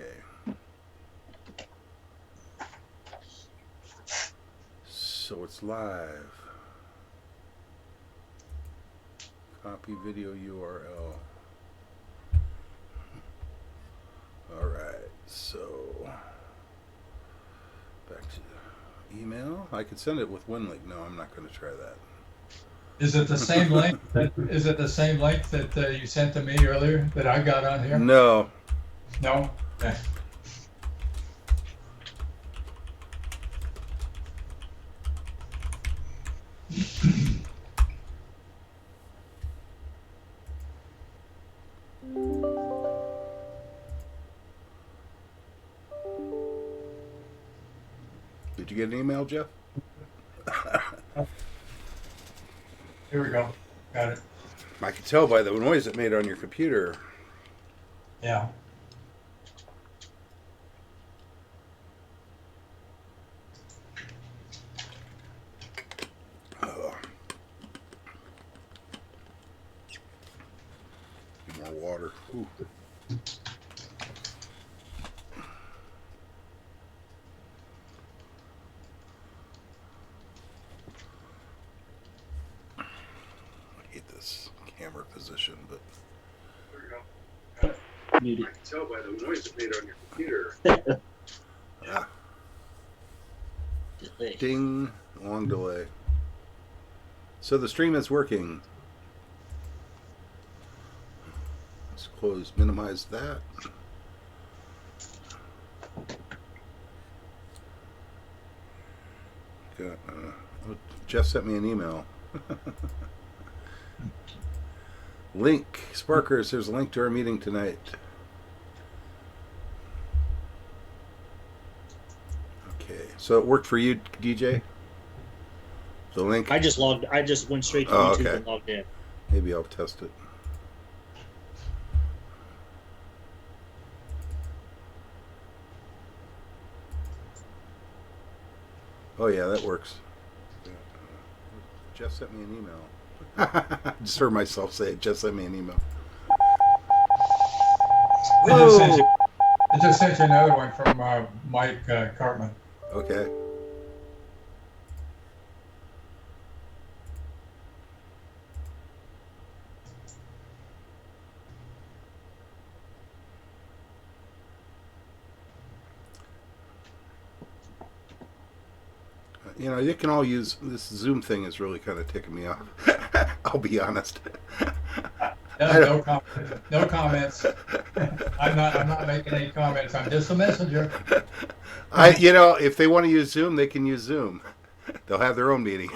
Okay. So it's live. Copy video URL. Alright, so back to email. I could send it with WinLink. No, I'm not going to try that. Is it the same link? Is it the same link that you sent to me earlier that I got on here? No. No? Okay. Did you get an email, Jeff? Here we go. Got it. I could tell by the noise it made on your computer. Yeah. More water. Ooh. I hate this camera position, but There you go. I can tell by the noise it made on your computer. Ding, long delay. So the stream is working. Let's close, minimize that. Got, Jeff sent me an email. Link, Sparkers, there's a link to our meeting tonight. Okay, so it worked for you, DJ? The link? I just went straight to YouTube and logged in. Maybe I'll test it. Oh yeah, that works. Jeff sent me an email. I just heard myself say it. Jeff sent me an email. I just sent you another one from Mike Cartman. Okay. You know, you can all use this Zoom thing is really kind of ticking me off. I'll be honest. No comments. I'm not making any comments. I'm just a messenger. You know, if they want to use Zoom, they can use Zoom. They'll have their own meeting.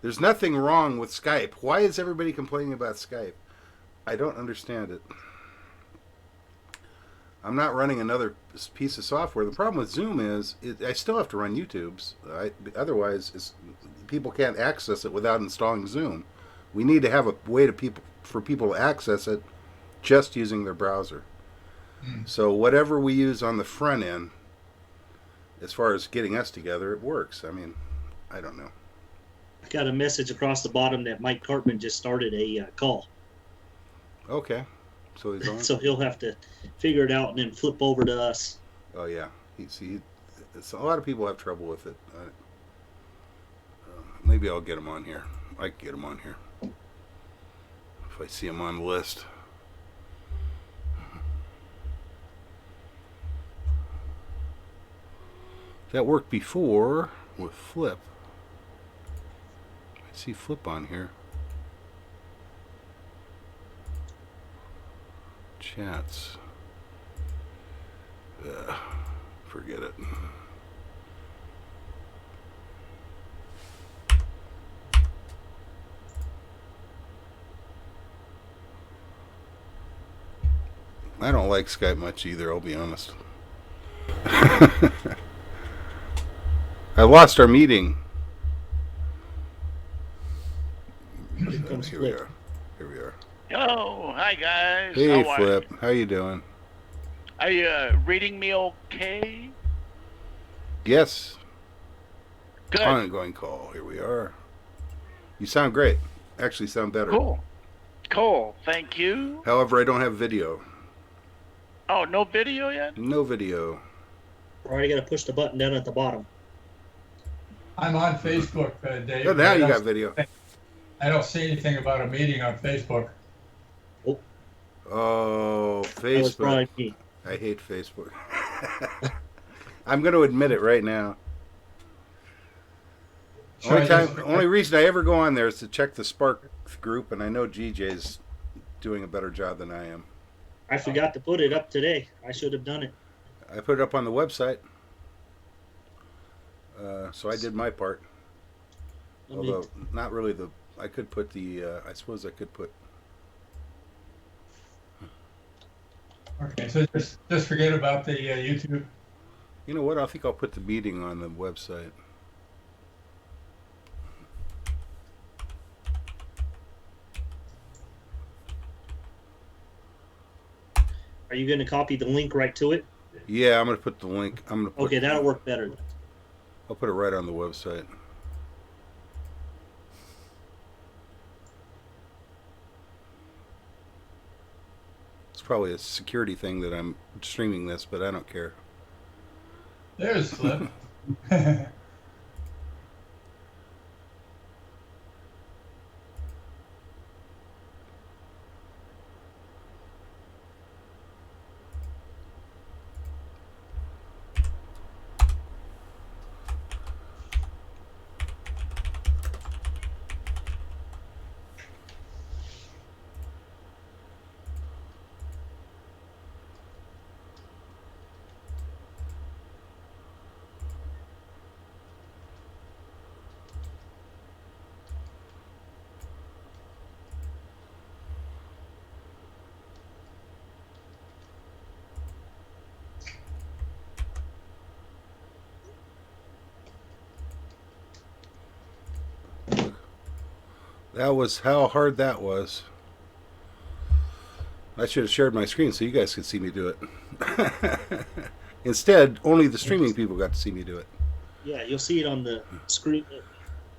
There's nothing wrong with Skype. Why is everybody complaining about Skype? I don't understand it. I'm not running another piece of software. The problem with Zoom is I still have to run YouTube's. Otherwise, people can't access it without installing Zoom. We need to have a way for people to access it just using their browser. So whatever we use on the front end, as far as getting us together, it works. I mean, I don't know. I got a message across the bottom that Mike Cartman just started a call. Okay. So he's on. So he'll have to figure it out and then flip over to us. Oh yeah, a lot of people have trouble with it. Maybe I'll get him on here. I can get him on here if I see him on the list. That worked before with Flip. I see Flip on here. Chats. Forget it. I don't like Skype much either, I'll be honest. I lost our meeting. Here we are. Here we are. Hello, hi guys. Hey, How Flip. How you doing? Are you reading me okay? Yes. Good. Ongoing call. Here we are. You sound great. Actually, sound better. Cool. Cool. Thank you. However, I don't have video. Oh, no video yet? No video. Already got to push the button down at the bottom. I'm on Facebook, Dave. Oh, now I you don't got see video. anything- I don't see anything about a meeting on Facebook. Oh, That was Facebook. probably me. I hate Facebook. I'm going to admit it right now. Should I just- Only reason I ever go on there is to check the SPARC group, and I know GJ's doing a better job than I am. I forgot to put it up today. I should have done it. I put it up on the website, so I did my part. Let me- Although not really the. I could put the. I suppose I could put. Okay, so just forget about the YouTube. You know what? I think I'll put the meeting on the website. Are you going to copy the link right to it? Yeah, I'm gonna put the link. I'm gonna put. Okay, that'll work better. Then. I'll put it right on the website. It's probably a security thing that I'm streaming this, but I don't care. There's Flip. That was how hard that was. I should have shared my screen so you guys could see me do it. Instead, only the streaming people got to see me do it. Yeah, you'll see it on the screen.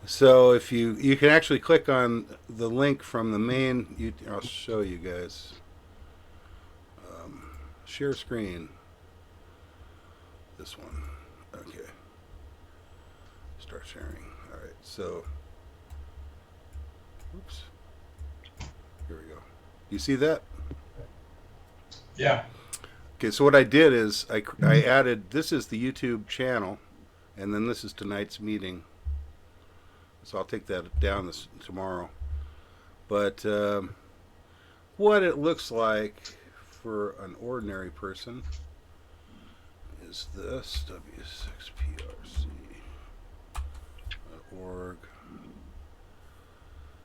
So if you can actually click on the link from the main. I'll show you guys. Share screen. This one. Okay. Start sharing. All right. So. Oops. Here we go. You see that? Yeah. Okay, so what I did is I added, this is the YouTube channel, and then this is tonight's meeting. So I'll take that down tomorrow. But what it looks like for an ordinary person is this, w6prc.org.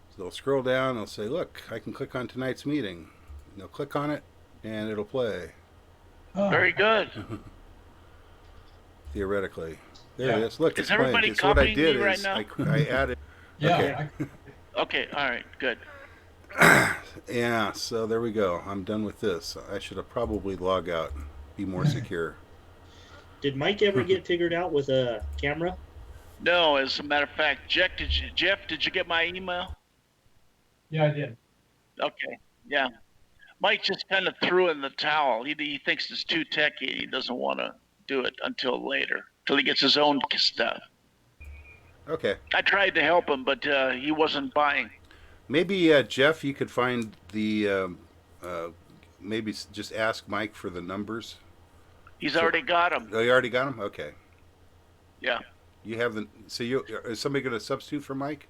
So they'll scroll down, they'll say, look, I can click on tonight's meeting. And they'll click on it, and it'll play. Oh, Very good. Theoretically. There Yeah. it is. Look, Is it's everybody playing. So what I copying me did right is now? I added. Yeah. Okay, all right, good. Yeah, so there we go. I'm done with this. I should have probably log out, be more secure. Did Mike ever get figured out with a camera? No, as a matter of fact, Jeff, did you get my email? Yeah, I did. Okay, yeah. Mike just kind of threw in the towel. He thinks it's too techy. He doesn't want to do it until later, till he gets his own stuff. Okay. I tried to help him, but he wasn't buying. Maybe, Jeff, you could find the, maybe just ask Mike for the numbers. He's already got them. Oh, you already got them? Okay. Yeah. You have the, so is somebody going to substitute for Mike?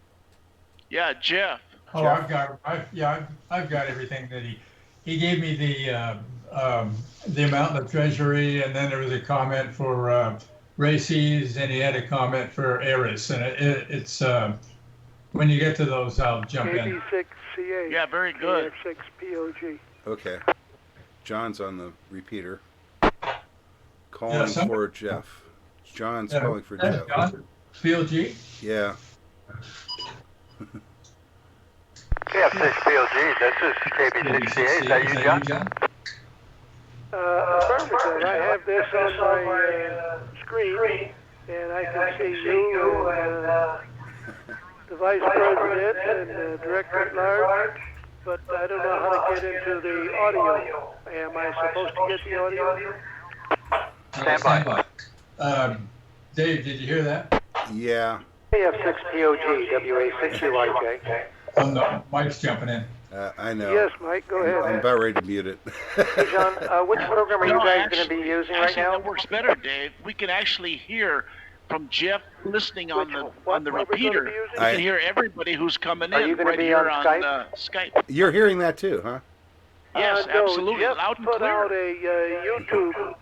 Yeah, Jeff. Oh, Jeff? I've got everything that he gave me the amount of treasury, and then there was a comment for Races, and he had a comment for Eris, and it's when you get to those, I'll jump in. AB6CA. Yeah, very good. AF6POG. Okay. John's on the repeater. Calling for Jeff. John's calling for Jeff. John, PLG. Yeah. AF6POG, this is KB6CA. Is that you, John? Affirmative. I have this on my screen, and I can see you and the Vice President and the Director at Large. but I don't know how to get into the audio. Am I supposed to get the audio? Stand by. Dave, did you hear that? Yeah. AF6POG, WA6UIJ. No, Mike's jumping in. I know. Yes, Mike, go ahead. I'm about ready to mute it. Hey, John, which program are you No, guys going to be using right actually, now? that works better, Dave. We can actually hear from Jeff listening on the repeater. Be using? We can hear everybody who's coming Are in you gonna right be here on on Skype? Skype. You're hearing that too, huh? Yes, No, absolutely, Jeff loud and put out clear. a YouTube.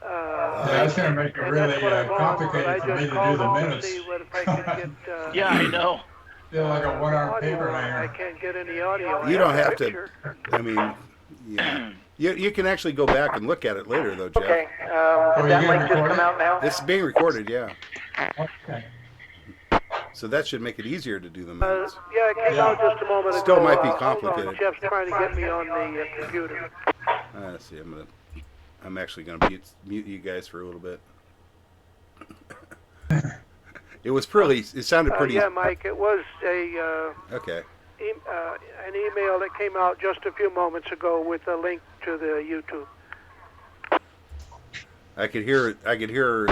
Yeah, it's going to make it really complicated for me to do the minutes. See what if I can get, Yeah, I know. Feel like a one-arm paper I hanger. can't get any audio. You I don't a have to. picture. I mean, yeah. You can actually go back and look at it later, though, Jeff. Okay, Oh, did you that gonna link just record come it? out now? This is being recorded, yeah. Okay. So that should make it easier to do the minutes. Yeah, it came out just a moment ago. Still might be Hold on, complicated. Jeff's trying to get me on the computer. Let's see. I'm actually gonna mute you guys for a little bit. It sounded pretty. Yeah, Mike, it was a Okay. an email that came out just a few moments ago with a link to the YouTube. I could hear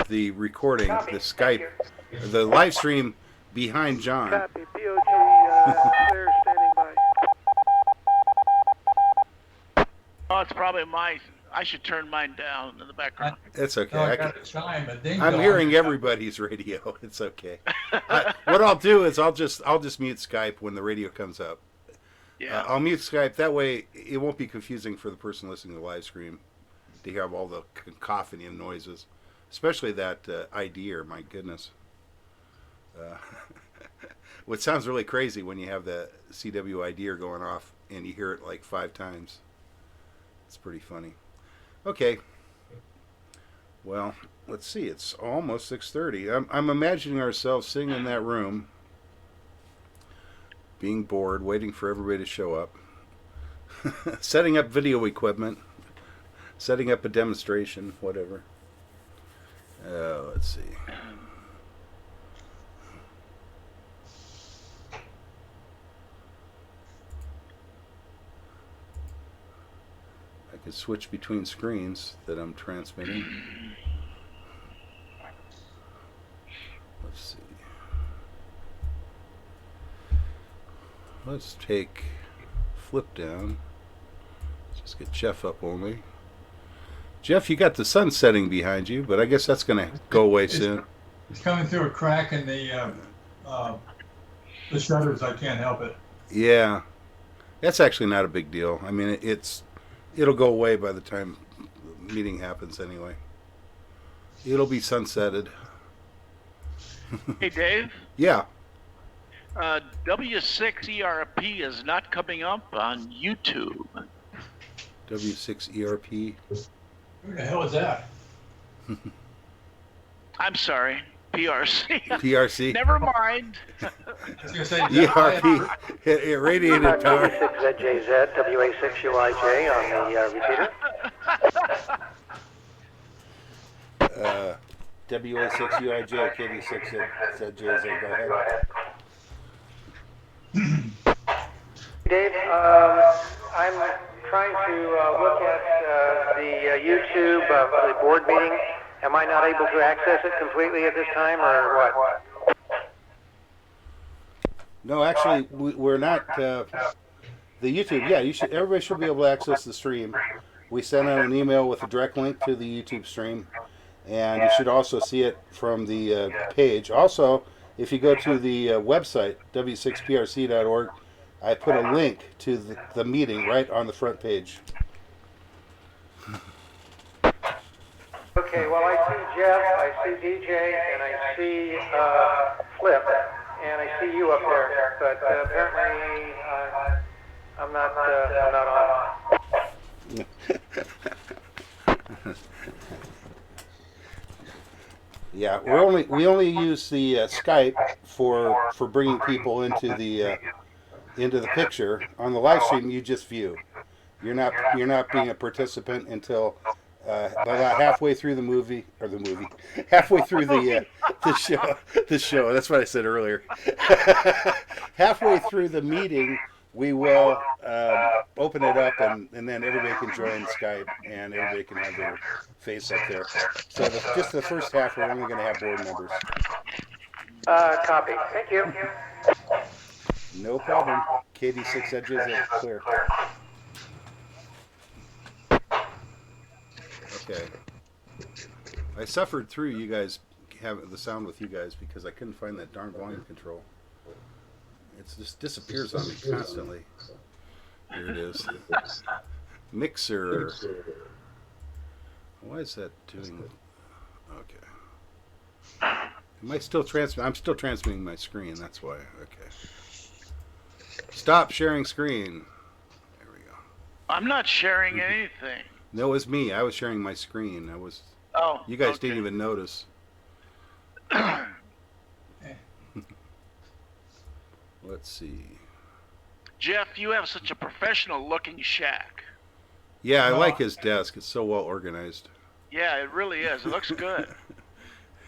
the recording, the Skype, the live stream behind John. Copy. POG, clear, standing by. Oh, it's probably I should turn mine down in the background. It's okay. Oh, I got a chime, a ding I'm dong. hearing everybody's radio. It's okay. What I'll do is I'll just mute Skype when the radio comes up. Yeah. I'll mute Skype. That way it won't be confusing for the person listening to the live stream to hear all the cacophony and noises, especially that IDer. My goodness. What sounds really crazy when you have the CW IDer going off and you hear it like 5 times. It's pretty funny. Okay. Well, let's see. It's almost 6:30. I'm imagining ourselves sitting in that room, being bored, waiting for everybody to show up, setting up video equipment, setting up a demonstration, whatever. Let's see. I could switch between screens that I'm transmitting. Let's see. Let's take flip down. Just get Jeff up only. Jeff, you got the sun setting behind you, but I guess that's going to go away soon. It's coming through a crack in the shutters. I can't help it. Yeah, that's actually not a big deal. I mean, it'll go away by the time the meeting happens anyway. It'll be sunsetted. Hey, Dave. Yeah. W6ERP is not coming up on YouTube. W6ERP. Who the hell is that? I'm sorry, PRC. PRC. Never mind. I was gonna say, ERP. Irradiated power. W6ZJZ, WA6UIJ on the repeater. WA6UIJ, KD6ZJZ. Go ahead. Dave, I'm trying to look at the YouTube the board meeting. Am I not able to access it completely at this time, or what? No, actually, we're not. The YouTube, yeah, everybody should be able to access the stream. We sent out an email with a direct link to the YouTube stream, and you should also see it from the page. Also, if you go to the website, w6prc.org, I put a link to the meeting right on the front page. Okay, well, I see Jeff, I see DJ, and I see Flip, and I see you up there, but apparently I'm not on. Yeah, we only use the Skype for bringing people into the picture. On the live stream, you just view. You're not being a participant until about halfway through halfway through the show. That's what I said earlier. Halfway through the meeting, we will open it up, and then everybody can join Skype, and everybody can have their face up there. So just the first half, we're only going to have board members. Copy. Thank you. No problem. KD 6 edges are clear. Okay. I suffered through you guys having the sound with you guys because I couldn't find that darn volume control. It just disappears on me constantly. Here it is. Mixer. Why is that doing? Okay. Am I still transmitting? I'm still transmitting my screen. That's why. Okay. Stop sharing screen. There we go. I'm not sharing anything. No, it was me. I was sharing my screen. I was. Oh. You guys okay. didn't even notice. Let's see. Jeff, you have such a professional-looking shack. Yeah, I like his desk. It's so well organized. Yeah, it really is. It looks good.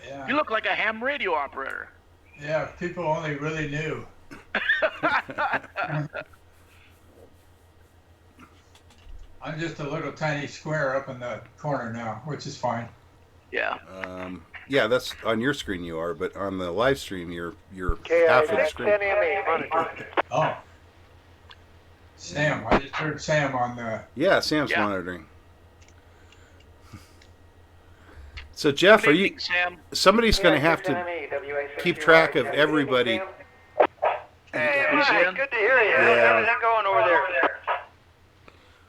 Yeah. You look like a ham radio operator. Yeah, if people only really knew. I'm just a little tiny square up in the corner now, which is fine. Yeah. Yeah, that's on your screen you are, but on the live stream you're Okay, half of the screen. Oh. Sam, I just heard Sam on the. Yeah, Sam's Yeah. monitoring. So Jeff, Good are evening, you? Sam. Somebody's going to have to keep track of everybody. Hey, Who's Mike, in? good to hear you. Yeah. How's everything going over there?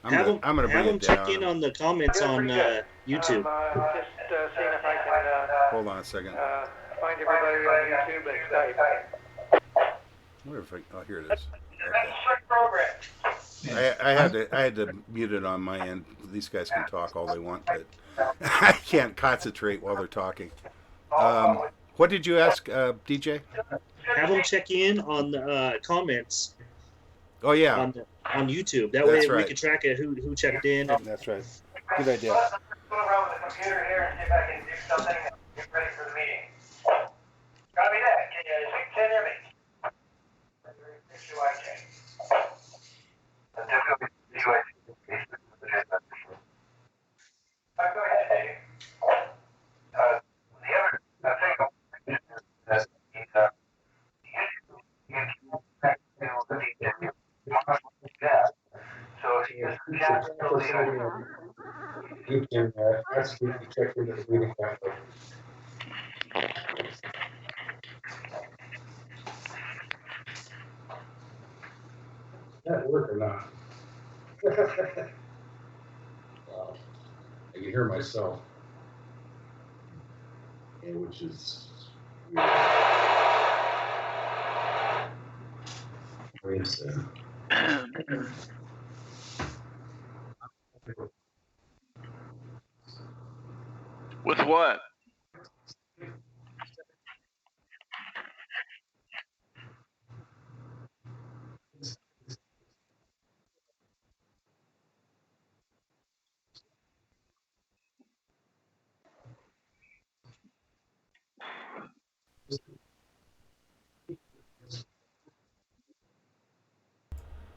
I'm gonna have bring them it check down. in on the comments on YouTube. Just seeing if I can Hold on a second. find everybody on YouTube and Skype. Where if I, oh, here it is. Yeah. I had to mute it on my end. These guys can talk all they want, but I can't concentrate while they're talking. What did you ask, DJ? Have them check in on the comments Oh yeah, on YouTube. That That's way right. we can track it who checked in. And that's right. Good idea. Go around with the computer here and see if I can do something and get ready for the meeting. Copy that. Can you hear me? Go ahead, Dave. The other thing is so he is You can ask me to check into the meeting after. That work or not? Wow. I can hear myself. Yeah, which is weird. Wait a second. With what?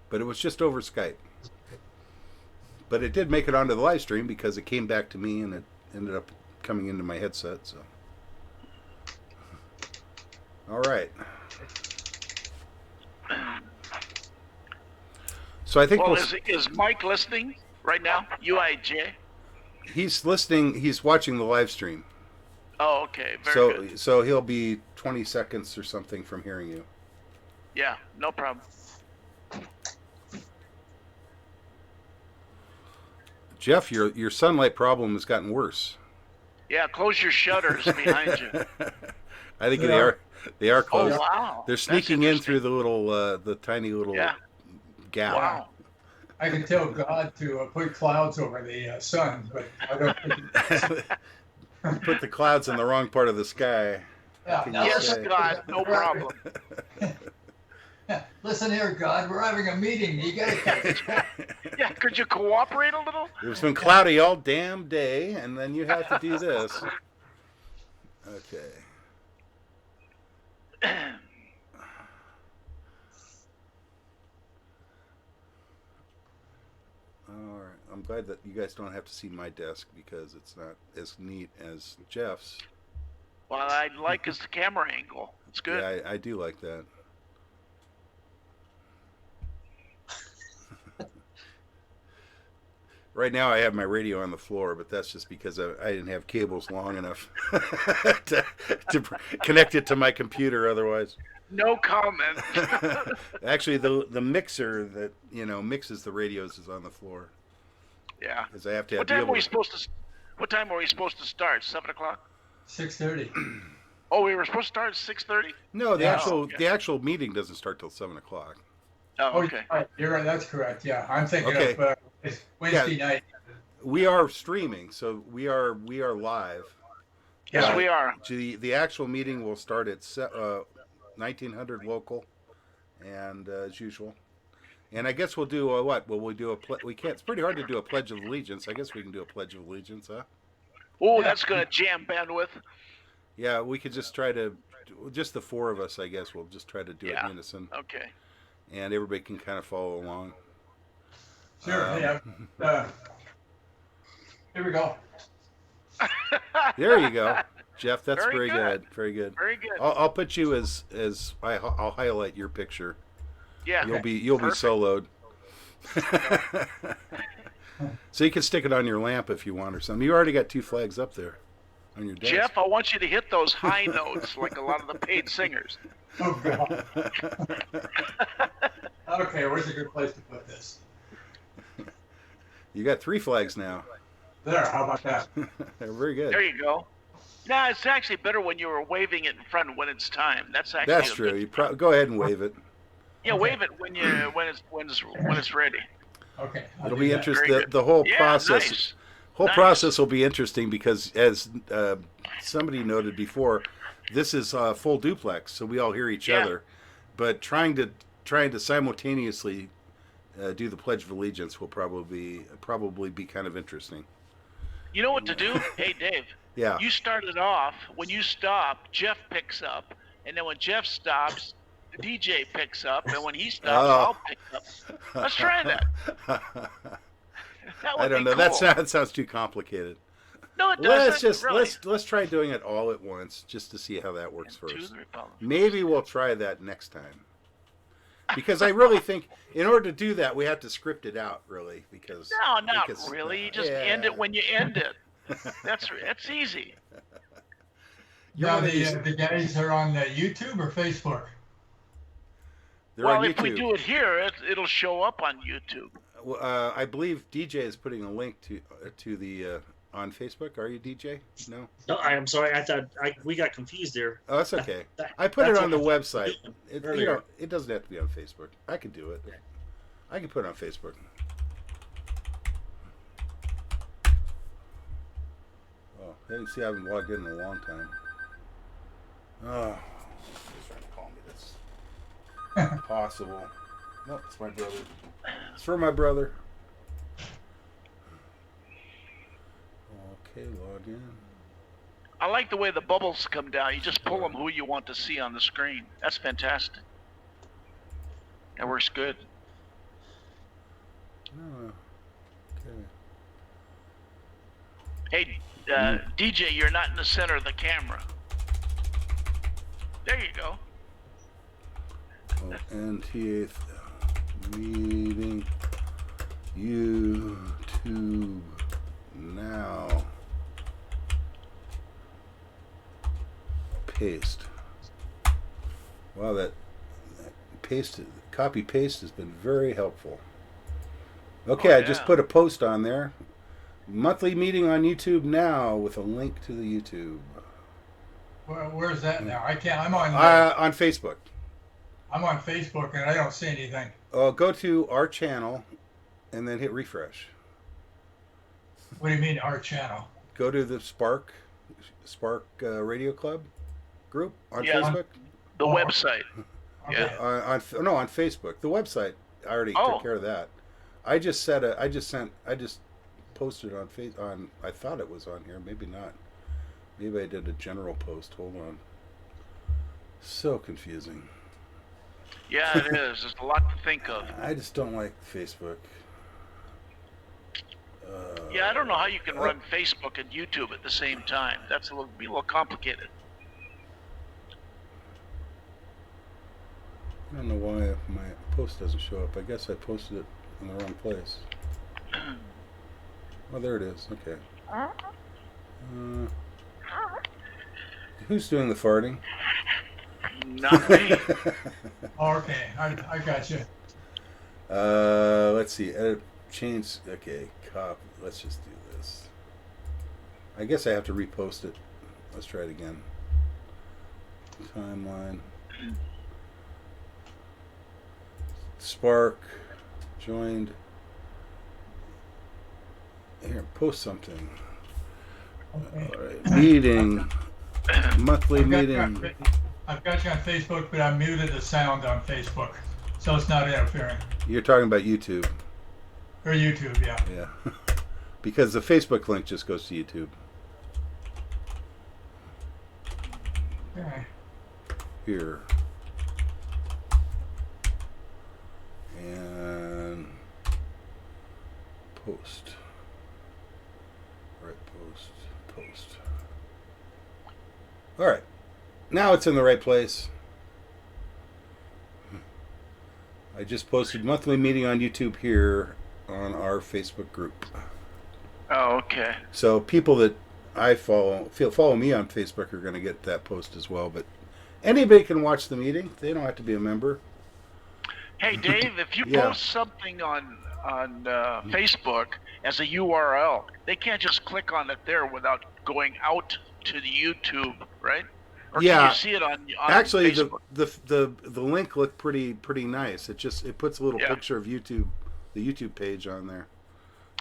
But it was just over Skype. But it did make it onto the live stream because it came back to me and it ended up coming into my headset. So, all right. So I think Well, we'll, is Mike listening right now? UIJ? he's listening. He's watching the live stream. Oh, okay. Very good. So he'll be 20 seconds or something from hearing you. Yeah, no problem. Jeff, your sunlight problem has gotten worse. Yeah, close your shutters behind you. I think Yeah. they are Oh, closed. wow. They're That's sneaking in interesting. through the tiny little Yeah. gap. Wow. I can tell God to put clouds over the sun, but I don't think. Put the clouds in the wrong part of the sky. Yeah, Can you Yes, say? God, no problem. Listen here, God, we're having a meeting. You gotta catch it. Yeah, could you cooperate a little? It's been cloudy all damn day, and then you have to do this. Okay. I'm glad that you guys don't have to see my desk because it's not as neat as Jeff's. What I like is the camera angle. It's good. Yeah, I do like that. Right now, I have my radio on the floor, but that's just because I didn't have cables long enough to connect it to my computer. Otherwise, No comment. actually, the mixer that mixes the radios is on the floor Yeah. because I have to What be time able were we to. supposed to? What time were we supposed to start? 7:00. 6:30. Oh, we were supposed to start at 6:30. No, the Yeah. actual Okay. the actual meeting doesn't start till 7:00. Oh, Oh, okay. you're right. That's correct. Yeah, I'm thinking Okay. of it's Wednesday night. We are streaming, so we are live. Yes, we are. The actual meeting will start at 1900 local, and as usual. And I guess we'll do what? Will we do we can't. It's pretty hard to do a pledge of allegiance. I guess we can do a pledge of allegiance, huh? Oh, Yeah. that's gonna jam bandwidth. Yeah, we could just try to. Just the four of us, I guess. We'll just try to do it Yeah. in unison, Okay. and everybody can kind of follow along. Sure. Yeah. Here we go. There you go, Jeff. That's Very very good. good. Very good. Very good. I'll put you as I'll highlight your picture. Yeah. You'll be Perfect. soloed. So you can stick it on your lamp if you want or something. You already got 2 flags up there on your desk. Jeff, I want you to hit those high notes like a lot of the paid singers. Oh God. Okay, where's a good place to put this? You got 3 flags now. There. How about that? They're very good. There you go. No, it's actually better when you were waving it in front when it's time. That's actually That's a true. good- You go ahead and wave it. Yeah, wave it when it's ready. Okay. I'll It'll do be that. interesting. Very good. The whole Yeah, process. nice. Whole Nice. process will be interesting because, as somebody noted before, this is full duplex, so we all hear each Yeah. other. But trying to simultaneously do the Pledge of Allegiance will probably be kind of interesting. You know what to do? Hey, Dave. Yeah. You start it off. When you stop, Jeff picks up, and then when Jeff stops, the DJ picks up, and when he stops, Oh. I'll pick up. Let's try that. That would I don't be know. Cool. That sounds too complicated. No, it doesn't. Really. let's try doing it all at once just to see how that works To first. the Republic. Maybe we'll try that next time. Because I really think in order to do that we have to script it out really because No, not because- really. You just yeah. end it when you end it. That's easy. You're Now one of these- the guys are on YouTube or Facebook. they're Well, on if we YouTube. do it here, it'll show up on YouTube. I believe DJ is putting a link to the on Facebook. Are you DJ? No. No, I'm sorry. I thought we got confused there. Oh, that's okay. That- I put it that's on the what I was website. doing earlier. It doesn't have to be on Facebook. I could do it. Yeah. I can put it on Facebook. Oh, you see, I haven't logged in a long time. Oh, he's trying to call me this. Impossible. No, it's my brother. It's for my brother. Okay, log in. I like the way the bubbles come down. You just pull them who you want to see on the screen. That's fantastic. That works good. Oh, okay. Hey, DJ, you're not in the center of the camera. There you go. Oh, NTA meeting YouTube now. Paste. Wow, that copy paste has been very helpful. Okay, Oh, I just yeah. put a post on there. Monthly meeting on YouTube now with a link to the YouTube. Where's that now? I can't. I'm on Facebook. I'm on Facebook and I don't see anything. Go to our channel and then hit refresh. What do you mean our channel? Go to the SPARC Radio Club group on Yeah. Facebook. The Oh. website. Yeah. Okay. On Facebook. The website, I already Oh. took care of that. I just posted on I thought it was on here, maybe not. Maybe I did a general post. Hold on. So confusing. Yeah, it is. There's a lot to think of. I just don't like Facebook. Yeah, I don't know how you can run Facebook and YouTube at the same time. That's be a little complicated. I don't know why my post doesn't show up. I guess I posted it in the wrong place. Oh, there it is. Okay. Who's doing the farting? Not me. Oh, okay, I got you. Let's see. Edit, change. Okay, copy. Let's just do this. I guess I have to repost it. Let's try it again. Timeline. SPARC joined. Here, post something. Okay. All right. Meeting. Monthly meeting. I've got you on Facebook, but I muted the sound on Facebook, so it's not interfering. You're talking about YouTube. Or YouTube, yeah. Yeah. Because the Facebook link just goes to YouTube. Okay. Here. And post. Right, post. All right. Now it's in the right place. I just posted monthly meeting on YouTube here on our Facebook group. Oh, okay. So people that I follow me on Facebook are going to get that post as well. But anybody can watch the meeting. They don't have to be a member. Hey, Dave, if you Yeah. post something on Facebook as a URL, they can't just click on it there without going out to the YouTube, right? Or can Yeah. you see it on Actually, Facebook? the link looked pretty nice. It puts a little Yeah. picture of YouTube, the YouTube page on there.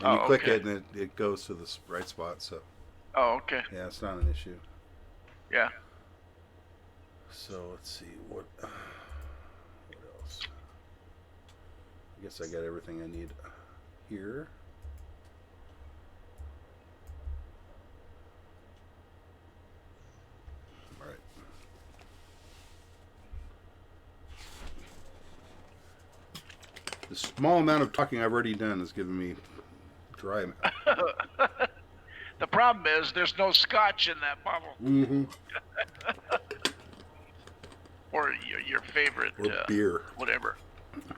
And you Oh, click okay. it and it goes to the right spot. So Oh, okay. yeah, it's not an issue. Yeah. So let's see what else. I guess I got everything I need here. All right. The small amount of talking I've already done has given me dry mouth. The problem is there's no scotch in that bottle, Mm-hmm. or your favorite Or beer. whatever,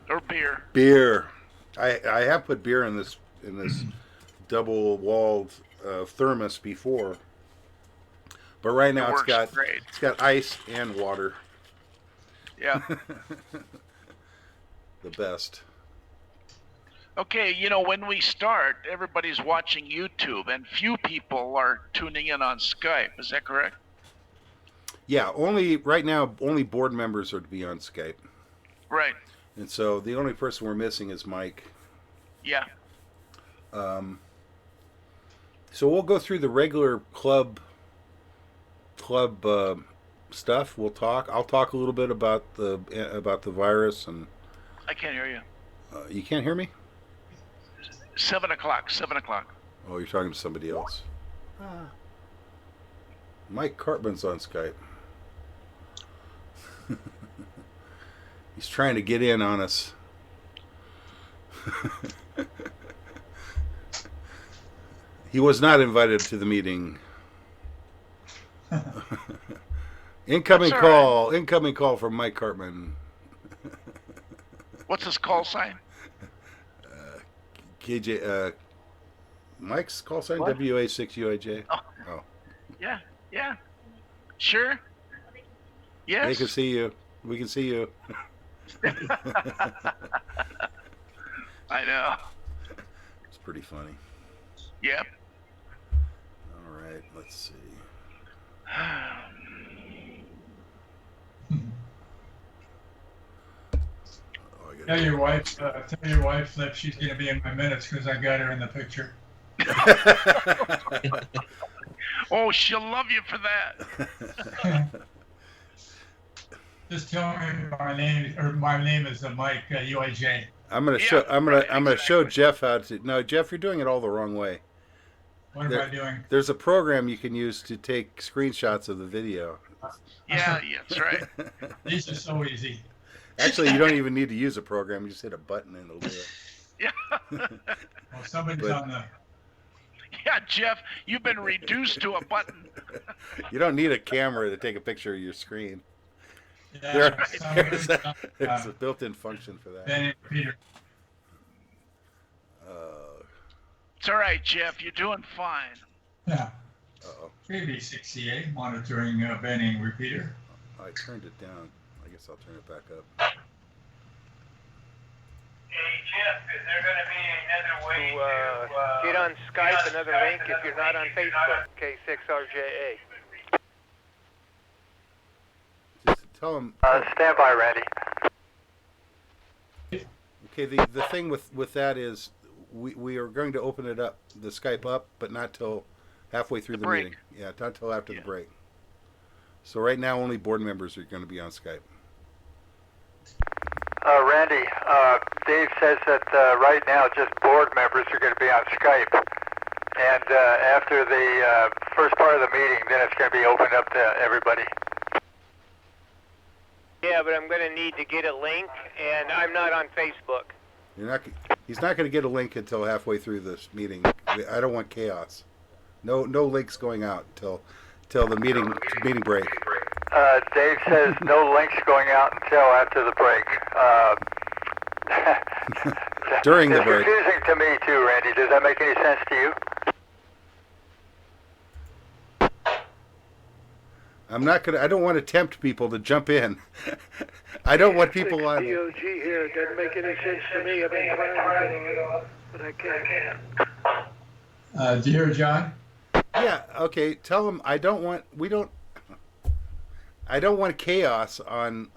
or beer. Beer. I have put beer in this double walled thermos before, but right now It it's works great. got ice and water. Yeah. The best. Okay, when we start, everybody's watching YouTube, and few people are tuning in on Skype. Is that correct? Yeah, right now only board members are to be on Skype, Right. and so the only person we're missing is Mike. Yeah. So we'll go through the regular club stuff. I'll talk a little bit about the virus, and I can't hear you. you can't hear me. 7 o'clock. 7 o'clock. Oh, you're talking to somebody else. Mike Cartman's on Skype. He's trying to get in on us. He was not invited to the meeting. Incoming That's all call. Incoming call from Mike Cartman. What's his call sign? KJ. Mike's call sign What? WA6UIJ. Oh. Yeah. Yeah. Sure. Yes. They can see you. We can see you. I know. It's pretty funny. Yep. All right, let's see. Oh, I Tell your wife that she's going to be in my minutes because I got her in the picture. Oh, she'll love you for that. Just tell her my name is Mike UIJ. I'm gonna Yeah, show. I'm gonna right, show exactly. Jeff how to. No, Jeff, you're doing it all the wrong way. What am There- I doing? There's a program you can use to take screenshots of the video. Yeah, that's right. These are so easy. Actually, you don't even need to use a program. You just hit a button and it'll do it. Yeah. Well, somebody's But- on the Yeah, Jeff, you've been reduced to a button. You don't need a camera to take a picture of your screen. Yeah, There's a built-in function for that. Benny Repeater. It's all right, Jeff. You're doing fine. Yeah. Uh-oh. KB68 monitoring Benning repeater. I turned it down. I guess I'll turn it back up. Hey, Jeff, is there going to be another way to get on Skype, another link if you're not on Facebook? K6RJA. Just tell them. Stand by, Randy. Okay, the thing with that is we are going to open it up, the Skype up, but not till halfway through the break. meeting. Yeah, not till after the break. So right now only board members are going to be on Skype. Randy, Dave says that right now just board members are going to be on Skype. And after the first part of the meeting, then it's going to be opened up to everybody. Yeah, but I'm going to need to get a link, and I'm not on Facebook. He's not going to get a link until halfway through this meeting. I don't want chaos. No links going out till the meeting break. Dave says no links going out until after the break. During the break. It's confusing to me too, Randy. Does that make any sense to you? I don't want to tempt people to jump in. I don't want people on. DOG here. It doesn't make any sense to me. I've been trying to get it off, but I can't. Do you hear John? Yeah. Okay. Tell them I don't want chaos on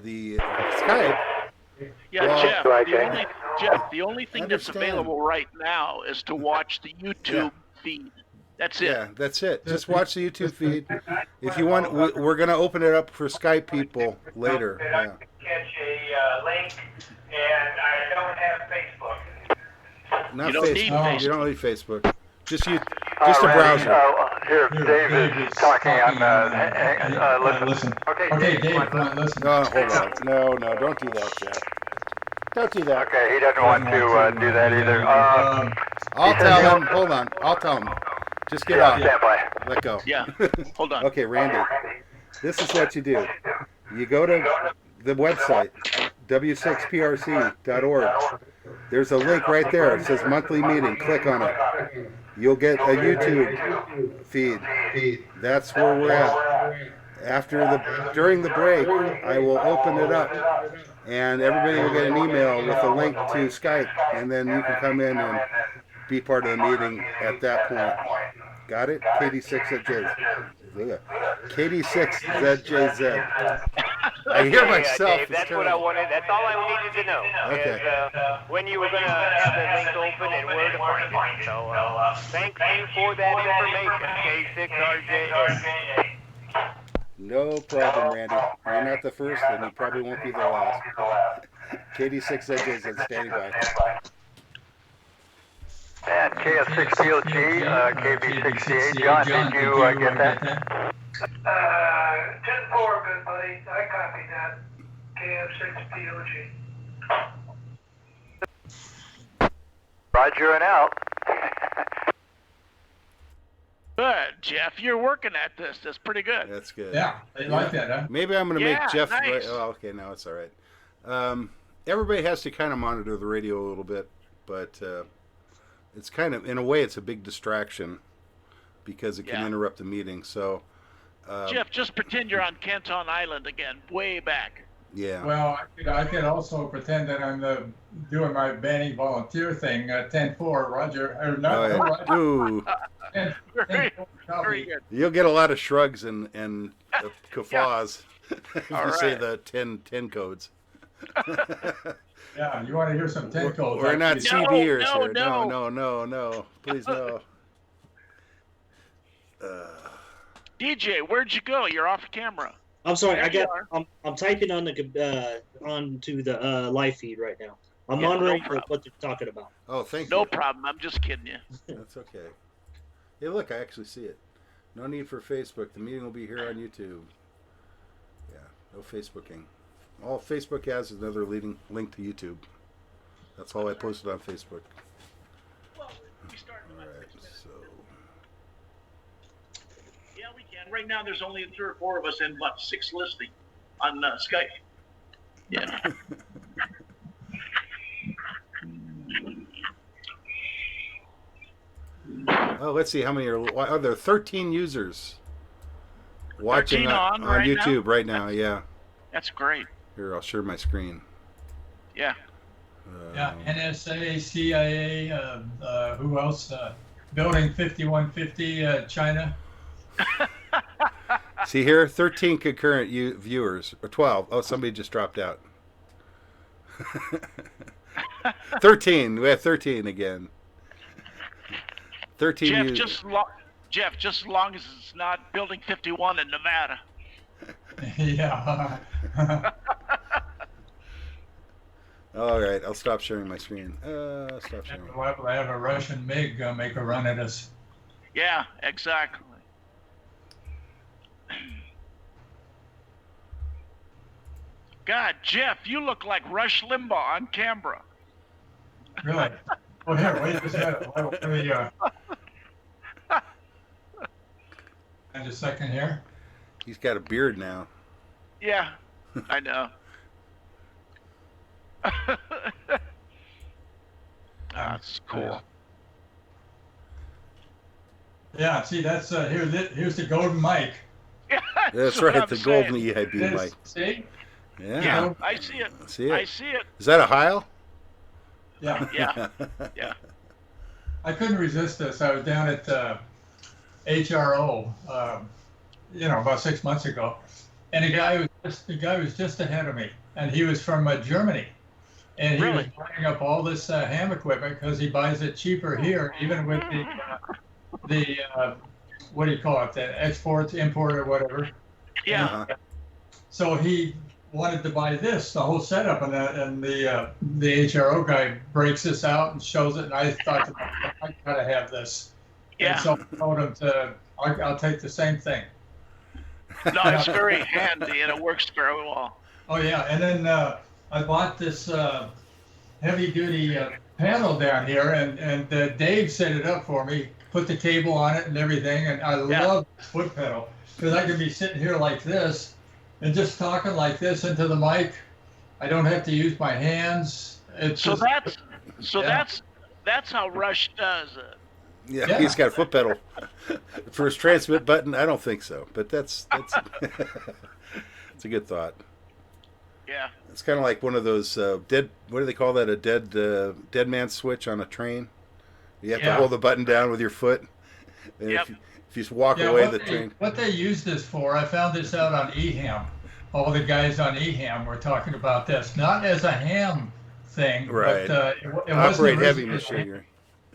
the Skype. Yeah, Well, Jeff, the only thing that's Understand. available right now is to watch the YouTube feed. That's it. Yeah, that's it. Just watch the YouTube feed. If you want, we're going to open it up for Skype people later. Yeah. Catch a link, and I don't have Facebook. Not You don't need Facebook. You Facebook. don't need Facebook. Just a Randy, browser. Here, Dave is talking on. Listen. Okay, Okay, Dave, come on, listen. No, hold on. No, don't do that, Jeff. Don't do that. Okay, he doesn't want to do that either. I'll tell him. Hold on. I'll tell him. Just get off. Stand by. Let go. Yeah. Hold on. Okay, Randy. This is what you do. You go to the website, w6prc.org. There's a link right there. It says monthly meeting. Click on it. You'll get a YouTube feed. That's where we're at. During the break, I will open it up, and everybody will get an email with a link to Skype, and then you can come in and be part of the meeting at that point. Got it? KD6ZJZ. KD6ZJZ. I hear myself. Dave, that's what I wanted. That's all I needed to know. Okay. Is, when you were going to have the link open and where to find it. So, thank you for that information, K6RJA. No problem, Randy. You're not the first, and you probably won't be the last. KD6ZJZ standing by. And KS6POG, KB68. John, did you get that? 10-4, good buddy. I copied that. KF6POG. Roger and out. Good, Jeff. You're working at this. That's pretty good. That's good. Yeah, they like that, huh? Maybe I'm going to Yeah, make Jeff. nice. Oh, okay, now it's all right. Everybody has to kind of monitor the radio a little bit, but it's kind of, in a way, it's a big distraction because it can interrupt the meeting. So, Jeff, just pretend you're on Canton Island again, way back. yeah. Well, I could also pretend that I'm doing my banning volunteer thing. 10-4, Roger. Or not, Oh, yeah. Roger. Ooh, 10, Very, 10-4, very copy. good. you'll get a lot of shrugs and guffaws if All you say right. the 10 codes. Yeah, you want to hear some 10 codes? We're not actually. CBers No, here. no. No. Please, no. DJ, where'd you go? You're off camera. I'm sorry. There you are. I'm typing on the onto the live feed right now. I'm Yeah, no monitoring problem. what they're talking about. Oh, thank No you. problem. I'm just kidding you. That's okay. Hey, look, I actually see it. No need for Facebook. The meeting will be here on YouTube. Yeah, no Facebooking. All Facebook has is another leading link to YouTube. That's all I posted on Facebook. Well, we started All right, so And right now, there's only 3 or 4 of us and about 6 listening on Skype. Yeah. Oh, let's see how many are there. 13 users watching 13 on right YouTube now? right now. Yeah. That's great. Here, I'll share my screen. Yeah. Yeah, NSA, CIA, who else? Building 5150, China. See here, 13 concurrent viewers, or 12. Oh, somebody just dropped out. 13. We have 13 again. 13 Jeff, users. just as long as it's not Building 51 in Nevada. Yeah. All right, I'll stop sharing my screen. Stop sharing. We'll have a Russian MiG make a run at us. Yeah, exactly. God, Jeff, you look like Rush Limbaugh on camera. Really? Oh, here, wait a second. Let me, and a second here. He's got a beard now. Yeah, I know. That's cool. Yeah, see, that's here's the golden mic. That's right, the golden EIB mic. See? Yeah. Yeah, I see it. See it? I see it. Is that a Heil? Yeah. Yeah, yeah. I couldn't resist this. I was down at HRO, about 6 months ago, and the guy was just ahead of me, and he was from Germany, and he was Really? buying up all this ham equipment because he buys it cheaper here, even with the what do you call it, the export, import, or whatever. Yeah. Uh-huh. So he wanted to buy this, the whole setup, and the HRO guy breaks this out and shows it, and I thought, I gotta have this. Yeah. And so I told him I'll take the same thing. No, it's very handy and it works very well. Oh yeah, and then I bought this heavy-duty panel down here, and Dave set it up for me, put the cable on it and everything, and I love this foot pedal because I can be sitting here like this and just talking like this into the mic. I don't have to use my hands. It's So just, that's how Rush does it. Yeah, he's got a foot pedal. For his transmit button, I don't think so. But that's it's a good thought. Yeah. It's kind of like one of those dead. What do they call that? A dead man switch on a train. You have to hold the button down with your foot. And Yep. if you just walk away, the what train. what they use this for, I found this out on eHam. All the guys on eHam were talking about this, not as a ham thing, Right. but it wasn't Operate heavy originally- machinery.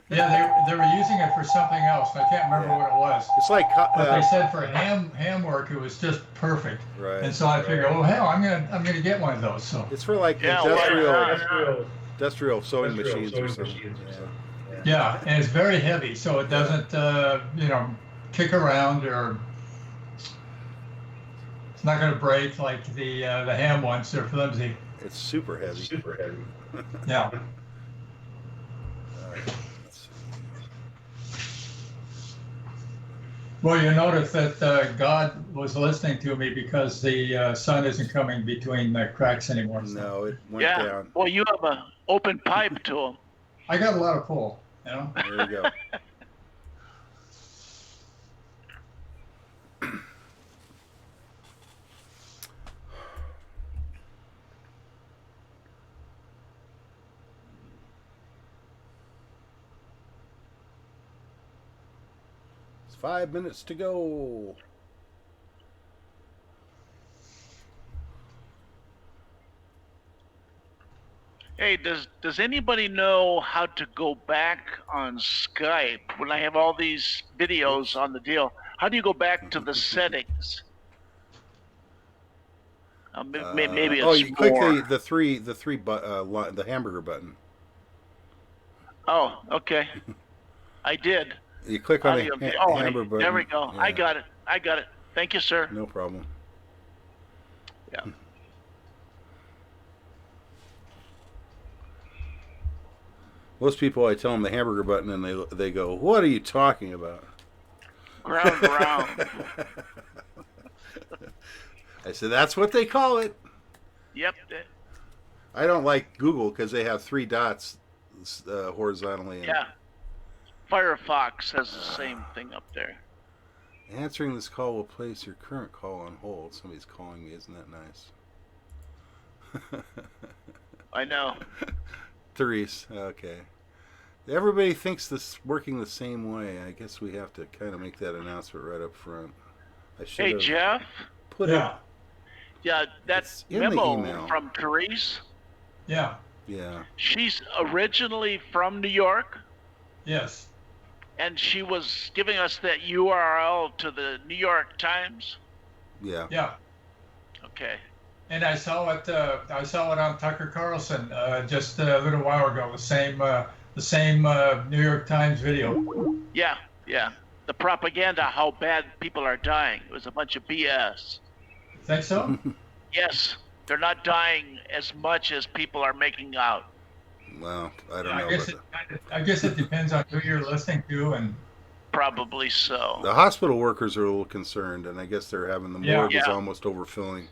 Yeah, they were using it for something else. I can't remember what it was. It's like But they said for ham work, it was just perfect. right. And so I figured, oh hell, I'm gonna get one of those. So It's for like Yeah, industrial sewing machines or something. machines or Yeah. something. yeah, and it's very heavy, so it doesn't kick around, or it's not gonna break like the ham ones. They're flimsy. It's super heavy. Super heavy. Yeah. All right. Let's see. Well, you notice that God was listening to me because the sun isn't coming between the cracks anymore. So No, it went Yeah. down. Well, you have an open pipe to him. I got a lot of pull. There you go. It's 5 minutes to go. Hey, does anybody know how to go back on Skype when I have all these videos on the deal? How do you go back to the settings? Maybe it's you click more. the hamburger button. Oh, okay. I did. You click on Audio the video. Oh, hamburger button. there we go. Yeah, I got it. Thank you, sir. no problem. Yeah. Most people, I tell them the hamburger button, and they go, "What are you talking about?" Ground round. I said, that's what they call it. Yep. I don't like Google because they have 3 dots horizontally. Yeah. Firefox has the same thing up there. Answering this call will place your current call on hold. Somebody's calling me. Isn't that nice? I know. Therese. Okay. Everybody thinks this working the same way. I guess we have to kind of make that announcement right up front. I should Hey, have Jeff. put it. Yeah, It's that's in the memo email. from Therese. Yeah. Yeah. She's originally from New York, Yes. and she was giving us that URL to the New York Times. Yeah. Yeah. Okay. And I saw it. I saw it on Tucker Carlson just a little while ago. The same New York Times video. Yeah, yeah. The propaganda, how bad people are dying. It was a bunch of BS. Think so? Yes, they're not dying as much as people are making out. Well, I don't I know. guess I guess it depends on who you're listening to, and Probably so. The hospital workers are a little concerned, and I guess they're having the morgue is Yeah. almost overfilling.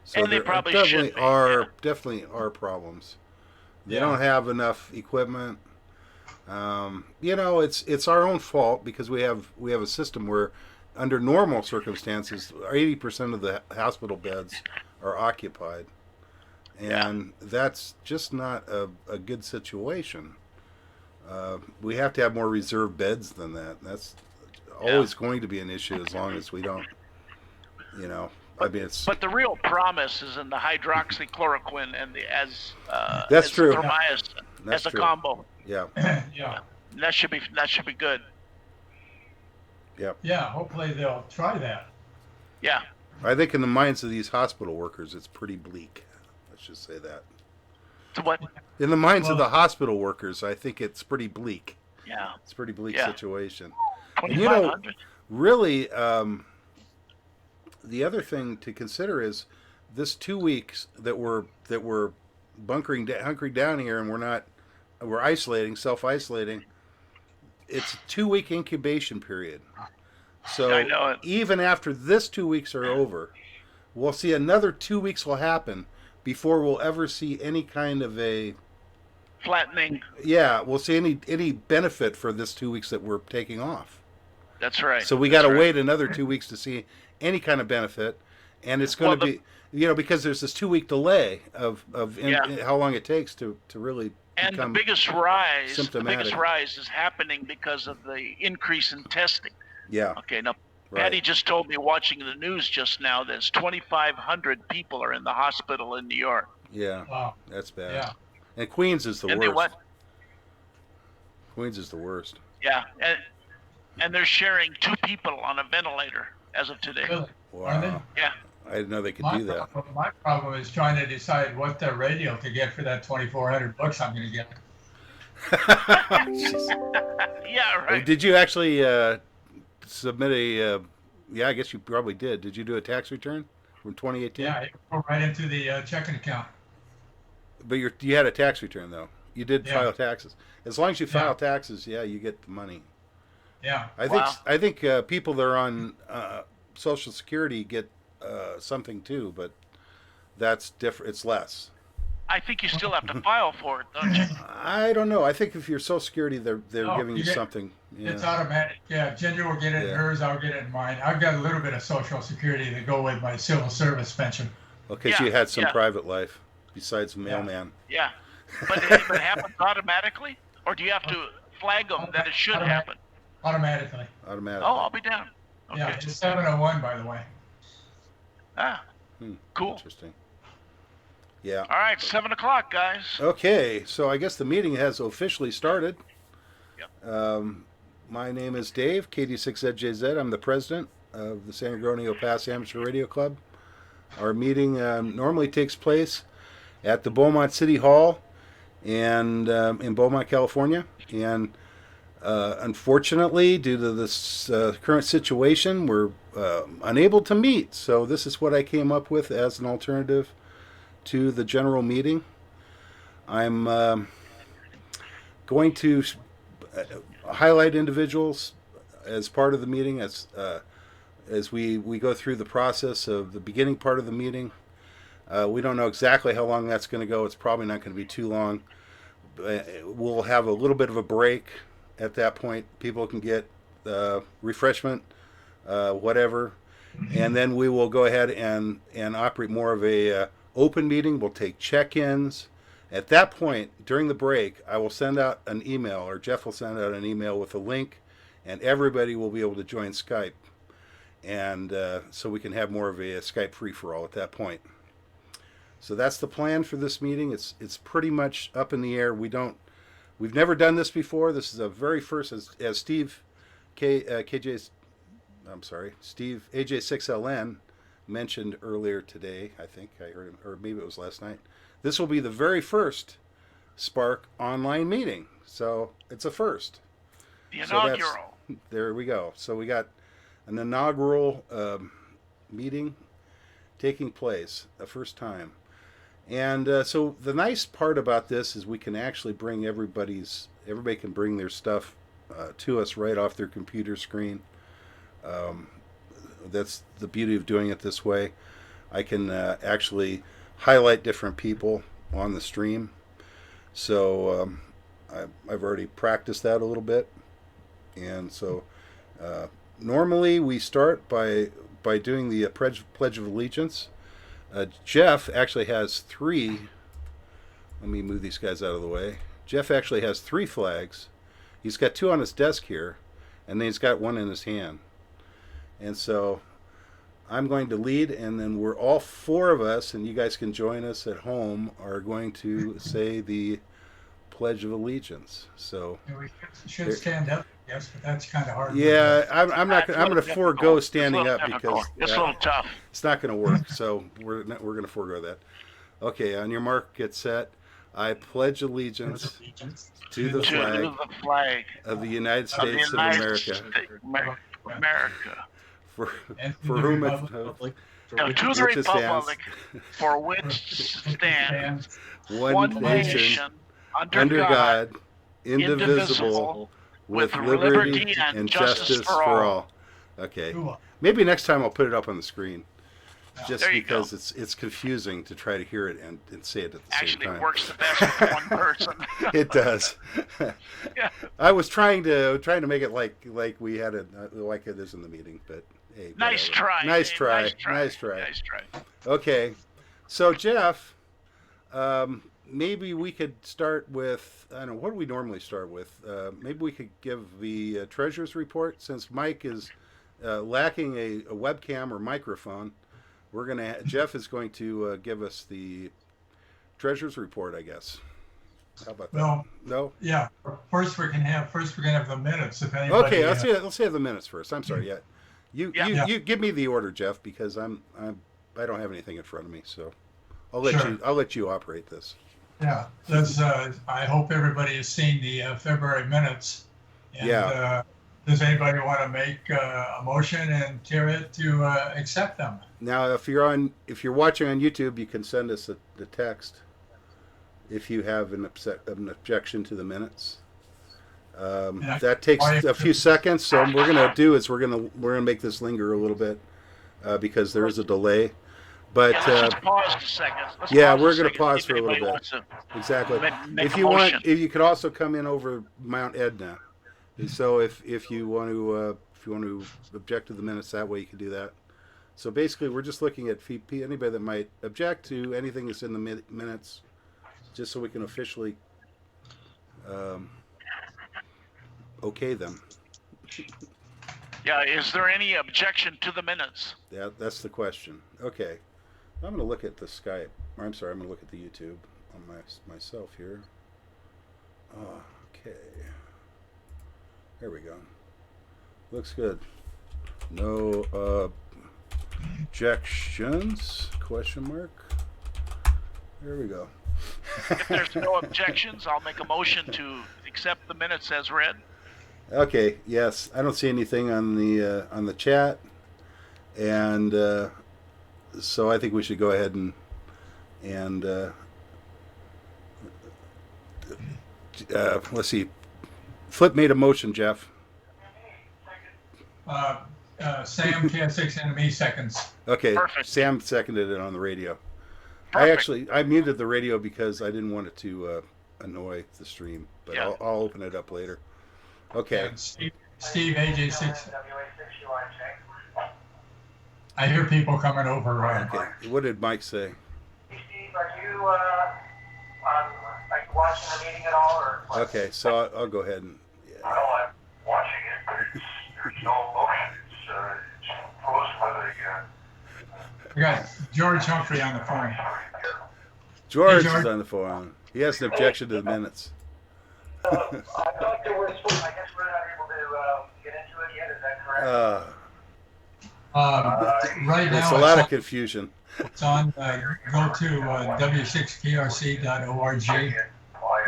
So And they there probably definitely should be, are yeah. definitely are problems. They Yeah. don't have enough equipment. It's our own fault because we have a system where, under normal circumstances, 80% of the hospital beds are occupied, and that's just not a good situation. We have to have more reserve beds than that. That's always going to be an issue as long as we don't, I mean, it's But the real promise is in the hydroxychloroquine and the That's as true. thermycin That's as a true. combo. yeah, yeah, And that should be good. yeah. Hopefully they'll try that. Yeah. I think in the minds of these hospital workers, it's pretty bleak. Let's just say that. So what? In the minds of Well- the hospital workers, I think it's pretty bleak. Yeah. It's a pretty bleak Yeah. situation. 2,500. Really, the other thing to consider is this 2 weeks that we're hunkering down here, and we're isolating, self-isolating. It's a 2-week incubation period. So I know it. even after this 2 weeks are over, we'll see another 2 weeks will happen before we'll ever see any kind of Flattening. we'll see any benefit for this 2 weeks that we're taking off. That's right. So we got to That's right. wait another 2 weeks to see any kind of benefit, and it's going Well, to be, because there's this 2 week delay of Yeah. how long it takes to really And the become biggest rise symptomatic. is happening because of the increase in testing. Yeah, Okay, now right. Patty just told me watching the news just now that 2,500 people are in the hospital in New York. Yeah, Wow. that's bad. Yeah. And Queens is the And they worst. what? Queens is the worst. Yeah, and they're sharing 2 people on a ventilator as of today. Really? Are they? Wow. Yeah. I didn't know they could My do that. my problem is trying to decide what the radio to get for that $2,400 I'm going to get. Yeah, right. Did you actually submit a? Yeah, I guess you probably did. Did you do a tax return from 2018? Yeah, it go right into the checking account. But you had a tax return though. You did Yeah. file taxes. As long as you file Yeah. taxes, you get the money. Yeah. Wow. I think people that are on Social Security get something too, but that's different. It's less. I think you still have to file for it, don't you? I don't know. I think if you're Social Security, they're No, giving you you get- something. It's Yeah. automatic. Yeah, Ginger will get it in Yeah. hers. I'll get it in mine. I've got a little bit of Social Security to go with my civil service pension. Because Yeah, you had some yeah. private life besides mailman. Yeah. But it happens automatically? Or do you have to flag them that it should happen? Automatically. Automatic. Oh, I'll be down. Okay. Yeah, it's 701, by the way. Ah, cool. Interesting. Yeah. All right, 7 o'clock, guys. Okay, so I guess the meeting has officially started. Yep. My name is Dave, KD6ZJZ. I'm the president of the San Antonio Pass Amateur Radio Club. Our meeting normally takes place at the Beaumont City Hall and in Beaumont, California. And unfortunately, due to this current situation, we're unable to meet. So this is what I came up with as an alternative to the general meeting. I'm going to highlight individuals as part of the meeting, as we go through the process of the beginning part of the meeting. We don't know exactly how long that's going to go. It's probably not going to be too long. We'll have a little bit of a break at that point. People can get refreshment, whatever, and then we will go ahead and operate more of a open meeting. We'll take check-ins. At that point, during the break, I will send out an email, or Jeff will send out an email with a link, and everybody will be able to join Skype. And so we can have more of a Skype free-for-all at that point. So that's the plan for this meeting. It's pretty much up in the air. We've never done this before. This is a very first, as Steve Steve AJ6LN mentioned earlier today. I think I heard him, or maybe it was last night. This will be the very first SPARC online meeting. So it's a first. The inaugural. So there we go. So we got an inaugural meeting taking place, the first time. And so the nice part about this is we can actually bring everybody can bring their stuff to us right off their computer screen. That's the beauty of doing it this way. I can actually highlight different people on the stream. So I've already practiced that a little bit. And so normally we start by doing the Pledge of Allegiance. Jeff actually has 3. Let me move these guys out of the way. Jeff actually has 3 flags. He's got 2 on his desk here, and then he's got 1 in his hand. And so I'm going to lead, and then we're all 4 of us, and you guys can join us at home, are going to say the Pledge of Allegiance. So We should stand up, yes, but that's kind of hard. yeah, I'm going to forego standing up because It's a little tough. it's not going to work. So we're going to forego that. Okay, on your mark, get set. I pledge allegiance to the flag of the United of the States of United America, States of America. for the whom it Republic. Now, to the which it stands, republic for which stands one nation, under God, indivisible, with liberty and justice for all. Okay, maybe next time I'll put it up on the screen, just There you because it's confusing to try to hear it and say it at the Actually, same it time. works the best with one person. It does. Yeah. I was trying to make it like we had it like it is in the meeting, but hey, Nice whatever. try. Nice Dave. try. Nice try. Nice try. Nice try. Okay, so Jeff, maybe we could start with, I don't know, what do we normally start with? Maybe we could give the treasurer's report, since Mike is lacking a webcam or microphone. Jeff is going to give us the treasurer's report, I guess. How about that? Well, No? yeah. First we're gonna have the minutes. If anybody. Okay, let's have the minutes first. I'm sorry. You give me the order, Jeff, because I don't have anything in front of me, so I'll let you operate this. Yeah, I hope everybody has seen the February minutes. And, Yeah. Does anybody want to make a motion and to accept them? Now, if you're watching on YouTube, you can send us the text if you have an objection to the minutes. That takes a few seconds. So what we're gonna make this linger a little bit because there is a delay. But Let's just pause a second. we're going to pause for a little bit. Exactly. Make If a you want, motion. if you could also come in over Mount Edna. So if you want to object to the minutes that way, you can do that. So basically, we're just looking at anybody that might object to anything that's in the minutes, just so we can officially okay them. Yeah, is there any objection to the minutes? That's the question. Okay, I'm going to look at the Skype. Or I'm sorry, I'm going to look at the YouTube on myself here. Okay. There we go. Looks good. No objections? Question mark. There we go. If there's no objections, I'll make a motion to accept the minutes as read. Okay. Yes, I don't see anything on the chat, and so I think we should go ahead and let's see. Flip made a motion, Jeff. Sam K6 and me seconds. Okay, Perfect. Sam seconded it on the radio. Perfect. I muted the radio because I didn't want it to annoy the stream, but Yeah. I'll open it up later. Okay. And Steve AJ6. I hear people coming over. Okay. What did Mike say? Steve, are you watching the meeting at all, or? Okay, so I'll go ahead and. No, I'm watching it. There's no motion. It's proposed by the, We got George Humphrey on the phone. George George. is on the phone. He has an objection to the minutes. I thought there was, I guess we're not able to get into it yet, is that correct? Right There's now, a lot of confusion. it's on. Go to w6krc.org,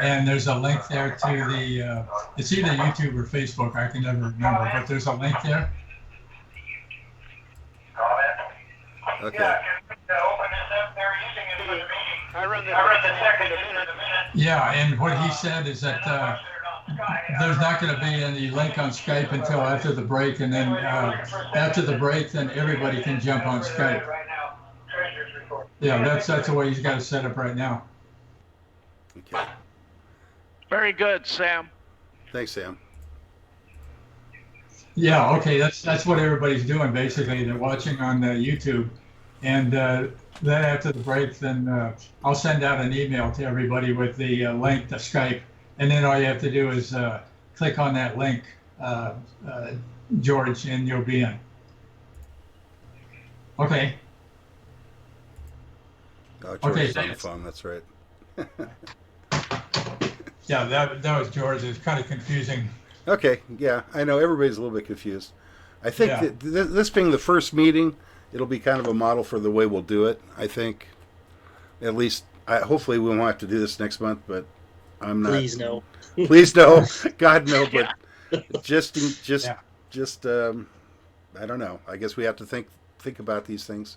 and there's a link there to the. It's either YouTube or Facebook. I can never remember, but there's a link there. Okay. Yeah, can we open this up? They're using it for the meeting. I run the second in a minute. Yeah, and what he said is that there's not going to be any link on Skype until after the break, and then after the break, then everybody can jump on Skype. Right now, treasurer's report. Yeah, that's the way he's got it set up right now. Okay. Very good, Sam. Thanks, Sam. Yeah, okay, that's what everybody's doing basically. They're watching on YouTube, and then after the break, then I'll send out an email to everybody with the link to Skype, and then all you have to do is click on that link, George, and you'll be in. Okay. Oh, George Okay, is on the thanks. phone. That's right. Yeah, that was George. It's kind of confusing. Okay, yeah, I know everybody's a little bit confused. I think Yeah. that this being the first meeting, it'll be kind of a model for the way we'll do it. I think, at least, hopefully we won't have to do this next month, but I'm not. Please no. Please no, God no. But Yeah. I don't know. I guess we have to think about these things.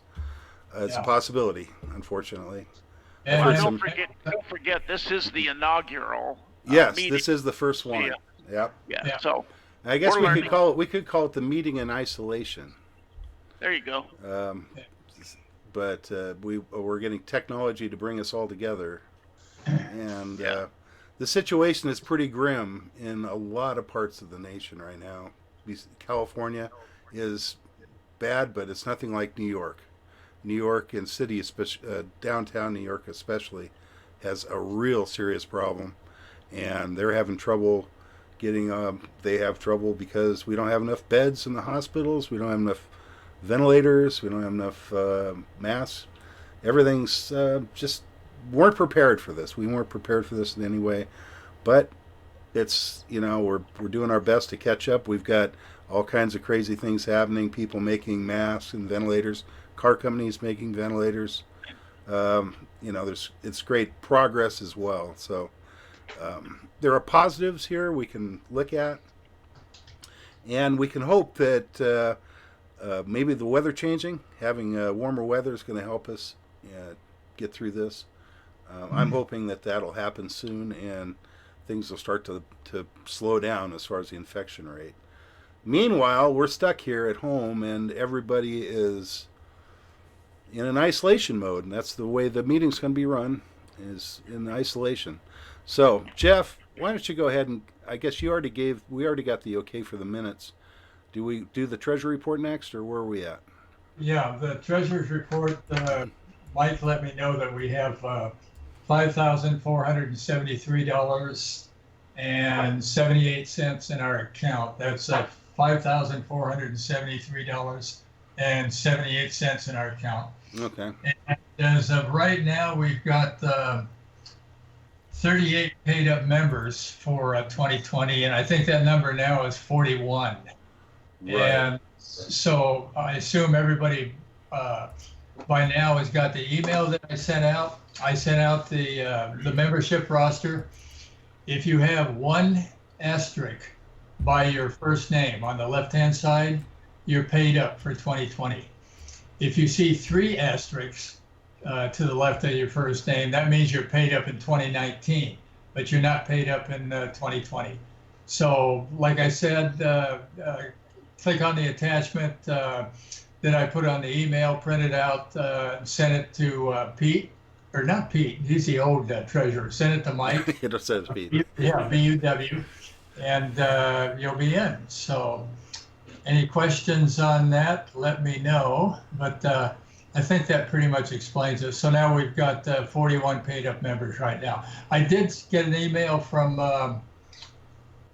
It's a Yeah. possibility, unfortunately. And, heard Well, some- don't forget, this is the inaugural Yes, meeting. this is the first one. Yeah. Yep. Yeah, so I guess We're we learning. could call it the meeting in isolation. there you go. But we're getting technology to bring us all together, and Yeah. the situation is pretty grim in a lot of parts of the nation right now. California is bad, but it's nothing like New York. New York and city, especially downtown New York especially, has a real serious problem, and they're having trouble getting. They have trouble because we don't have enough beds in the hospitals. We don't have enough ventilators. We don't have enough masks. Everything's just weren't prepared for this. We weren't prepared for this in any way, but it's we're doing our best to catch up. We've got all kinds of crazy things happening. People making masks and ventilators. Car companies making ventilators. It's great progress as well. So there are positives here we can look at, and we can hope that maybe the weather changing, having warmer weather is going to help us get through this. I'm hoping that that'll happen soon, and things will start to slow down as far as the infection rate. Meanwhile, we're stuck here at home, and everybody is in an isolation mode, and that's the way the meeting's going to be run, is in isolation. So, Jeff, why don't you go ahead and, I guess we already got the okay for the minutes. Do we do the treasury report next, or where are we at? Yeah, the treasurer's report, Mike let me know that we have $5,473.78 in our account. That's $5,473.78 in our account. Okay. And as of right now, we've got 38 paid up members for 2020, and I think that number now is 41. Right. And so I assume everybody by now has got the email that I sent out. I sent out the membership roster. If you have one asterisk by your first name on the left-hand side, you're paid up for 2020. If you see 3 asterisks to the left of your first name, that means you're paid up in 2019, but you're not paid up in 2020. So, like I said, click on the attachment that I put on the email, print it out, send it to Pete, or not Pete, he's the old treasurer. Send it to Mike. It just says Pete. Yeah, BUW, and you'll be in. So any questions on that, let me know. But I think that pretty much explains it. So now we've got 41 paid up members right now. I did get an email from, oh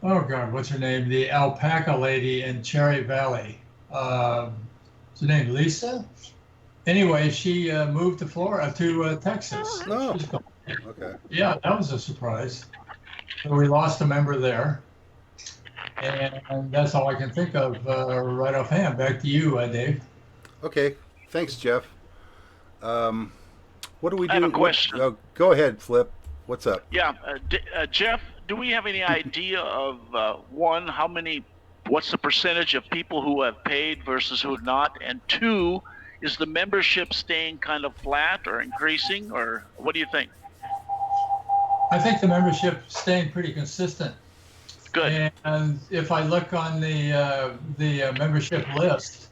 God, what's her name? The alpaca lady in Cherry Valley. What's her name, Lisa? Anyway, she moved to Florida, to Texas. Oh, okay. Yeah, that was a surprise. So we lost a member there. And that's all I can think of right offhand. Back to you, Dave. Okay. Thanks, Jeff. What do we do? I have a question. Go ahead, Flip. What's up? Yeah, Jeff, do we have any idea of one, what's the percentage of people who have paid versus who have not? And two, is the membership staying kind of flat or increasing, or what do you think? I think the membership staying pretty consistent. Good. And if I look on the membership list,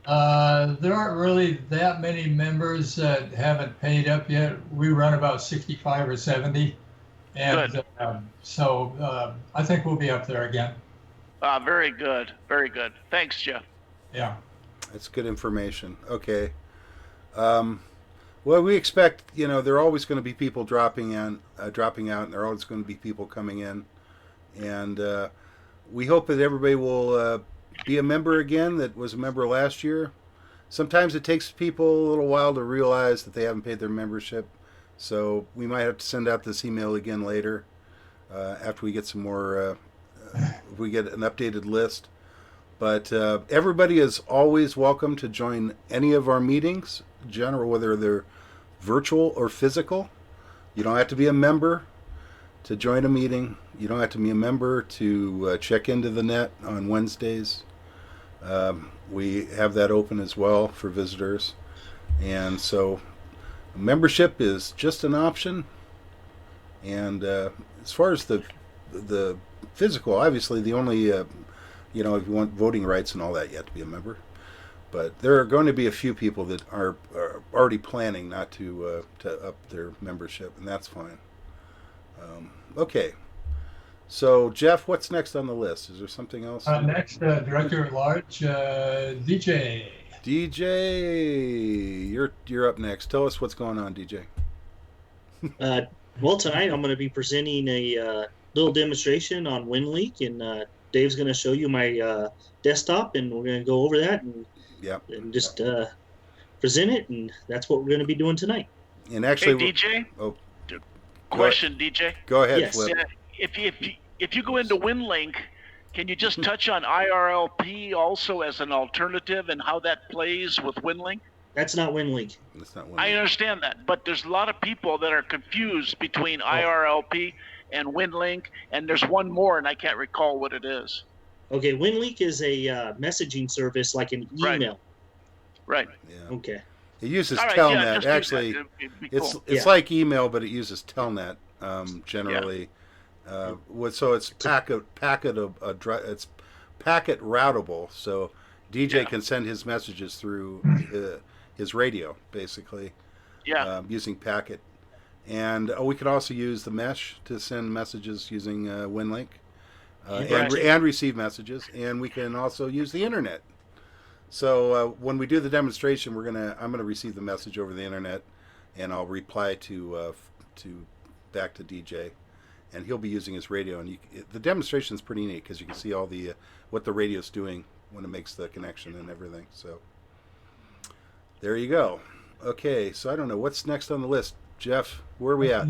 there aren't really that many members that haven't paid up yet. We run about 65 or 70. And so I think we'll be up there again. Very good. Very good. Thanks, Jeff. Yeah. That's good information. Okay. Well, we expect, there are always going to be people dropping out, and there are always going to be people coming in. And we hope that everybody will be a member again that was a member last year. Sometimes it takes people a little while to realize that they haven't paid their membership. So we might have to send out this email again later after we get some more, if we get an updated list. But everybody is always welcome to join any of our meetings, general, whether they're virtual or physical. You don't have to be a member to join a meeting. You don't have to be a member to check into the net on Wednesdays. We have that open as well for visitors. And so membership is just an option. And as far as the physical, obviously the only, if you want voting rights and all that, you have to be a member. But there are going to be a few people that are already planning not to up their membership, and that's fine. Okay. So, Jeff, what's next on the list? Is there something else? Next, Director at Large, DJ. DJ, you're up next. Tell us what's going on, DJ. Well, tonight I'm going to be presenting a little demonstration on WinLeak, and Dave's going to show you my desktop, and we're going to go over that and just present it, and that's what we're going to be doing tonight. And actually, hey, DJ. Oh, question, DJ. Go ahead, yes. Flip. If you go into WinLink, can you just touch on IRLP also as an alternative and how that plays with WinLink? That's not WinLink. That's not WinLink. I understand that, but there's a lot of people that are confused between IRLP and WinLink, and there's one more, and I can't recall what it is. Okay, WinLink is a messaging service like an email. Right. Yeah. Okay. It uses All right, Telnet. yeah, Actually, it'd be it's cool. like email, but it uses Telnet generally. So it's packet routable. So DJ can send his messages through his radio, basically. Yeah. Using packet, and we could also use the mesh to send messages using WinLink, and receive messages, and we can also use the internet. So when we do the demonstration, I'm gonna receive the message over the internet, and I'll reply back to DJ, and he'll be using his radio. And the demonstration is pretty neat because you can see all the what the radio's doing when it makes the connection and everything. So there you go. Okay, so I don't know what's next on the list, Jeff. Where are we at?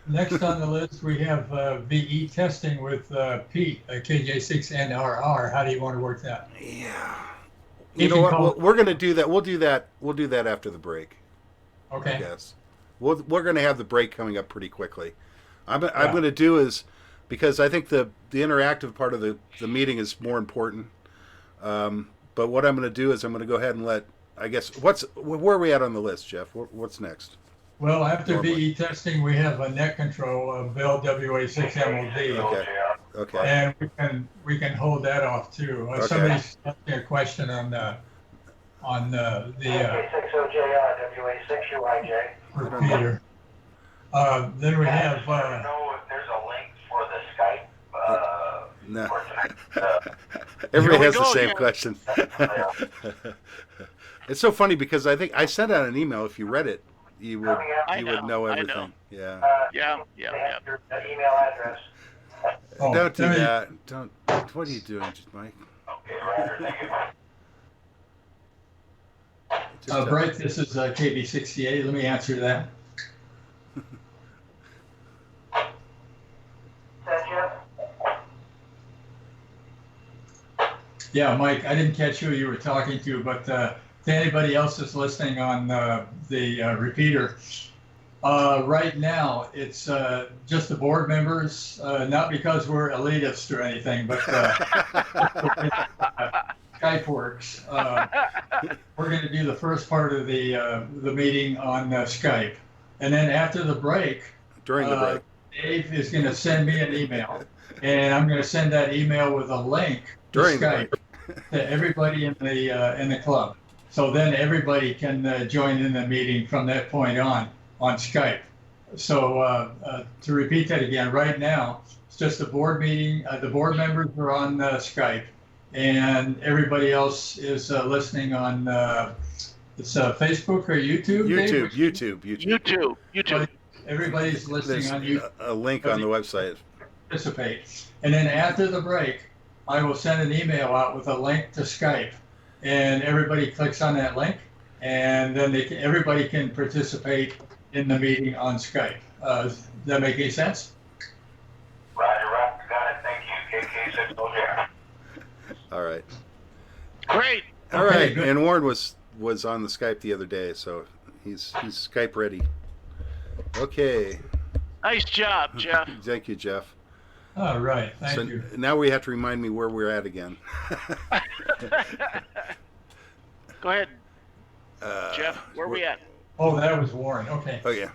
Next on the list, we have VE testing with Pete, KJ6NRR. How do you want to work that? Yeah. You know what? We're going to do that. We'll do that after the break. Okay. I guess. We're going to have the break coming up pretty quickly. I'm going to do is, because I think the interactive part of the meeting is more important. But what I'm going to do is I'm going to go ahead and let, I guess, where are we at on the list, Jeff? What's next? Well, after VE testing, we have a net control of Bell WA6MOD. Okay. Okay. And we can hold that off too. Okay. Somebody's asking a question on the K60JR, WA6UIJ. repeater. Then we have. I don't know if there's a link for the Skype. No. For tonight. Everybody has the go same again. question. It's so funny because I think I sent out an email. If you read it, you would know I everything. know. Yeah. Yeah. Your email address. Oh, Don't do let me- that. Don't. What are you doing, Mike? Okay, Roger, thank you. Just, Bryce, this is KB68. Let me answer that. That Jeff? Yeah, Mike, I didn't catch who you were talking to, but to anybody else that's listening on the repeater, right now it's just the board members, not because we're elitist or anything, but Skype works. We're going to do the first part of the meeting on Skype, and then after the break, during the break. Dave is going to send me an email, and I'm going to send that email with a link to During the Skype to everybody in the club. So then everybody can join in the meeting from that point on Skype. So to repeat that again, right now it's just a board meeting. The board members are on Skype, and everybody else is listening on it's Facebook or YouTube. Dave? YouTube. Everybody's listening There's on YouTube. a link on the website. Participate, and then after the break, I will send an email out with a link to Skype, and everybody clicks on that link, and then everybody can participate in the meeting on Skype. Does that make any sense? Roger, got it, thank you, KK60JR. All right. Great. All Okay, right. good. And Warren was on the Skype the other day, so he's Skype ready. Okay. Nice job, Jeff. Thank you, Jeff. All right, thank you. Now we have to remind me where we're at again. Go ahead, Jeff. Where are we at? Oh, that was Warren. Okay. Oh yeah.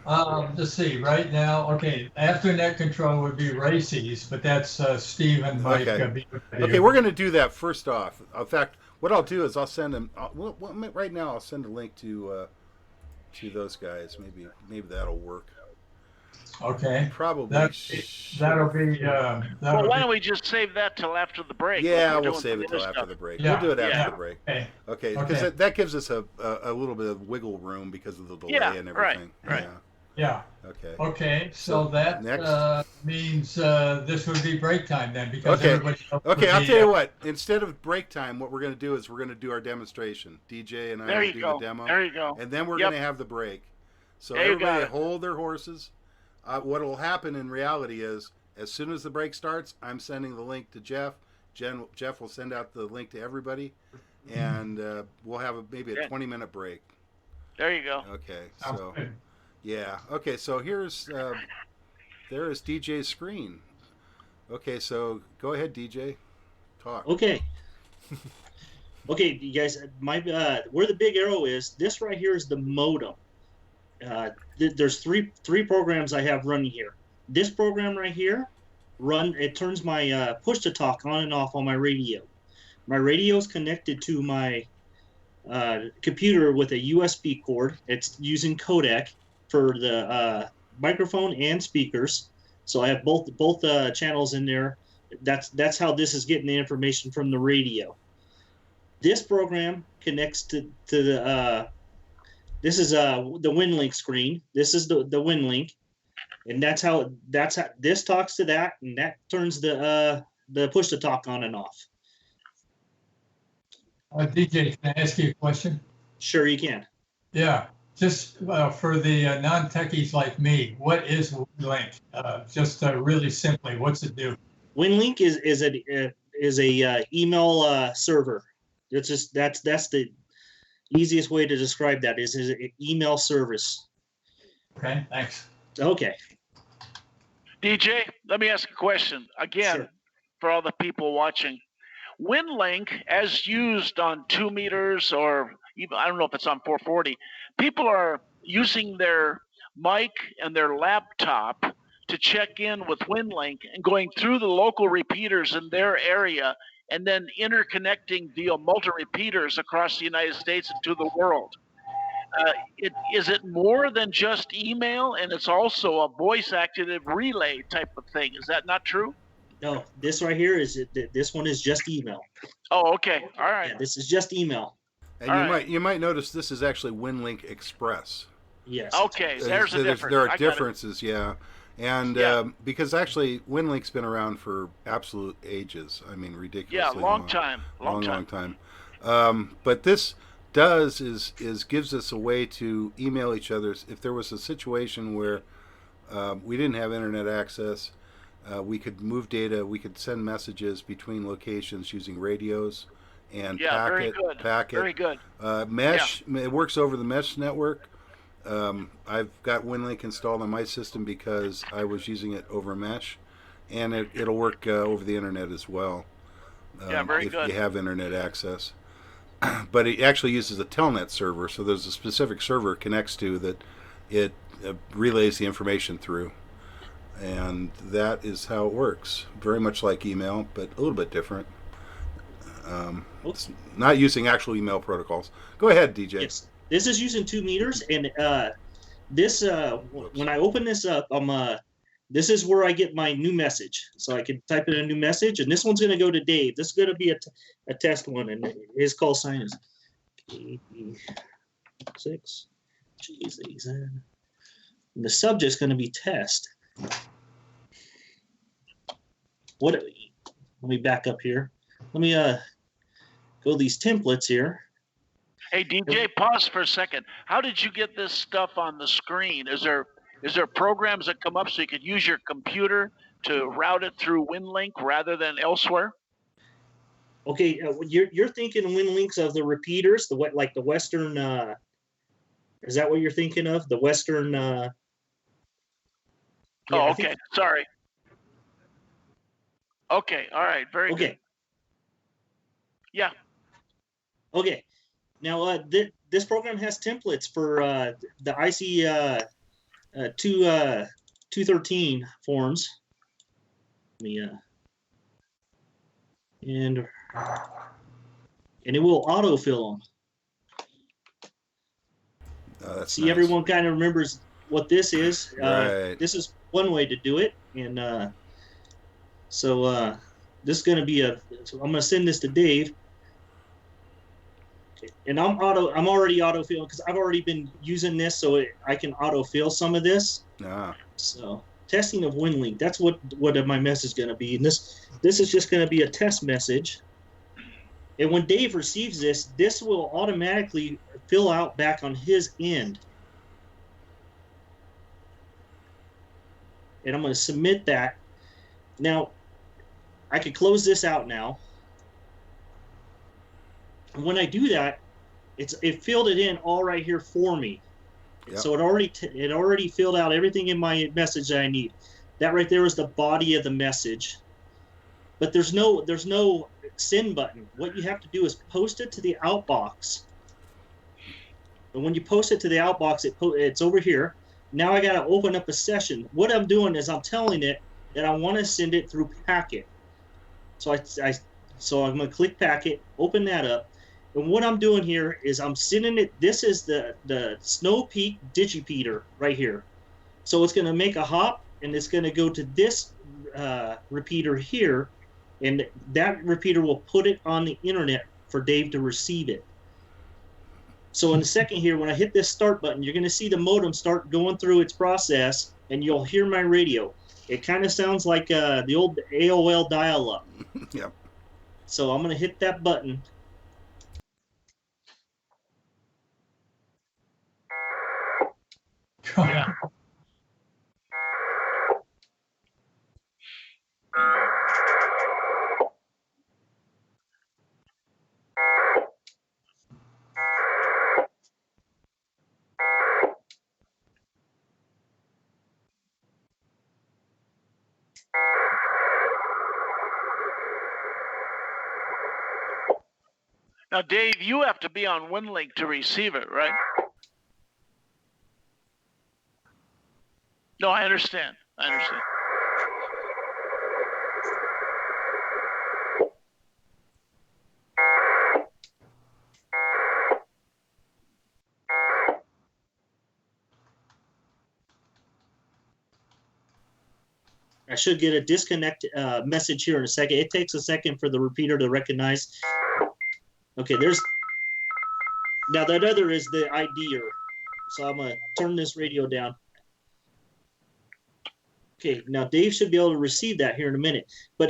Let's see. Right now, okay. After net control would be Racy's, but that's Steve and Mike. Okay. Okay, we're going to do that first off. In fact, what I'll do is I'll send them. Right now, I'll send a link to those guys. Maybe that'll work. Okay. Probably. That'll be. Well, why don't we just save that till after the break? Yeah, like we're we'll doing save for it the till other after stuff. the break. Yeah. We'll do it after Yeah. the break. Okay. Okay, because that gives us a little bit of wiggle room because of the delay and everything. right. Yeah. Okay. Okay. So that next. means this would be break time then, because Okay. everybody else would Okay, I'll be, tell you what. Instead of break time, what we're going to do is we're going to do our demonstration. DJ and I There will you do go. the demo. There you go. And then we're Yep. going to have the break. So There you everybody got it. hold their horses. What will happen in reality is, as soon as the break starts, I'm sending the link to Jeff. Jeff will send out the link to everybody, and we'll have maybe a 20-minute break. There you go. Okay, Sounds so good. yeah. Okay, so there is DJ's screen. Okay, so go ahead, DJ. Talk. Okay. Okay, you guys, where the big arrow is, this right here is the modem. There's three programs I have running here. This program right here, it turns my push to talk on and off on my radio. My radio is connected to my computer with a USB cord. It's using codec for the microphone and speakers. So I have both channels in there. That's how this is getting the information from the radio. This program connects to the this is the WinLink screen. This is the WinLink, and that's how this talks to that, and that turns the push to talk on and off. DJ, can I ask you a question? Sure, you can. Yeah, just for the non-techies like me, what is WinLink? Just really simply, what's it do? WinLink is a email server. It's just that's the easiest way to describe that is an email service. Okay, thanks. Okay. DJ, let me ask a question again Sure. for all the people watching. WinLink, as used on 2 meters or even, I don't know if it's on 440, people are using their mic and their laptop to check in with WinLink and going through the local repeaters in their area and then interconnecting via multi-repeaters across the United States and to the world. Is it more than just email, and it's also a voice-activated relay type of thing? Is that not true? No, this right here this one is just email. Oh, okay. All right. Yeah, this is just email. And you might notice this is actually WinLink Express. Yes. Okay, there's a difference. There are differences, yeah. And because actually WinLink's been around for absolute ages. I mean, ridiculously long time. Long time. But this gives us a way to email each other. If there was a situation where we didn't have internet access, we could move data, we could send messages between locations using radios and packet. Very good. Mesh, it works over the mesh network. I've got WinLink installed on my system because I was using it over mesh, and it'll work over the internet as well. If you have internet access. But it actually uses a telnet server, so there's a specific server it connects to that it relays the information through. And that is how it works. Very much like email, but a little bit different. It's not using actual email protocols. Go ahead, DJ. Yes. This is using 2 meters, and this when I open this up, this is where I get my new message. So I can type in a new message, and this one's going to go to Dave. This is going to be a test one, and his call sign is 6. Jeez, and the subject's going to be test. Let me back up here. Let me go these templates here. Hey DJ, pause for a second. How did you get this stuff on the screen? Is there programs that come up so you could use your computer to route it through WinLink rather than elsewhere? Okay, you're thinking WinLinks of the repeaters, like the Western. Is that what you're thinking of? The Western. Okay. Sorry. Okay. All right. Very good. Okay. Yeah. Okay. Now, this program has templates for the IC 213 forms. Let me, and it will autofill them. See, nice. Everyone kind of remembers what this is. Right. This is one way to do it, and so this is going to be So I'm going to send this to Dave. Okay. And I'm already autofilling because I've already been using this, so I can autofill some of this. So testing of WinLink. That's what my message is going to be. And this is just going to be a test message. And when Dave receives this will automatically fill out back on his end. And I'm going to submit that. Now, I could close this out now. And when I do that, it filled it in all right here for me. Yep. So it already filled out everything in my message that I need. That right there is the body of the message. But there's no send button. What you have to do is post it to the outbox. And when you post it to the outbox, it's over here. Now I got to open up a session. What I'm doing is I'm telling it that I want to send it through packet. So I'm going to click packet, open that up. And what I'm doing here is I'm sending it. This is the Snow Peak Digipeater right here. So it's going to make a hop, and it's going to go to this repeater here, and that repeater will put it on the internet for Dave to receive it. So in a second here, when I hit this start button, you're going to see the modem start going through its process, and you'll hear my radio. It kind of sounds like the old AOL dial-up. Yep. So I'm going to hit that button. Yeah. Now, Dave, you have to be on WinLink to receive it, right? No, I understand. I understand. I should get a disconnect message here in a second. It takes a second for the repeater to recognize. Okay, now that other is the IDer. So I'm going to turn this radio down. Okay, now Dave should be able to receive that here in a minute. But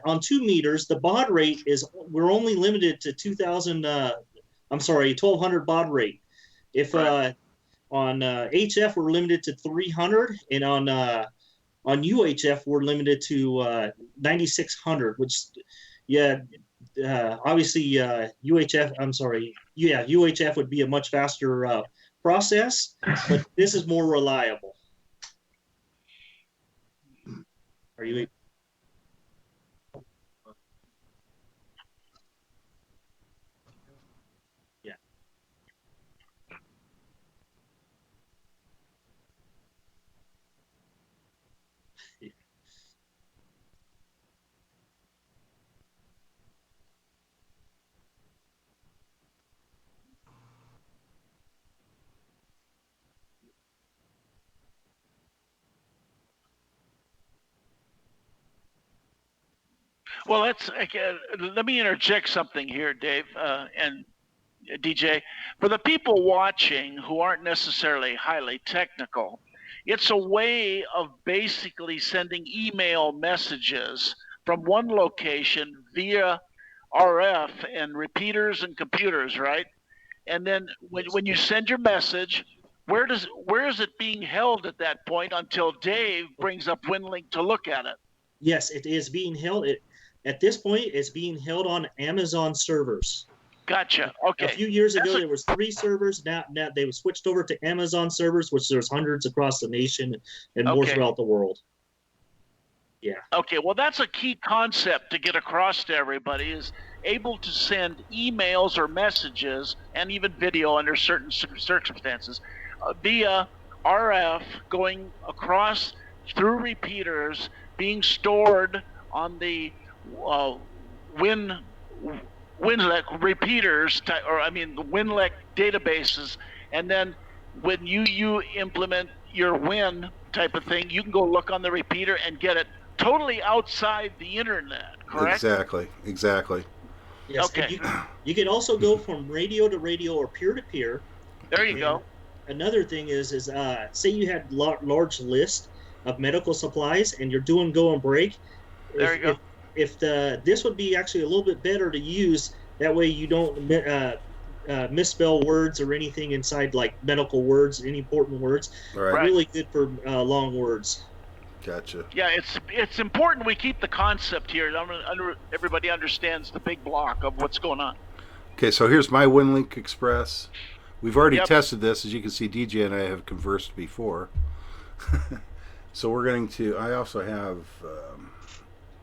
on 2 meters, the baud rate we're only limited to 1200 baud rate. If on HF we're limited to 300, and on UHF we're limited to 9600, which obviously UHF would be a much faster process, but this is more reliable. Are you? Yeah. Well, let me interject something here, Dave and DJ. For the people watching who aren't necessarily highly technical, it's a way of basically sending email messages from one location via RF and repeaters and computers, right? And then when you send your message, where is it being held at that point until Dave brings up WinLink to look at it? Yes, it is being held. At this point, it's being held on Amazon servers. Gotcha. Okay. A few years ago, there was 3 servers. Now they were switched over to Amazon servers, which there's hundreds across the nation and more throughout the world. Yeah. Okay. Well, that's a key concept to get across to everybody, is able to send emails or messages and even video under certain circumstances via RF going across through repeaters, being stored on the WinLink repeaters, the WinLink databases, and then when you implement your Win type of thing, you can go look on the repeater and get it totally outside the internet, correct? Exactly. Yes. Okay. You can also go from radio to radio or peer to peer. There you go. Another thing is say you had large list of medical supplies and you're doing go and break. There you go. This would be actually a little bit better to use. That way you don't misspell words or anything inside, like medical words, any important words. Right. Really good for long words. Gotcha. Yeah, it's important we keep the concept here. Everybody understands the big block of what's going on. Okay, so here's my WinLink Express. We've already tested this. As you can see, DJ and I have conversed before. So we're going to. I also have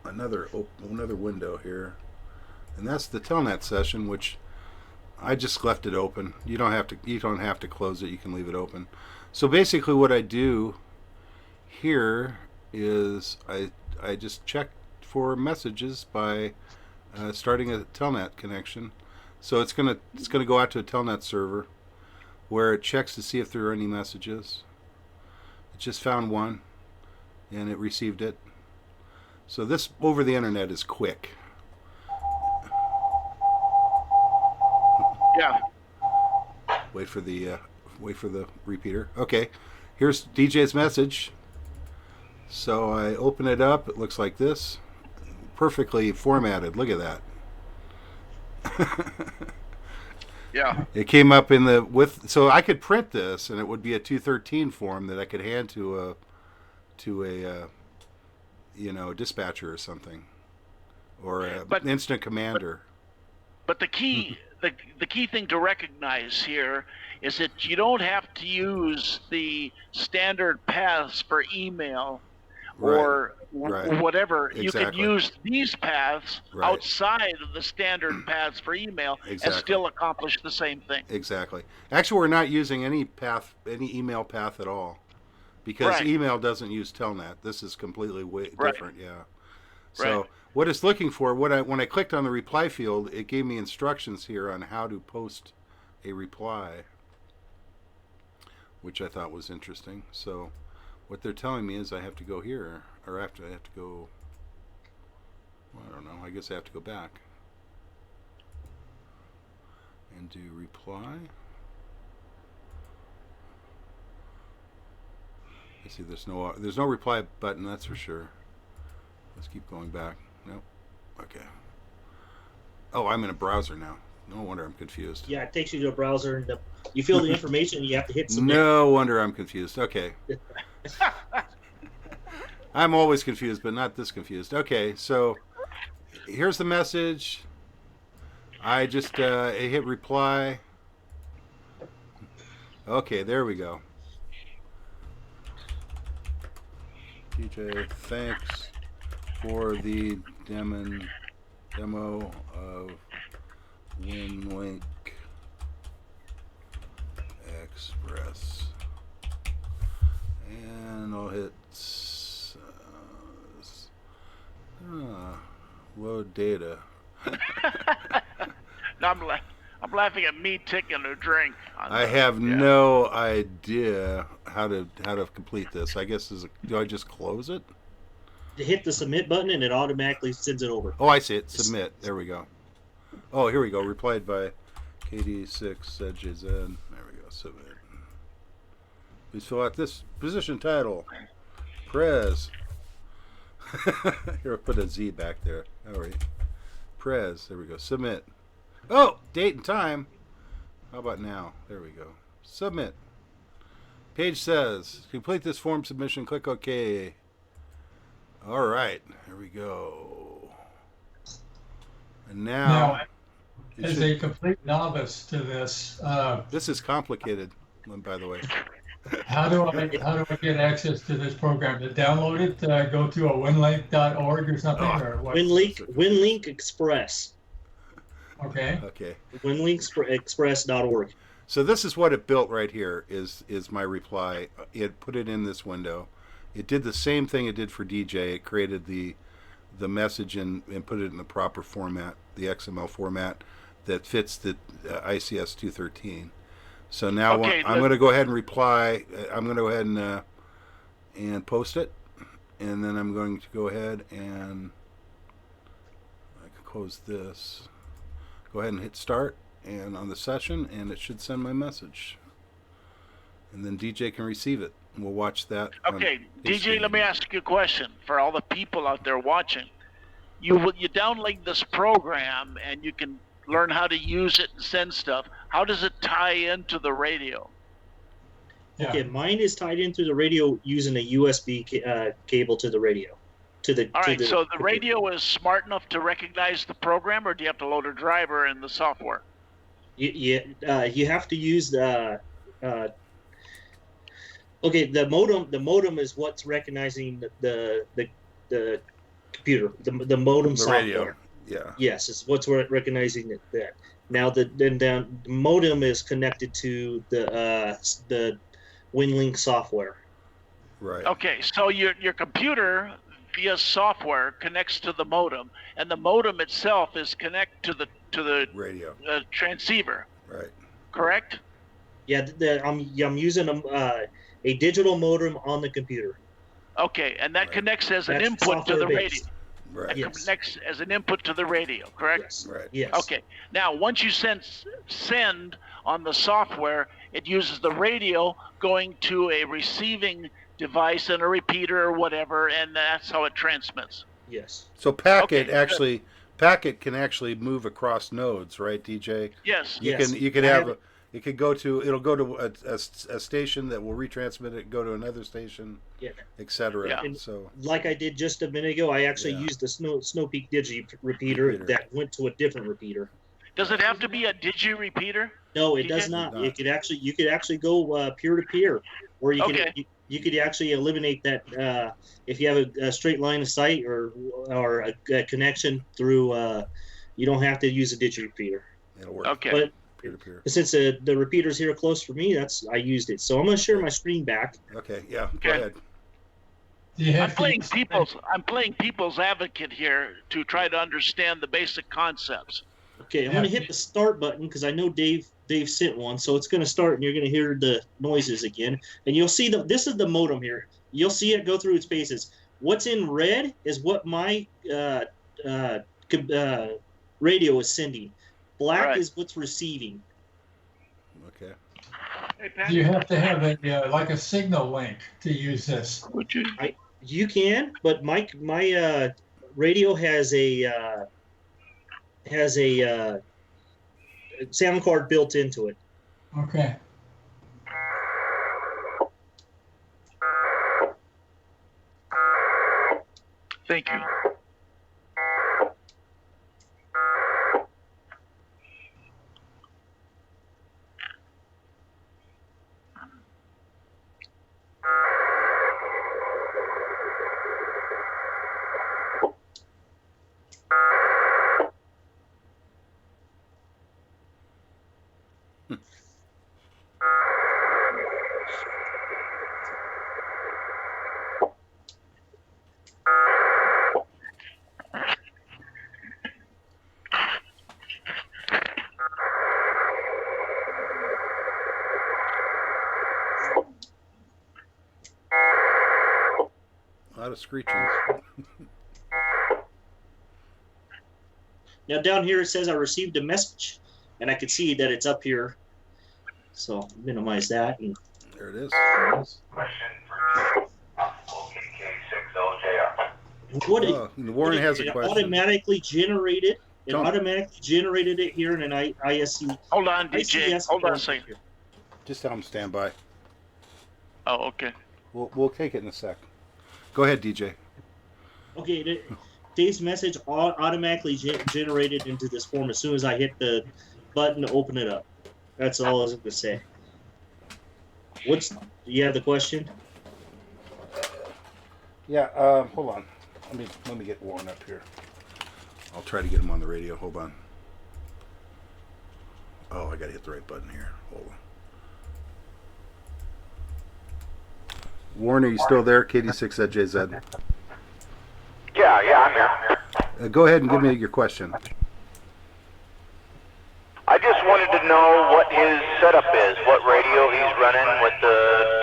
another window here, and that's the Telnet session, which I just left it open. You don't have to close it. You can leave it open. So basically, what I do here is I just check for messages by starting a Telnet connection. So it's gonna go out to a Telnet server where it checks to see if there are any messages. It just found one, and it received it. So this over the internet is quick. Yeah. Wait for the repeater. Okay, here's DJ's message. So I open it up. It looks like this, perfectly formatted. Look at that. Yeah. It came up so I could print this, and it would be a 213 form that I could hand to a dispatcher or something, or an incident commander. But the key thing to recognize here is that you don't have to use the standard paths for email or whatever. Exactly. You can use these paths outside of the standard paths for email and still accomplish the same thing. Exactly. Actually, we're not using any email path at all, because Right. email doesn't use Telnet. This is completely Right. different. Yeah. So Right. what it's looking for, when I clicked on the reply field, it gave me instructions here on how to post a reply, which I thought was interesting. So what they're telling me is I have to go here, or I have to go. Well, I don't know. I guess I have to go back and do reply. I see there's no reply button, that's for sure. Let's keep going back. Nope. Okay. Oh, I'm in a browser now. No wonder I'm confused. Yeah, it takes you to a browser, and you fill the information, and you have to hit submit. No wonder I'm confused. Okay. I'm always confused, but not this confused. Okay, so here's the message. I just hit reply. Okay, there we go. DJ, thanks for the demo of WinLink Express. And I'll hit load data. Now I'm laughing at me taking a drink. I have no idea how to complete this. I guess do I just close it? Hit the submit button, and it automatically sends it over. Oh, I see it. Submit. There we go. Oh, here we go. Replied by KD6ZJZ. There we go. Submit. Please fill out this position title. Prez. Here, I'll put a Z back there. All right. Prez. There we go. Submit. Oh, date and time. How about now? There we go. Submit. Page says, complete this form submission. Click OK. All right. Here we go. And now as a complete novice to this, this is complicated, by the way. how do I get access to this program? To download it, go to a winlink.org or something, or what? WinLink Express. Okay. Okay. WinLinkExpress.org. So this is what it built right here. Is my reply? It put it in this window. It did the same thing it did for DJ. It created the message and put it in the proper format, the XML format that fits the ICS 213. So now I'm going to go ahead and reply. I'm going to go ahead and post it, and then I'm going to go ahead and I can close this. Go ahead and hit start and on the session, and it should send my message, and then DJ can receive it. We'll watch that. Okay, DJ, let me ask you a question for all the people out there watching. You download this program and you can learn how to use it and send stuff. How does it tie into the radio? Yeah. Okay, mine is tied into the radio using a USB cable to the radio. All right, so the radio is smart enough to recognize the program, or do you have to load a driver in the software? You have to use the. Okay, the modem. The modem is what's recognizing the computer. The modem software. Radio. Yeah. Yes, it's what's recognizing that. Now the modem is connected to the WinLink software. Right. Okay, so your computer via software connects to the modem, and the modem itself is connected to the Radio. Transceiver. Right. Correct? Yeah, I'm using a digital modem on the computer. Okay, and that connects as an That's input to the radio. software-based. Right. That Yes. connects as an input to the radio, correct? Yes. Right. Yes. Okay. Now, once you send on the software, it uses the radio going to a receiving device and a repeater or whatever, and that's how it transmits. Yes. So packet Okay, can actually move across nodes, right, DJ? Yes. Yes. You can I have have- it'll go to a station that will retransmit it, go to another station, Yeah. etc. Yeah. So Like I did just a minute ago, I actually Yeah. used the Snow Peak Digi repeater that went to a different repeater. Does it have to be a digi repeater? No, it You does did? not. Not. You could actually go peer to peer, or you Okay. you could actually eliminate that if you have a straight line of sight or a connection through. You don't have to use a digi repeater. it'll work. Okay. Peer-to-peer. Since the repeater's here close for me, I used it. So I'm going to share my screen back. Okay, yeah, go Okay. ahead. I'm playing people's advocate here to try to understand the basic concepts. Okay, I'm going to hit the start button because I know Dave sent one. So it's going to start, and you're going to hear the noises again. And you'll see this is the modem here. You'll see it go through its phases. What's in red is what my radio is sending. Black is what's receiving. Okay. Hey, you have to have a signal link to use this. You can, but my radio has a sound card built into it. Okay. Thank you. A lot of screeching. Now down here it says I received a message, and I can see that it's up here. So minimize that. And there it is. Question for OKK6LJR. Warren has a question. Automatically generated. It automatically generated it here in an ISC. Hold on, DJ. Hold on a second. Just tell him stand by. Oh, okay. We'll take it in a sec. Go ahead, DJ. Okay, Dave's message automatically generated into this form as soon as I hit the button to open it up. That's all I was going to say. Do you have the question? Yeah. Hold on. Let me get Warren up here. I'll try to get him on the radio. Hold on. Oh, I got to hit the right button here. Hold on. Warren, are you still there? KD6ZJZ. Yeah, I'm here. Go ahead and give me your question. I just wanted to know what his setup is, what radio he's running with the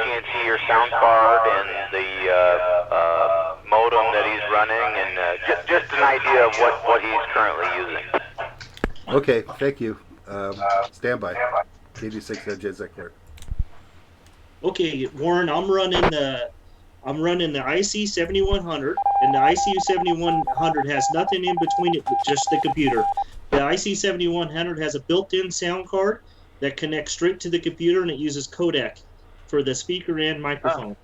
TNT or sound card and the modem that he's running, and just an idea of what he's currently using. Okay, thank you. Stand by. KD6ZJZ clear. Okay, Warren, I'm running the IC 7100, and the IC 7100 has nothing in between it but just the computer. The IC 7100 has a built-in sound card that connects straight to the computer, and it uses codec for the speaker and microphone.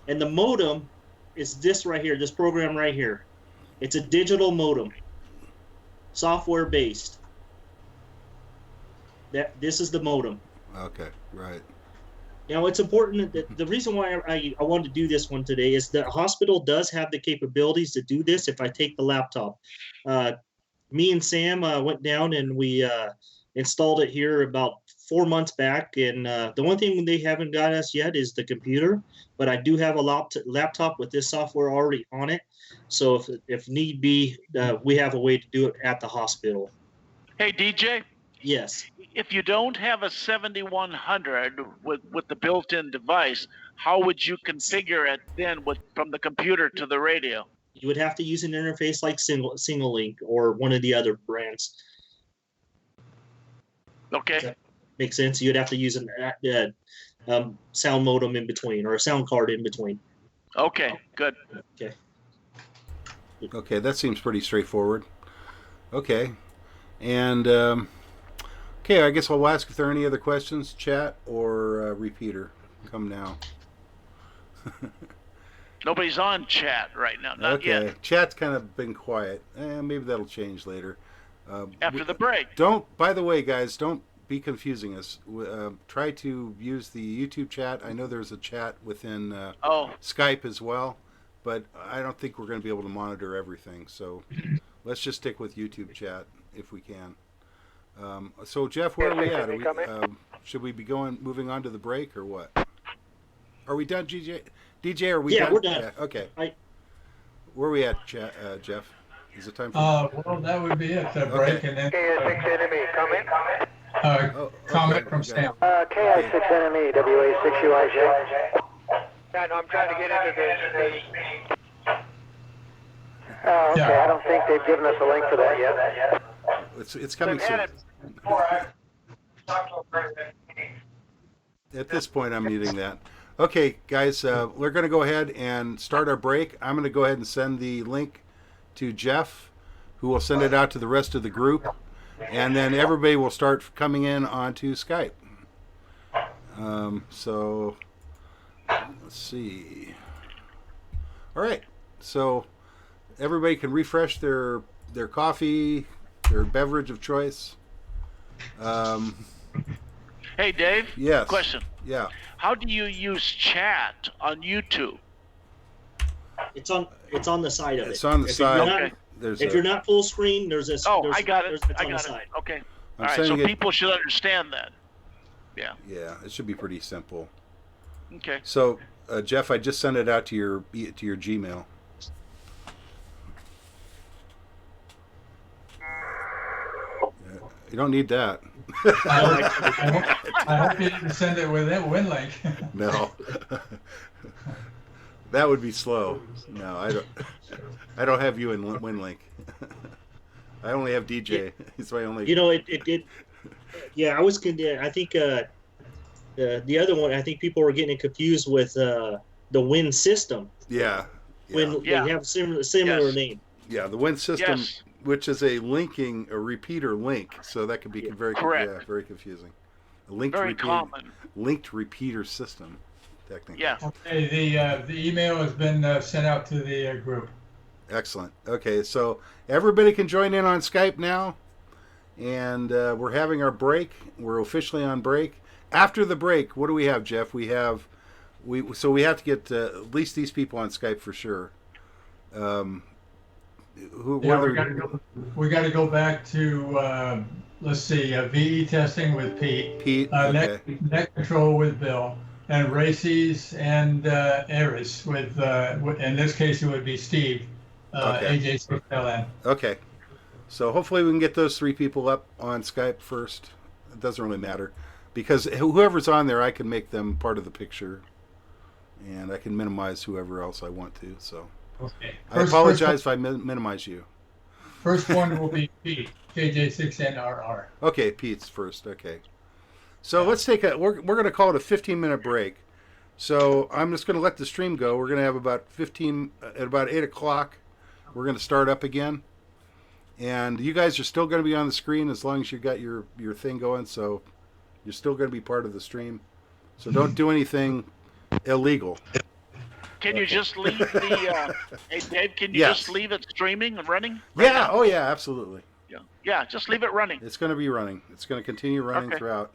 And the modem is this right here, this program right here. It's a digital modem, software-based. This is the modem. Okay, right. Now, it's important that the reason why I wanted to do this one today is the hospital does have the capabilities to do this if I take the laptop. Me and Sam went down and we installed it here about 4 months back. And the one thing they haven't got us yet is the computer. But I do have a laptop with this software already on it. So if need be, we have a way to do it at the hospital. Hey, DJ? Yes. If you don't have a 7100 with the built-in device, how would you configure it then from the computer to the radio? You would have to use an interface like Single Link or one of the other brands. Okay. Makes sense. You'd have to use a sound modem in between or a sound card in between. Okay, good. Okay, that seems pretty straightforward. Okay. And, okay, I guess I'll ask if there are any other questions, chat or repeater. Come now. Nobody's on chat right now. Not yet. Chat's kind of been quiet. Maybe that'll change later. After the break. By the way, guys, don't be confusing us. Try to use the YouTube chat. I know there's a chat within Skype as well, but I don't think we're going to be able to monitor everything. So let's just stick with YouTube chat if we can. So Jeff, where are we at? Should we be moving on to the break or what? Are we done, DJ? Are we done? Yeah, we're done. Yeah, okay. Where are we at, Jeff? Is it time for? Well, that would be it. The break and then. KS6 enemy coming. Comment from Sam. KS6 enemy WA6UIJ. Yeah, no, I'm trying to get into this. Oh, okay. Yeah. I don't think they've given us a link for that yet. It's coming soon. At this point, I'm muting that. Okay, guys, we're going to go ahead and start our break. I'm going to go ahead and send the link to Jeff, who will send it out to the rest of the group, and then everybody will start coming in onto Skype. So let's see. All right, so everybody can refresh their coffee, their beverage of choice. Hey, Dave. Yes. Question. Yeah. How do you use chat on YouTube? It's on the side of it. It's on the side. If you're not full screen, there's a. Oh, there's, I got it. It's I on got the it. side. Okay. I'm All right. So saying people should understand that. Yeah. Yeah, it should be pretty simple. Okay. So, Jeff, I just sent it out to your Gmail. You don't need that. I hope you didn't send it with that WinLink. No. That would be slow. No, I don't have you in WinLink. I only have DJ. He's my only. It did. Yeah, I was. I think the other one. I think people were getting confused with the Win system. Yeah. When they have similar name. Yeah, the Win system, Yes. which is a repeater link, so that could be very very confusing. A linked repeater system, technically. Yeah. Okay, the email has been sent out to the group. Excellent. Okay, so everybody can join in on Skype now, and we're having our break. We're officially on break. After the break, what do we have, Jeff? We have we have to get at least these people on Skype for sure. We got to go back to let's see, VE testing with Pete. Okay. Net control with Bill, and races and Aris with in this case it would be Steve. Okay. AJ6LN. Okay. So hopefully we can get those three people up on Skype first. It doesn't really matter, because whoever's on there, I can make them part of the picture, and I can minimize whoever else I want to. So Okay. I apologize if I minimize you. First one will be Pete, KJ6NRR. Okay, Pete's first. Okay. So let's take we're going to call it a 15-minute break. So I'm just going to let the stream go. We're going to have about 8 o'clock. We're going to start up again. And you guys are still going to be on the screen as long as you got your thing going. So you're still going to be part of the stream. So don't do anything illegal. Can you just leave the? Hey, Dave, can you just leave it streaming and running? Yeah. Now? Oh, yeah. Absolutely. Yeah. Yeah. Just leave it running. It's going to be running. It's going to continue running throughout.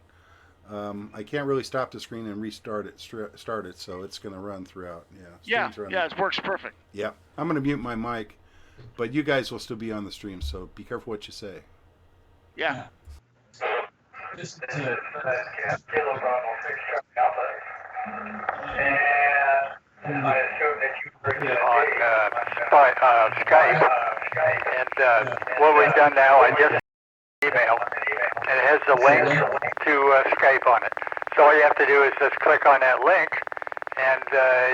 I can't really stop the screen and restart it. So it's going to run throughout. Yeah. Yeah. It works perfect. Yeah. I'm going to mute my mic, but you guys will still be on the stream. So be careful what you say. Yeah. This is it. And I assume that you bring it on Skype. And what we've done now, I just email, and it has the link to Skype on it. So all you have to do is just click on that link, and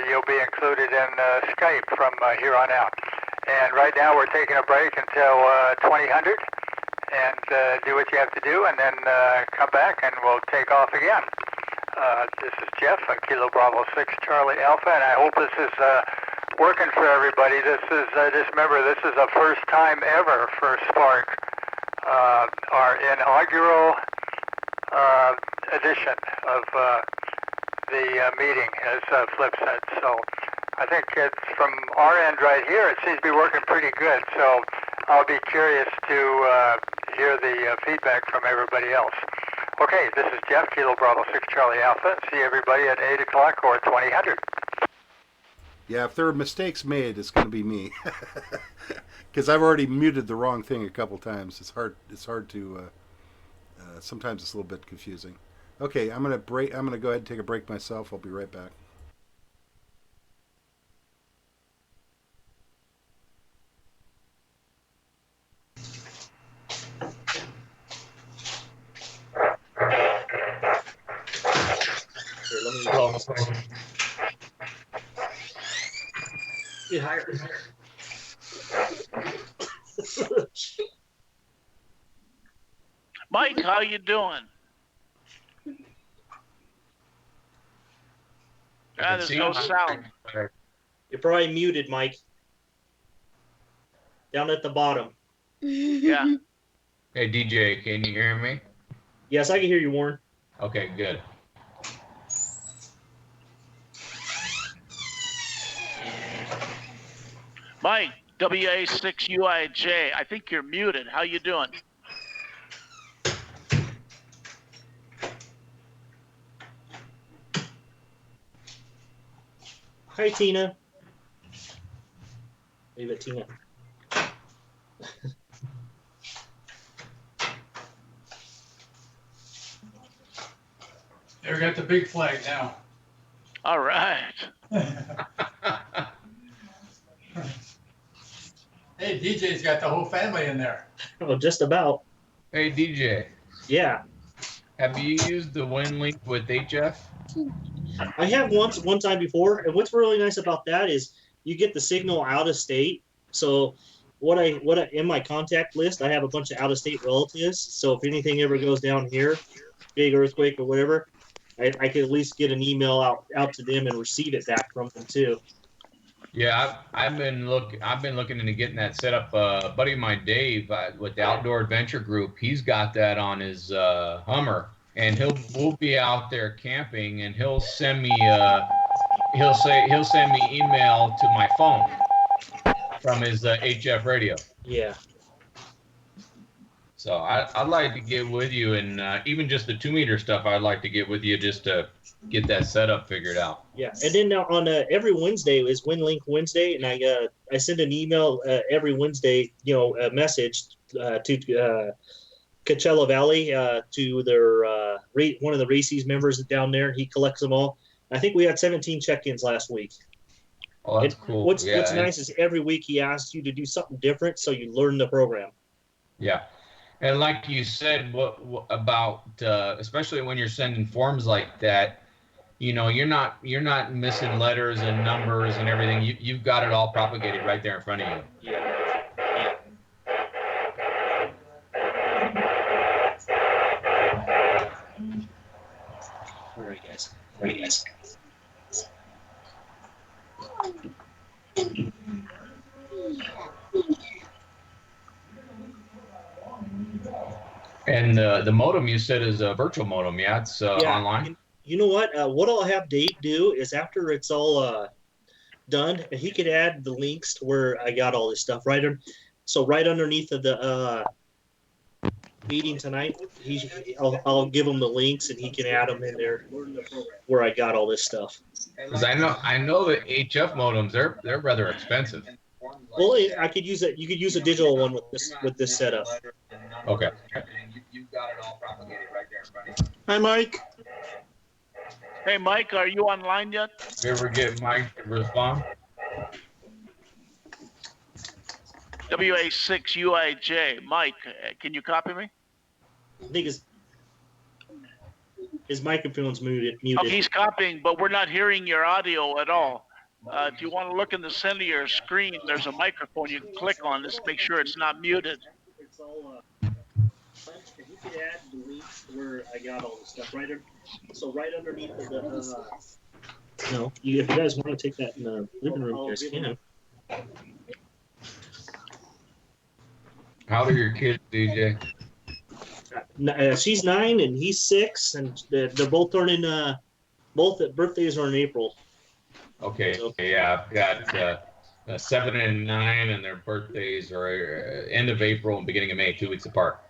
you'll be included in Skype from here on out. And right now we're taking a break until 2000, and do what you have to do, and then come back, and we'll take off again. This is Jeff on Kilo Bravo 6 Charlie Alpha, and I hope this is working for everybody. This is just remember, this is the first time ever for SPARC, our inaugural edition of the meeting, as Flip said. So I think it's from our end right here, it seems to be working pretty good. So I'll be curious to hear the feedback from everybody else. Okay, this is Jeff, Kilo Bravo 6 Charlie Alpha. See everybody at 8 o'clock or 2000. Yeah, if there are mistakes made, it's going to be me. Because I've already muted the wrong thing a couple times. It's hard to Sometimes it's a little bit confusing. Okay, I'm gonna break. I'm gonna go ahead and take a break myself. I'll be right back. Here, let me get higher. Mike, how you doing? There's no sound. You're probably muted, Mike. Down at the bottom. Yeah. Hey, DJ, can you hear me? Yes, I can hear you, Warren. Okay, good. Mike, WA6UIJ. I think you're muted. How you doing? Hi, Tina. Leave it, Tina. They got the big flag now. All right. Hey, DJ's got the whole family in there. Oh, just about. Hey, DJ, Yeah. have you used the WinLink with HF? I have one time before, and what's really nice about that is you get the signal out of state. So what I in my contact list, I have a bunch of out of state relatives. So if anything ever goes down here, big earthquake or whatever, I could at least get an email out to them and receive it back from them too. Yeah, I've been looking into getting that set up. A buddy of mine, Dave, with the Outdoor Adventure Group, he's got that on his Hummer, and we'll be out there camping, and he'll send me he'll send me email to my phone from his HF radio. Yeah. So I'd like to get with you, and even just the 2-meter stuff, I'd like to get with you just to get that setup figured out. Yeah, and then on every Wednesday is WinLink Wednesday, and I send an email every Wednesday, a message to Coachella Valley to their one of the Races members down there. He collects them all. I think we had 17 check-ins last week. Oh, that's cool. What's nice is every week he asks you to do something different, so you learn the program. Yeah. And like you said, what about especially when you're sending forms like that, you're not missing letters and numbers and everything. You've got it all propagated right there in front of you. Yeah. All right, guys. And the modem you said is a virtual modem, yeah? It's online? You know what? What I'll have Dave do is after it's all done, he could add the links to where I got all this stuff right underneath of the meeting tonight, I'll give him the links and he can add them in there where I got all this stuff. Because I know the HF modems, they're rather expensive. Well, I could use it. You could use a digital one with this setup. Okay. You've got it all propagated right there in front of you. Hi, Mike. Hey, Mike, are you online yet? You ever get Mike to respond? WA6UIJ. Mike, can you copy me? I think his microphone's muted. Oh, he's copying, but we're not hearing your audio at all. If you want to look in the center of your screen, there's a microphone you can click on. Just make sure it's not muted. It's all. You could add the links where I got all this stuff right. So right underneath the. No, if you guys want to take that in the living room, you guys can. How old are your kids, DJ? She's 9 and he's 6, and they're both turning. Both birthdays are in April. Okay. Yeah, I've got 7 and 9, and their birthdays are end of April and beginning of May, 2 weeks apart.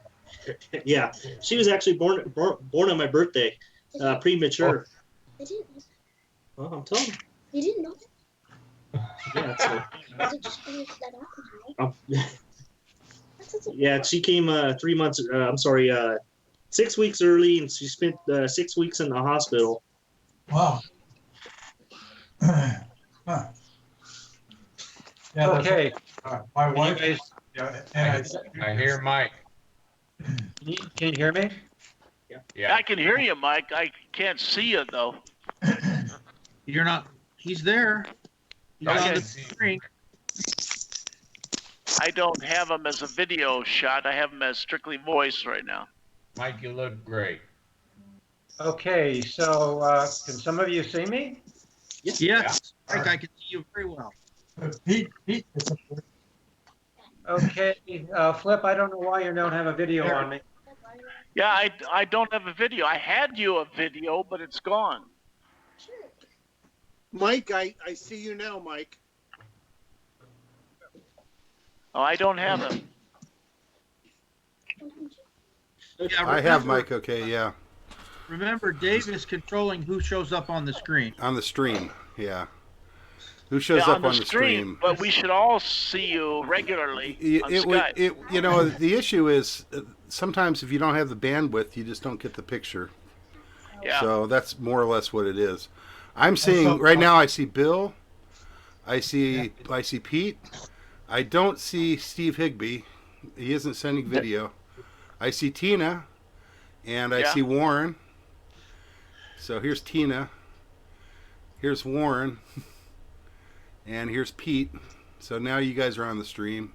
Yeah, she was actually born on my birthday, premature. I didn't know that. Well, I'm telling you. You didn't know that? Yeah, so. I did just finish that out tonight. Yeah, she came 3 months. 6 weeks early, and she spent 6 weeks in the hospital. Wow. Huh. Yeah, that's, Okay. my Can you wife. guys, Yeah, and I hear Mike. can you hear me? Yeah. I can hear you, Mike. I can't see you though. You're not, he's there. He's Okay. on the screen. I don't have him as a video shot. I have him as strictly voice right now. Mike, you look great. Okay, so can some of you see me? Yes, Mike, I can see you very well. Pete, Okay, Flip, I don't know why you don't have a video on me. Yeah, I don't have a video. I had you a video, but it's gone. Mike, I see you now, Mike. Oh, I don't have him. Yeah, I have Mike. Okay, yeah. Remember, Dave is controlling who shows up on the screen. On the stream, yeah. Who shows up on the stream? But we should all see you regularly on Skype. You know, the issue is sometimes if you don't have the bandwidth, you just don't get the picture. Yeah. So that's more or less what it is. I'm seeing right now. I see Bill. I see Pete. I don't see Steve Higbee. He isn't sending video. I see Tina, and I see Warren. So here's Tina. Here's Warren. And here's Pete. So now you guys are on the stream.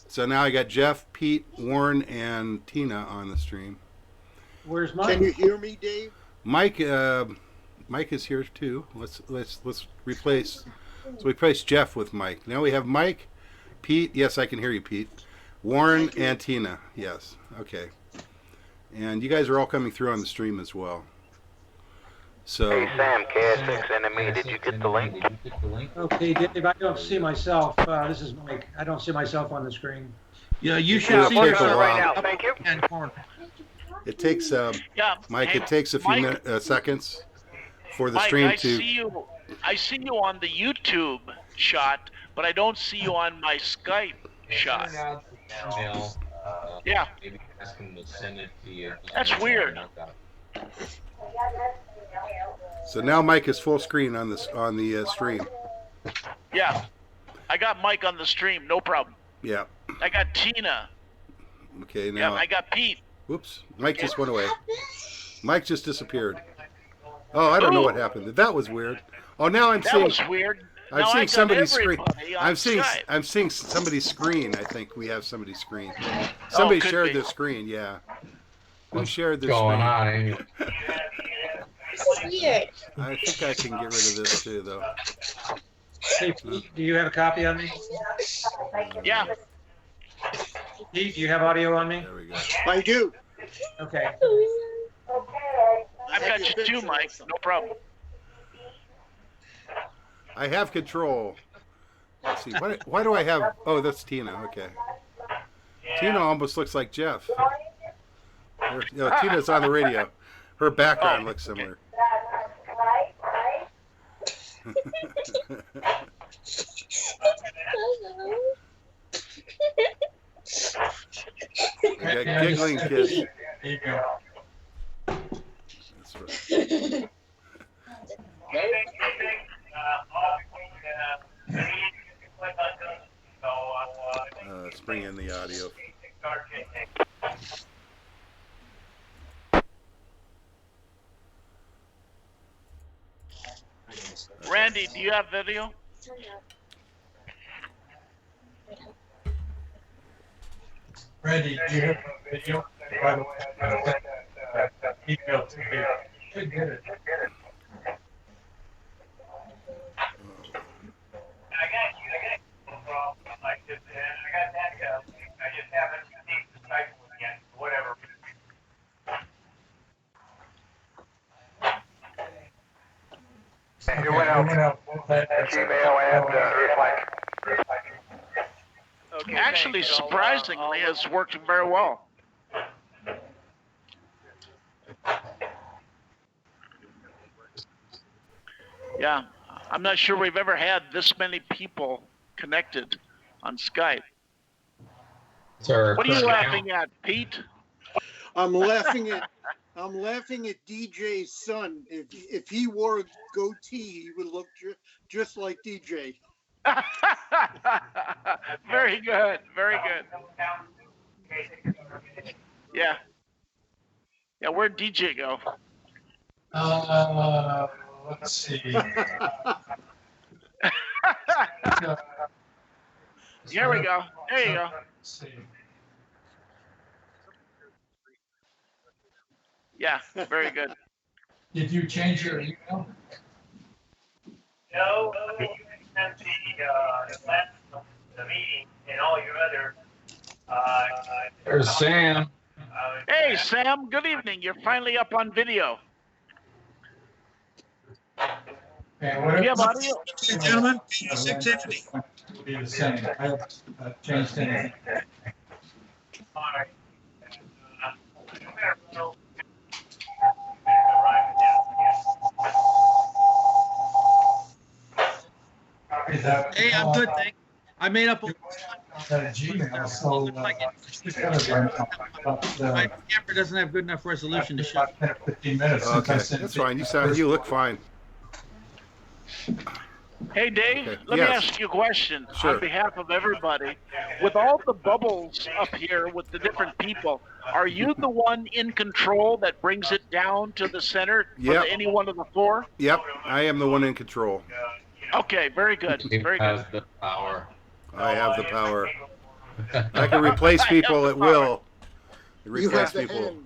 So now I got Jeff, Pete, Warren, and Tina on the stream. Where's Mike? Can you hear me, Dave? Mike is here too. Let's replace. So we replace Jeff with Mike. Now we have Mike, Pete. Yes, I can hear you, Pete. Warren and Tina. Yes. Okay. And you guys are all coming through on the stream as well. So. Hey Sam, KSX Enemy, did you get the link? Okay, Dave, I don't see myself. This is Mike. I don't see myself on the screen. Yeah, you should Yeah, see take a yourself while. right now. Thank you. Hand corner. It takes Mike. It takes a few seconds for the Mike, stream I to. I see you on the YouTube shot, but I don't see you on my Skype shot. Email, Yeah. Maybe ask him to send it to you. That's weird. So now Mike is full screen on the stream. Yeah. I got Mike on the stream, no problem. Yeah. I got Tina. Okay. Now. Yeah, I got Pete. Whoops. Mike just went away. Mike just disappeared. Oh, I don't know what happened. That was weird. Oh, now I'm That seeing. was weird. I'm Now seeing I got somebody's screen. everybody on I'm seeing Skype. somebody's screen. I think we have somebody's screen. Somebody could shared be. their screen. Yeah. Who shared their Going screen? on anyway? This is weird. I think I can get rid of this too, though. Hey, Pete, do you have a copy on me? Yeah. Pete, do you have audio on me? There we go. I do. Okay. I've got you too, Mike. No problem. I have control. Let's see. Why do I have? Oh, that's Tina. Okay. Tina almost looks like Jeff. Tina's on the radio. Her background looks similar. I got giggling kids. There you go. That's right. Let's bring in the audio. Randy, do you have video? Randy, do you have a video? By the way, I sent that email to you. Should get it. It went out. Gmail and Earthlink. Actually, surprisingly, it's worked very well. Yeah, I'm not sure we've ever had this many people connected on Skype. Sir, What are you laughing at, Pete? I'm laughing at DJ's son. If he wore a goatee, he would look just like DJ. Very good. Very good. Yeah. Yeah, where'd DJ go? Let's see. Here we go. There you go. Let's see. Yeah, very good. Did you change your email? No, you sent the meeting and all your other. There's Sam. Hey, Sam. Good evening. You're finally up on video. And You have audio? Gentlemen, 680. Be the same. I haven't changed anything. All right. Hey, I'm good, thanks. I made up a Gmail, so my camera doesn't have good enough resolution to show. 15 minutes. Okay, that's fine. You look fine. Hey, Dave, Okay. let Yes. me ask you a question Sure. on behalf of everybody. With all the bubbles up here with the different people, are you the one in control that brings it down to the center for Yep. any one of the four? Yep, I am the one in control. Okay, very good. Steve Very has good. the power. I have the power. I can replace people at will. You Replace have the people.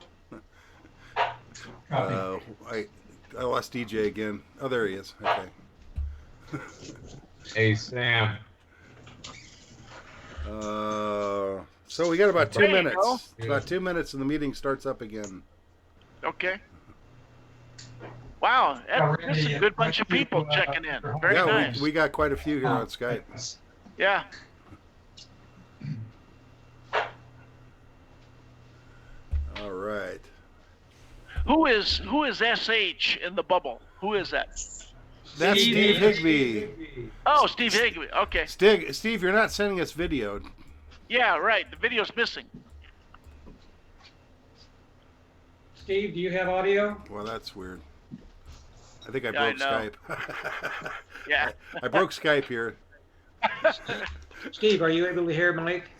hand. I lost DJ again. Oh, there he is. Okay. Hey, Sam. So we got about 2 There you minutes. go. About 2 minutes and the meeting starts up again. Okay. Wow, this is a good bunch of people checking in. Very Yeah, nice. we got quite a few here on Skype. Yeah. All right. Who is SH in the bubble? Who is that? That's Steve Higbee. Oh, Steve Higbee. Okay. Steve, you're not sending us video. Yeah, right. The video's missing. Steve, do you have audio? Well, that's weird. I think I Yeah, I broke know. Skype. Yeah. I broke Skype here. Steve, are you able to hear Mike?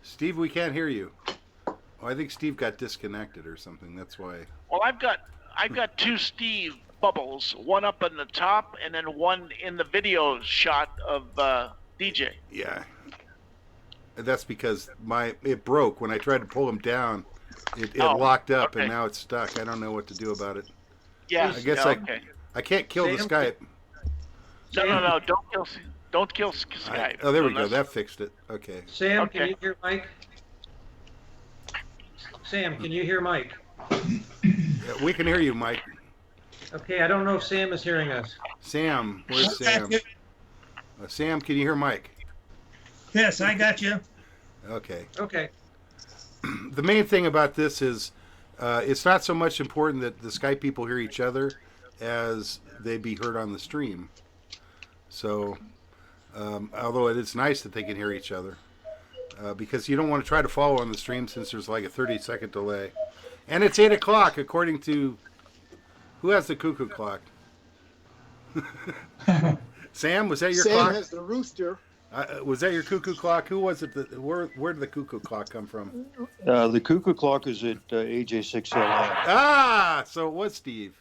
Steve, we can't hear you. Oh, I think Steve got disconnected or something. That's why. Well, I've got two Steve bubbles, one up on the top and then one in the video shot of DJ. Yeah. That's because it broke when I tried to pull him down. It locked up okay. and now it's stuck. I don't know what to do about it. Yeah. I guess okay. I can't kill the Sam? Skype. No. Don't kill Skype. Oh, there we go. Unless- That fixed it. Okay. Sam, Okay. can you hear Mike? Sam, can you hear Mike? Yeah, we can hear you, Mike. Okay, I don't know if Sam is hearing us. Sam, where's Sam? Sam, can you hear Mike? Yes, I got you. Okay. Okay. The main thing about this is it's not so much important that the Skype people hear each other as they be heard on the stream. So, although it is nice that they can hear each other, because you don't want to try to follow on the stream since there's like a 30-second delay. And it's 8 o'clock according to... Who has the cuckoo clock? Sam, was that your Sam clock? has the rooster. Was that your cuckoo clock? Who was it? Where did the cuckoo clock come from? The cuckoo clock is at AJ6LN. Ah, so it was Steve.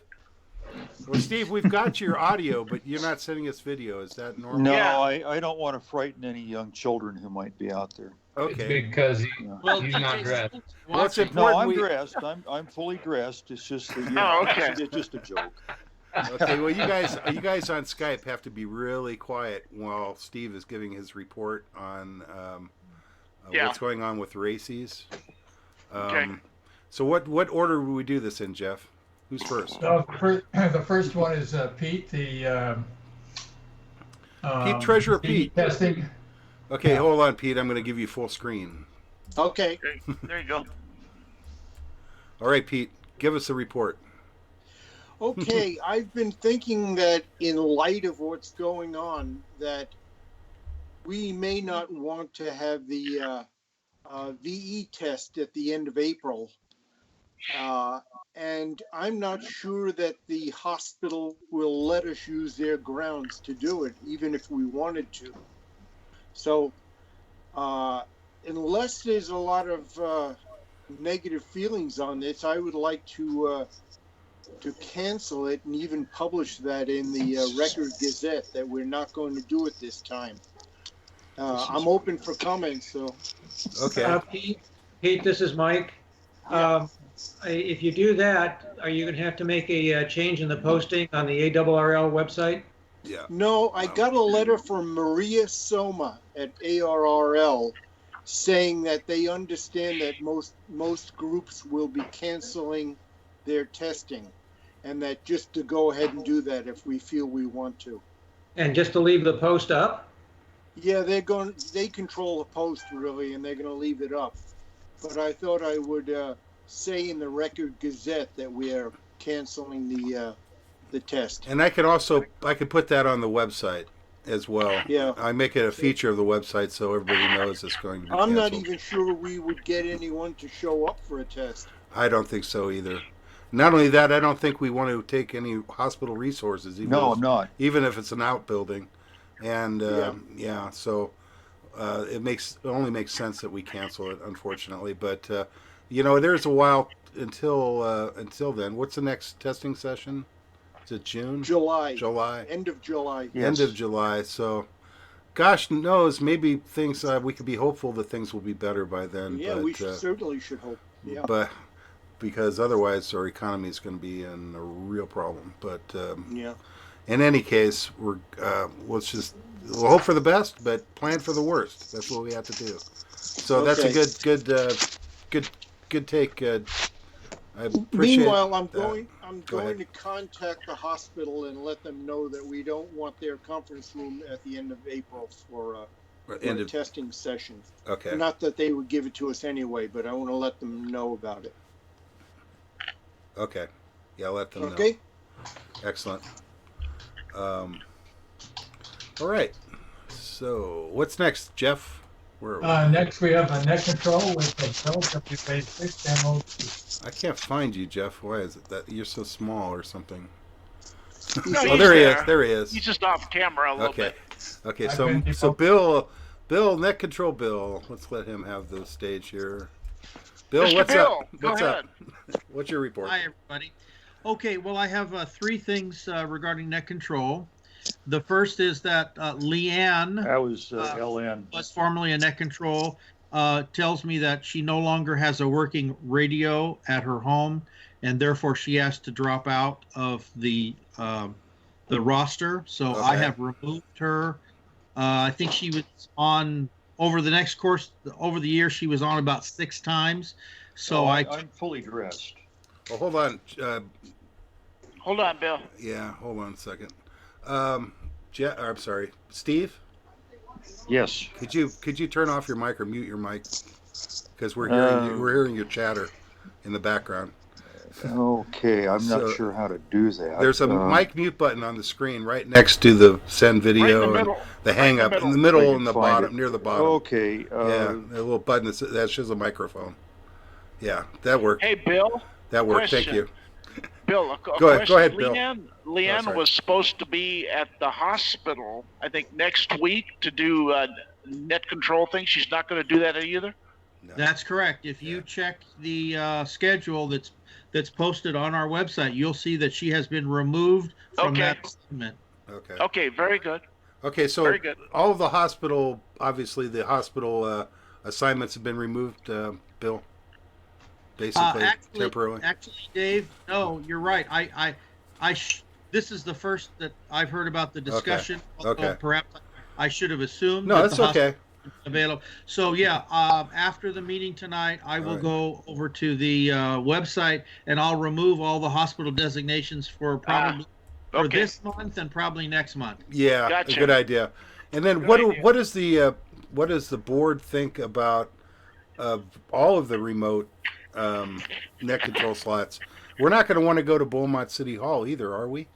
Well, Steve, we've got your audio, but you're not sending us video. Is that normal? No, Yeah. I don't want to frighten any young children who might be out there. Okay. Because he's not dressed. Well, it's No, important. I'm dressed. I'm fully dressed. It's just that, Oh, okay. it's just a joke. Okay. Well, you guys on Skype have to be really quiet while Steve is giving his report on Yeah. what's going on with races. Okay. So what order would we do this in, Jeff? Who's first? So the first one is Pete, the Pete, Treasurer Pete. testing. Okay, hold on, Pete. I'm going to give you full screen. Okay. Okay, there you go. All right, Pete, give us a report. Okay, I've been thinking that in light of what's going on, that we may not want to have the VE test at the end of April. And I'm not sure that the hospital will let us use their grounds to do it, even if we wanted to. So unless there's a lot of negative feelings on this, I would like to cancel it and even publish that in the Record Gazette that we're not going to do it this time. I'm open for comments, so. Okay. Pete, this is Mike. If you do that, are you going to have to make a change in the posting on the ARRL website? Yeah. No, I got a letter from Maria Soma at ARRL saying that they understand that most groups will be canceling their testing, and that just to go ahead and do that if we feel we want to. And just to leave the post up? Yeah, they control the post really, and they're going to leave it up. But I thought I would say in the Record Gazette that we are canceling the test. And I could put that on the website as well. Yeah. I make it a feature of the website so everybody knows it's going to be canceled. I'm not even sure we would get anyone to show up for a test. I don't think so either. Not only that, I don't think we want to take any hospital resources. Even if it's an outbuilding. And so it only makes sense that we cancel it, unfortunately. But there's a while until then. What's the next testing session? Is it June? July. End of July. Yes. End of July. So, gosh knows, maybe things we could be hopeful that things will be better by then. Yeah, but, we certainly should hope. Yeah. But because otherwise, our economy is going to be in a real problem. But in any case, we'll hope for the best, but plan for the worst. That's what we have to do. So that's a good take. I appreciate. Meanwhile, I'm going to contact the hospital and let them know that we don't want their conference room at the end of April for a testing session. Okay. Not that they would give it to us anyway, but I want to let them know about it. Okay. Yeah, let them know. Okay. Excellent. All right. So, what's next, Jeff? Where are we? Next, we have a net control with the Bill WA6 MOT. I can't find you, Jeff. Why is it that you're so small or something? No, oh, there he is. There he is. He's just off camera a little bit. Okay. So Bill, net control Bill. Let's let him have the stage here. Bill, Mr. what's Bill, up? What's up? What's your report? Hi, everybody. Okay, well, I have three things regarding net control. The first is that Leanne, that was LN, was formerly a net control, tells me that she no longer has a working radio at her home, and therefore she has to drop out of the roster. So I have removed her. I think she was on over the year. She was on about 6 times. So I'm fully dressed. Well, hold on. Hold on, Bill. Yeah, hold on a second. I'm sorry, Steve. Yes. Could you turn off your mic or mute your mic? Because we're hearing your chatter in the background. Okay, I'm not sure how to do that. There's a mic mute button on the screen right next to the send video and the hang up in the middle and the bottom, near the bottom. Okay. Yeah, a little button that shows a microphone. Yeah, that worked. Hey, Bill. That worked. Question. Thank you. Bill, Go ahead, Bill. Leanne was supposed to be at the hospital, I think, next week to do net control thing. She's not going to do that either? No. That's correct. If you check the schedule that's posted on our website, you'll see that she has been removed from that assignment. Okay. Okay, very good. Okay, so very good. All of the hospital assignments have been removed, Bill? Basically, temporarily. Actually, Dave, no, you're right. This is the first that I've heard about the discussion. Okay. Perhaps I should have assumed. No, that's okay. Available. So yeah, after the meeting tonight, I will go over to the website and I'll remove all the hospital designations for probably for this month and probably next month. Yeah, gotcha. A good idea. And then what does the board think about all of the remote net control slots? We're not going to want to go to Beaumont City Hall either, are we?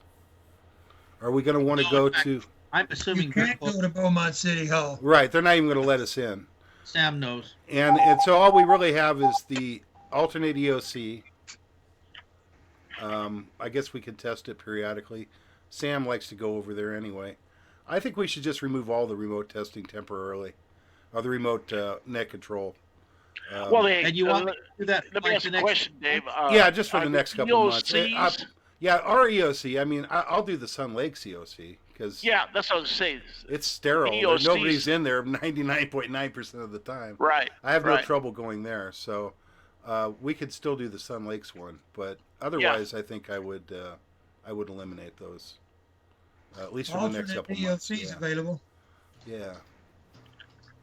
Are we going to want to go to? I'm assuming you can't go to Beaumont City Hall. Right, they're not even going to let us in. Sam knows. And so all we really have is the alternate EOC. I guess we could test it periodically. Sam likes to go over there anyway. I think we should just remove all the remote testing temporarily, or the remote net control. And you want me to do that? Let me ask a question, Dave. Yeah, just for the next couple of months. EOCs? Yeah, our EOC. I mean, I'll do the Sun Lakes EOC because that's what I was saying. it's sterile. EOCs. Nobody's in there 99.9% of the time. Right. I have no right. trouble going there, so we could still do the Sun Lakes one. But otherwise, I think I would eliminate those at least for the next couple of months. EOC's available. Yeah.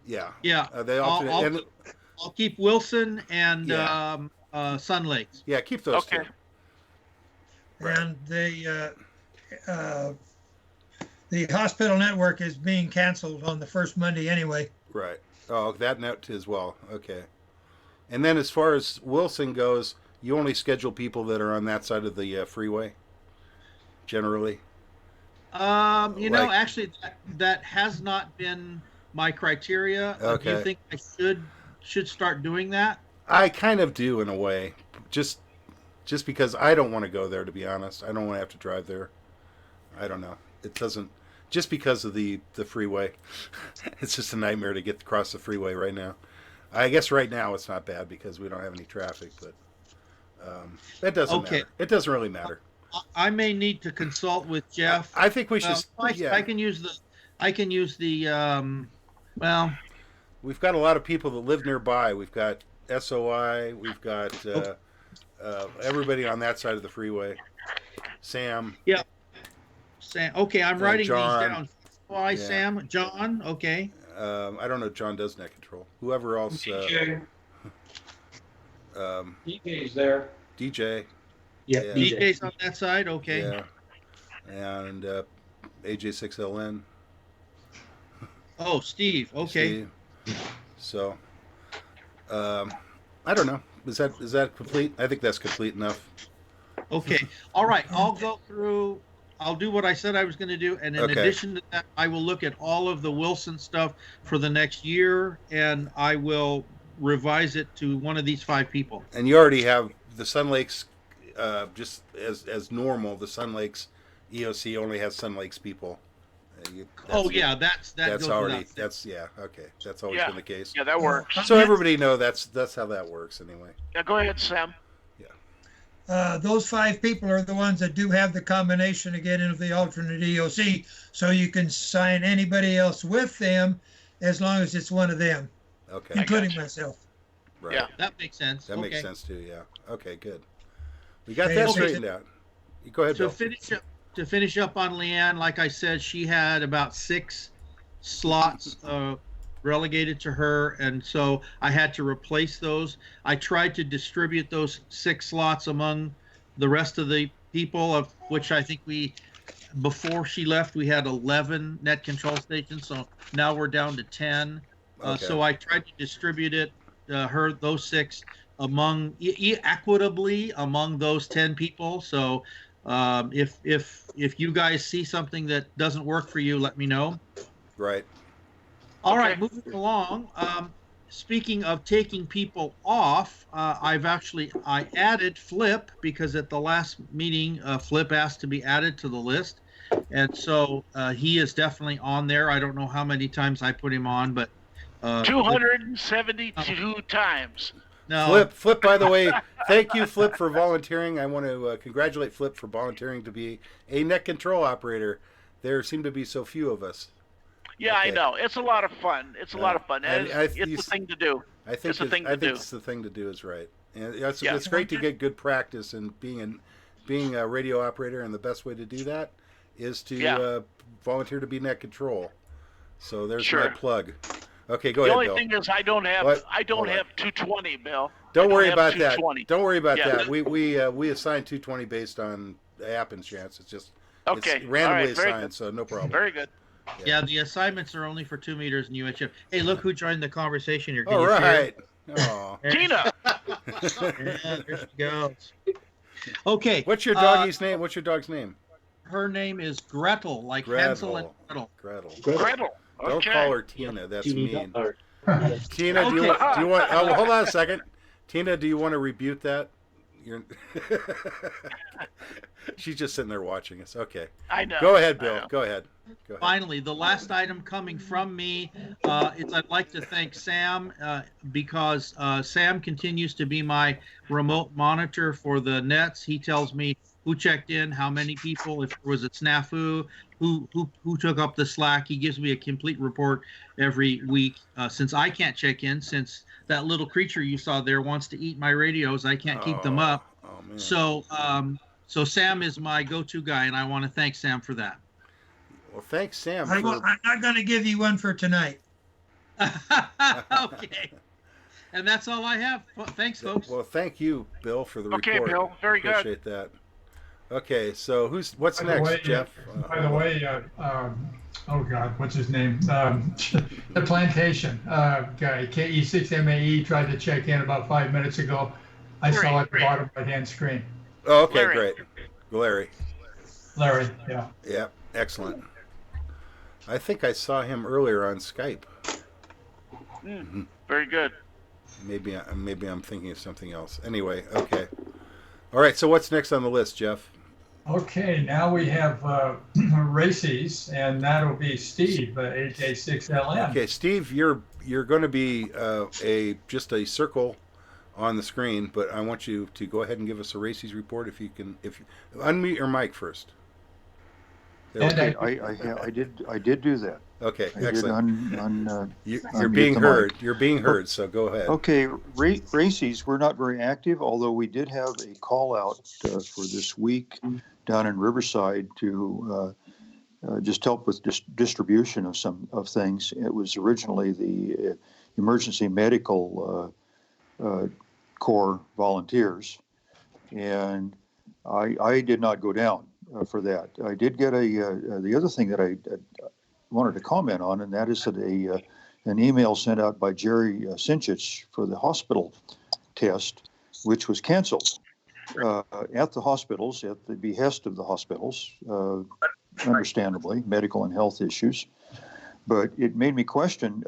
Yeah. Yeah. They alternate. I'll keep Wilson and Yeah. Sun Lakes. Yeah, keep those two. And the hospital network is being canceled on the first Monday anyway. Right. Oh, that note as well. Okay. And then as far as Wilson goes, you only schedule people that are on that side of the freeway, generally. Actually, that has not been my criteria. Okay. Do you think I should start doing that? I kind of do in a way, just because I don't want to go there, to be honest. I don't want to have to drive there. I don't know. It doesn't, just because of the freeway. It's just a nightmare to get across the freeway right now. I guess right now it's not bad because we don't have any traffic, but that doesn't matter. It doesn't really matter. I may need to consult with Jeff. I think we should. I can use the. Well, we've got a lot of people that live nearby. We've got SOI. We've got everybody on that side of the freeway. Sam. Yeah. Sam. Okay, I'm writing John. these down. SOI, Yeah. Sam, John. Okay. I don't know if John does net control. Whoever else. DJ. DJ's there. DJ. Yeah, DJ's on that side. Okay. Yeah. And AJ6LN. Oh, Steve. Okay. Steve. So, I don't know. Is that complete? I think that's complete enough. Okay. All right. I'll go through. I'll do what I said I was going to do, and in addition to that, I will look at all of the Wilson stuff for the next year, and I will revise it to one of these 5 people. And you already have the Sun Lakes, just as normal. The Sun Lakes EOC only has Sun Lakes people. That's already that's okay. That's always been the case. Yeah, that works. So everybody know that's how that works anyway. Yeah, go ahead, Sam. Those 5 people are the ones that do have the combination to get into the alternate EOC, so you can sign anybody else with them as long as it's one of them, including myself. Right. Yeah, that makes sense. That makes sense too. Yeah. Okay. Good. We got that straightened out. You go ahead, Bill. To finish up on Leanne, like I said, she had about 6 slots relegated to her, and so I had to replace those. I tried to distribute those 6 slots among the rest of the people, of which I think before she left, we had 11 net control stations, so now we're down to 10. So I tried to distribute it, those 6 among equitably among those 10 people. So if you guys see something that doesn't work for you, let me know. Right. All right, moving along. Speaking of taking people off, I added Flip because at the last meeting, Flip asked to be added to the list, and so he is definitely on there. I don't know how many times I put him on, but 272 times. No. Flip. By the way, thank you, Flip, for volunteering. I want to congratulate Flip for volunteering to be a net control operator. There seem to be so few of us. Yeah, I know. It's a lot of fun. It's a lot of fun. It's the thing to do. I think it's the thing to do is right. And it's great to get good practice in being a radio operator, and the best way to do that is to volunteer to be net control. So there's my plug. Okay, go ahead, Bill. The only thing is I don't have 220, Bill. Don't worry about that. Don't worry about that. We assign 220 based on happenstance. It's just it's randomly assigned, so no problem. Very good. Yeah, the assignments are only for 2 meters in UHF. Hey, look who joined the conversation here. All right. Oh. Tina. Yeah, there she goes. Okay. What's your doggy's name? What's your dog's name? Her name is Gretel, like Hansel and Gretel. Gretel. Gretel. Don't call her Tina. That's mean. Tina, do you want? Oh, hold on a second. Tina, do you want to rebuke that? You're She's just sitting there watching us. Okay. I know. Go ahead, Bill. Go ahead. Finally, the last item coming from me is I'd like to thank Sam because Sam continues to be my remote monitor for the nets. He tells me who checked in, how many people, if there was a snafu, who took up the slack. He gives me a complete report every week. Since I can't check in, since that little creature you saw there wants to eat my radios, I can't keep them up. Oh, man. So Sam is my go-to guy, and I want to thank Sam for that. Well, thanks, Sam. I'm not going to give you one for tonight. Okay. And that's all I have. Thanks, folks. Well, thank you, Bill, for the report. Okay, Bill. Very good. Appreciate that. Okay, so what's next, Jeff? By the way, oh God, what's his name? The plantation guy, KE6MAE, tried to check in about 5 minutes ago. I saw at the bottom right-hand screen. Oh, okay, great. Larry, yeah. Yeah, excellent. I think I saw him earlier on Skype. Very good. Maybe I'm thinking of something else. Anyway, okay. All right, so what's next on the list, Jeff? Okay, now we have races, and that'll be Steve, AJ6LM. Okay, Steve, you're going to be just a circle on the screen, but I want you to go ahead and give us a races report if you unmute your mic first. Okay, I did do that. Okay, I excellent. You're being heard. You're being heard. So go ahead. Okay, races. We're not very active, although we did have a call out for this week down in Riverside to just help with distribution of some things. It was originally the emergency medical corps volunteers, and I did not go down for that. I did get the other thing that I wanted to comment on, and that is that an email sent out by Jerry Sinchich for the hospital test, which was canceled at the hospitals, at the behest of the hospitals, understandably, medical and health issues. But it made me question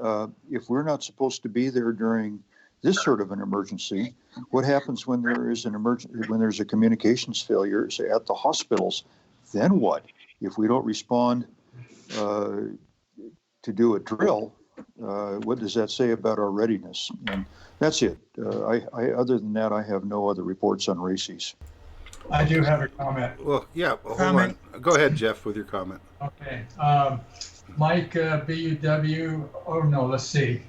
if we're not supposed to be there during this sort of an emergency, what happens when there is when there's a communications failure, say, at the hospitals? Then what? If we don't respond to do a drill, what does that say about our readiness? And that's it. Other than that, I have no other reports on races. I do have a comment. Well, yeah. Hold on. Go ahead, Jeff, with your comment. Okay. Mike BUW. Oh no, let's see.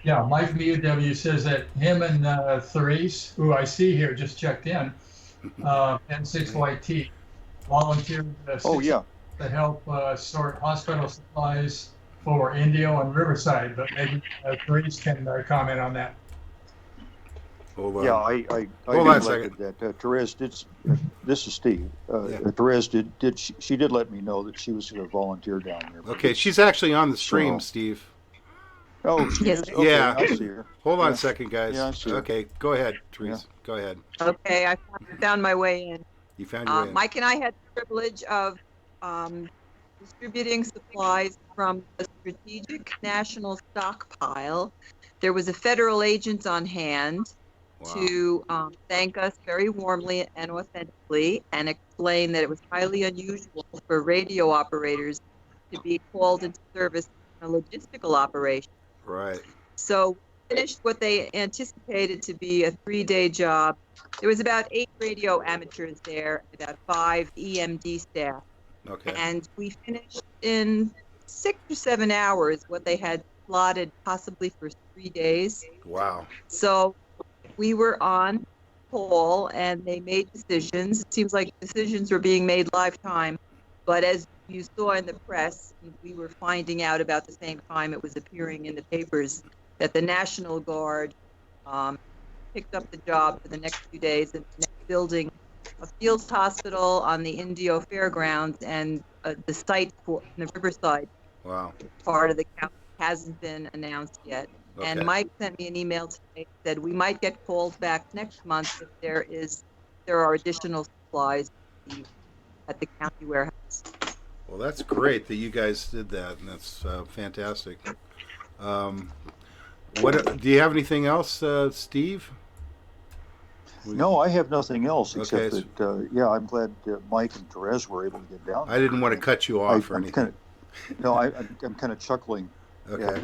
Yeah, Mike BUW says that him and Therese, who I see here, just checked in, N6YT, volunteered to help sort hospital supplies for Indio and Riverside, but maybe Therese can comment on that. Hold on. Yeah, I hold on a second. That Therese did. This is Steve. Therese she did let me know that she was going to volunteer down there. Okay, she's actually on the stream, Steve. Oh, yes. Okay, yeah. I see her. Hold on a second, guys. Yeah, I see her. Okay, go ahead, Therese. Yeah. Go ahead. Okay, I found my way in. You found your way in. Mike and I had the privilege of distributing supplies from the Strategic National Stockpile. There was a federal agent on hand to thank us very warmly and authentically and explain that it was highly unusual for radio operators to be called into service in a logistical operation. Right. So we finished what they anticipated to be a 3-day job. There was about 8 radio amateurs there, about 5 EMD staff. Okay. And we finished in 6 or 7 hours what they had slotted possibly for 3 days. Wow. So we were on call and they made decisions. It seems like decisions were being made lifetime, but as you saw in the press, we were finding out about the same time it was appearing in the papers that the National Guard picked up the job for the next few days and building a field hospital on the Indio Fairgrounds, and the site for the Riverside part of the county hasn't been announced yet. Okay. And Mike sent me an email today that said we might get called back next month if there are additional supplies at the county warehouse. Well, that's great that you guys did that, and that's fantastic. What do you have anything else, Steve? No, I have nothing else Okay, except that, yeah, I'm glad Mike and Therese were able to get down there. I didn't want to cut you off or anything. I'm kind of chuckling. Okay.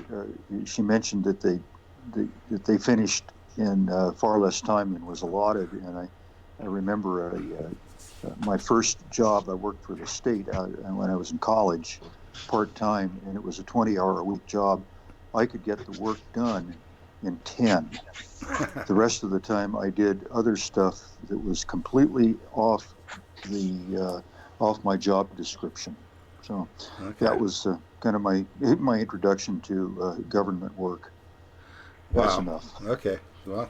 She mentioned that they finished in far less time than was allotted, and I remember my first job. I worked for the state when I was in college, part time, and it was a 20-hour-a-week job. I could get the work done in 10. The rest of the time, I did other stuff that was completely off my job description. So that was kind of my introduction to government work. That's enough. Okay. Well,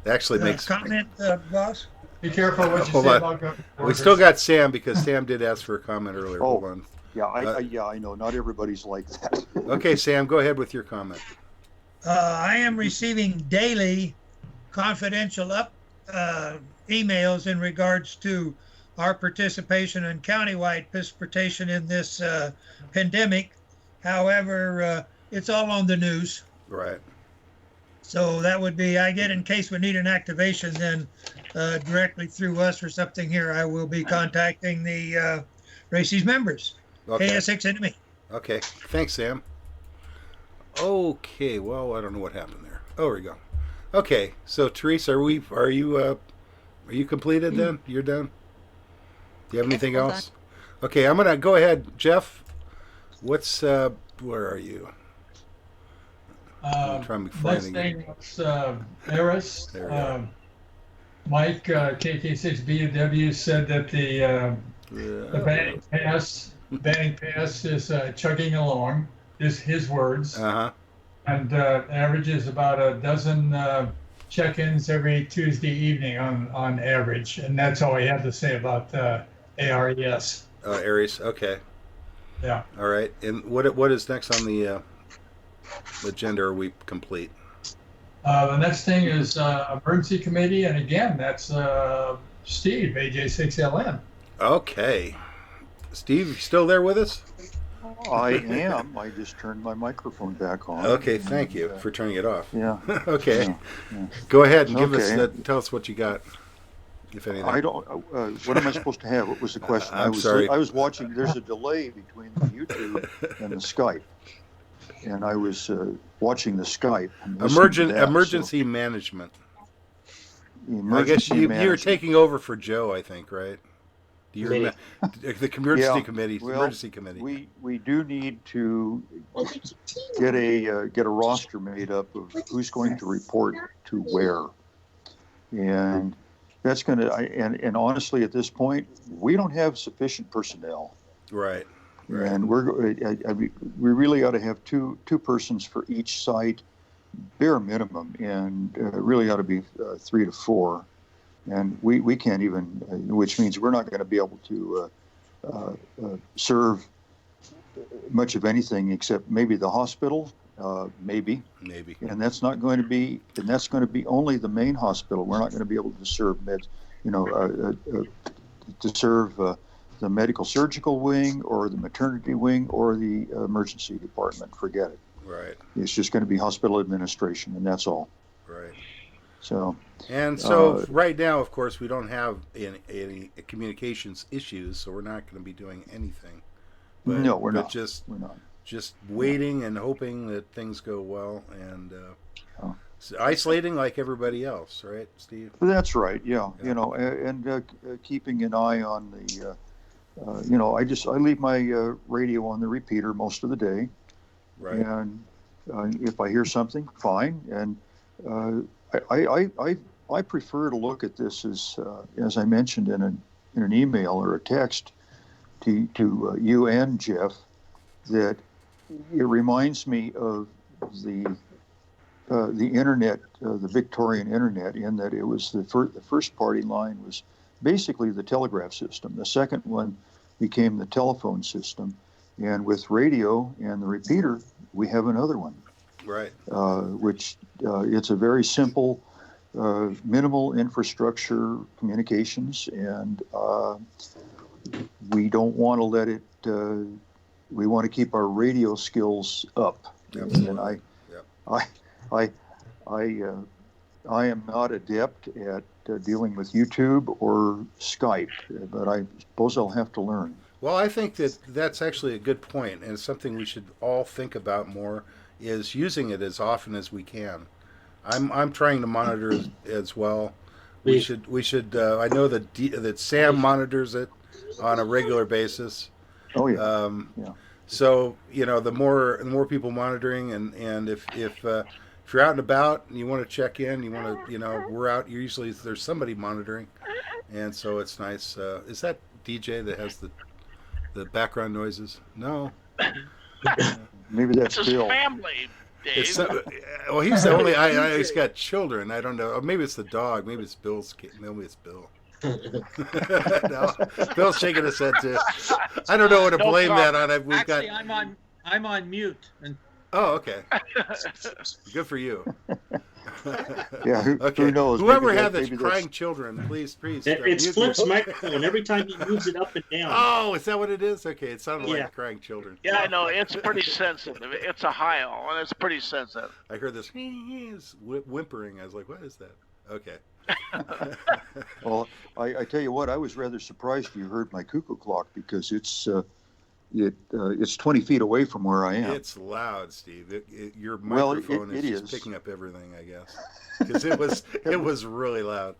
actually makes comment, boss. Be careful what you Hold say on. about government We workers. still got Sam because Sam did ask for a comment earlier. Hold on. Yeah, I know. Not everybody's like that. Okay, Sam, go ahead with your comment. I am receiving daily confidential emails in regards to our participation and countywide participation in this pandemic. However, it's all on the news. Right. So that would be, I get in case we need an activation, then directly through us or something here, I will be contacting the RACES members. Okay. KSX Enemy. Okay. Thanks, Sam. Okay. Well, I don't know what happened there. Oh, there we go. Okay. So, Teresa, are you completed then? You're done? Do you have anything else? Okay. I'm gonna go ahead, Jeff. What's where are you? I'm trying to find Next thing was Eris. Mike, KK6BW, said that the banning pass is chugging along. Is his words. And averages about a dozen check-ins every Tuesday evening on average, and that's all he had to say about ARES. Aries. Okay. Yeah. All right. And what is next on the agenda? Are we complete? The next thing is emergency committee, and again, that's Steve, AJ6LN. Okay. Steve, you still there with us? I am. I just turned my microphone back on. Okay, thank you for turning it off. Yeah. Okay. Yeah. Go ahead and give us tell us what you got, if anything. I don't. What am I supposed to have? What was the question? I'm sorry. I was watching. There's a delay between the YouTube and the Skype, and I was watching the Skype. Emergency management. I guess you're taking over for Joe, I think, right? The emergency committee. Well, emergency committee. We do need to get a roster made up of who's going to report to where, and that's going to. And honestly, at this point, we don't have sufficient personnel. Right. And we really ought to have two persons for each site, bare minimum, and really ought to be 3 to 4. And we can't even, which means we're not going to be able to serve much of anything except maybe the hospital, maybe. And that's not going to be, and that's going to be only the main hospital. We're not going to be able to serve to serve the medical surgical wing or the maternity wing or the emergency department. Forget it. Right. It's just going to be hospital administration, and that's all. Right. So. And so right now, of course, we don't have any communications issues, so we're not going to be doing anything. But, no, we're not. We're not. Just waiting and hoping that things go well and isolating like everybody else, right, Steve? That's right. Yeah. And keeping an eye on the. I leave my radio on the repeater most of the day. Right. And if I hear something, fine. And I prefer to look at this as I mentioned in an email or a text to you and Jeff, that it reminds me of the internet, the Victorian internet, in that it was the first party line was basically the telegraph system. The second one became the telephone system, and with radio and the repeater, we have another one. Right. Which it's a very simple, minimal infrastructure communications, and we don't want to let it. We want to keep our radio skills up. Absolutely. And Yep. I am not adept at dealing with YouTube or Skype, but I suppose I'll have to learn. Well, I think that that's actually a good point, and it's something we should all think about more, is using it as often as we can. I'm trying to monitor as well. We should. I know that Sam monitors it on a regular basis. Oh yeah. Yeah. So the more people monitoring, and if you're out and about and you want to check in, you want to we're out. Usually there's somebody monitoring, and so it's nice. Is that DJ that has the background noises? No. Maybe that's It's his Bill. family, Dave. Well, he's the only. He's got children. I don't know. Or maybe it's the dog. Maybe it's Bill's. Maybe it's Bill. No, Bill's shaking his head too. I don't know what to blame that on. Actually, I'm on mute. And Oh, okay. Good for you. Yeah, Okay. who knows? Whoever Maybe had that- the maybe crying that's- children, please. It's mute Flip's them. microphone. Every time he moves it up and down. Oh, is that what it is? Okay, it sounded Yeah. like crying children. Yeah, I know. It's pretty sensitive. It's a howl, and it's pretty sensitive. I heard this whimpering. I was like, what is that? Okay. Well, I tell you what, I was rather surprised you heard my cuckoo clock because it's 20 feet away from where I am. It's loud, Steve. Your Well, microphone it is is. just picking up everything, I guess, because it was really loud.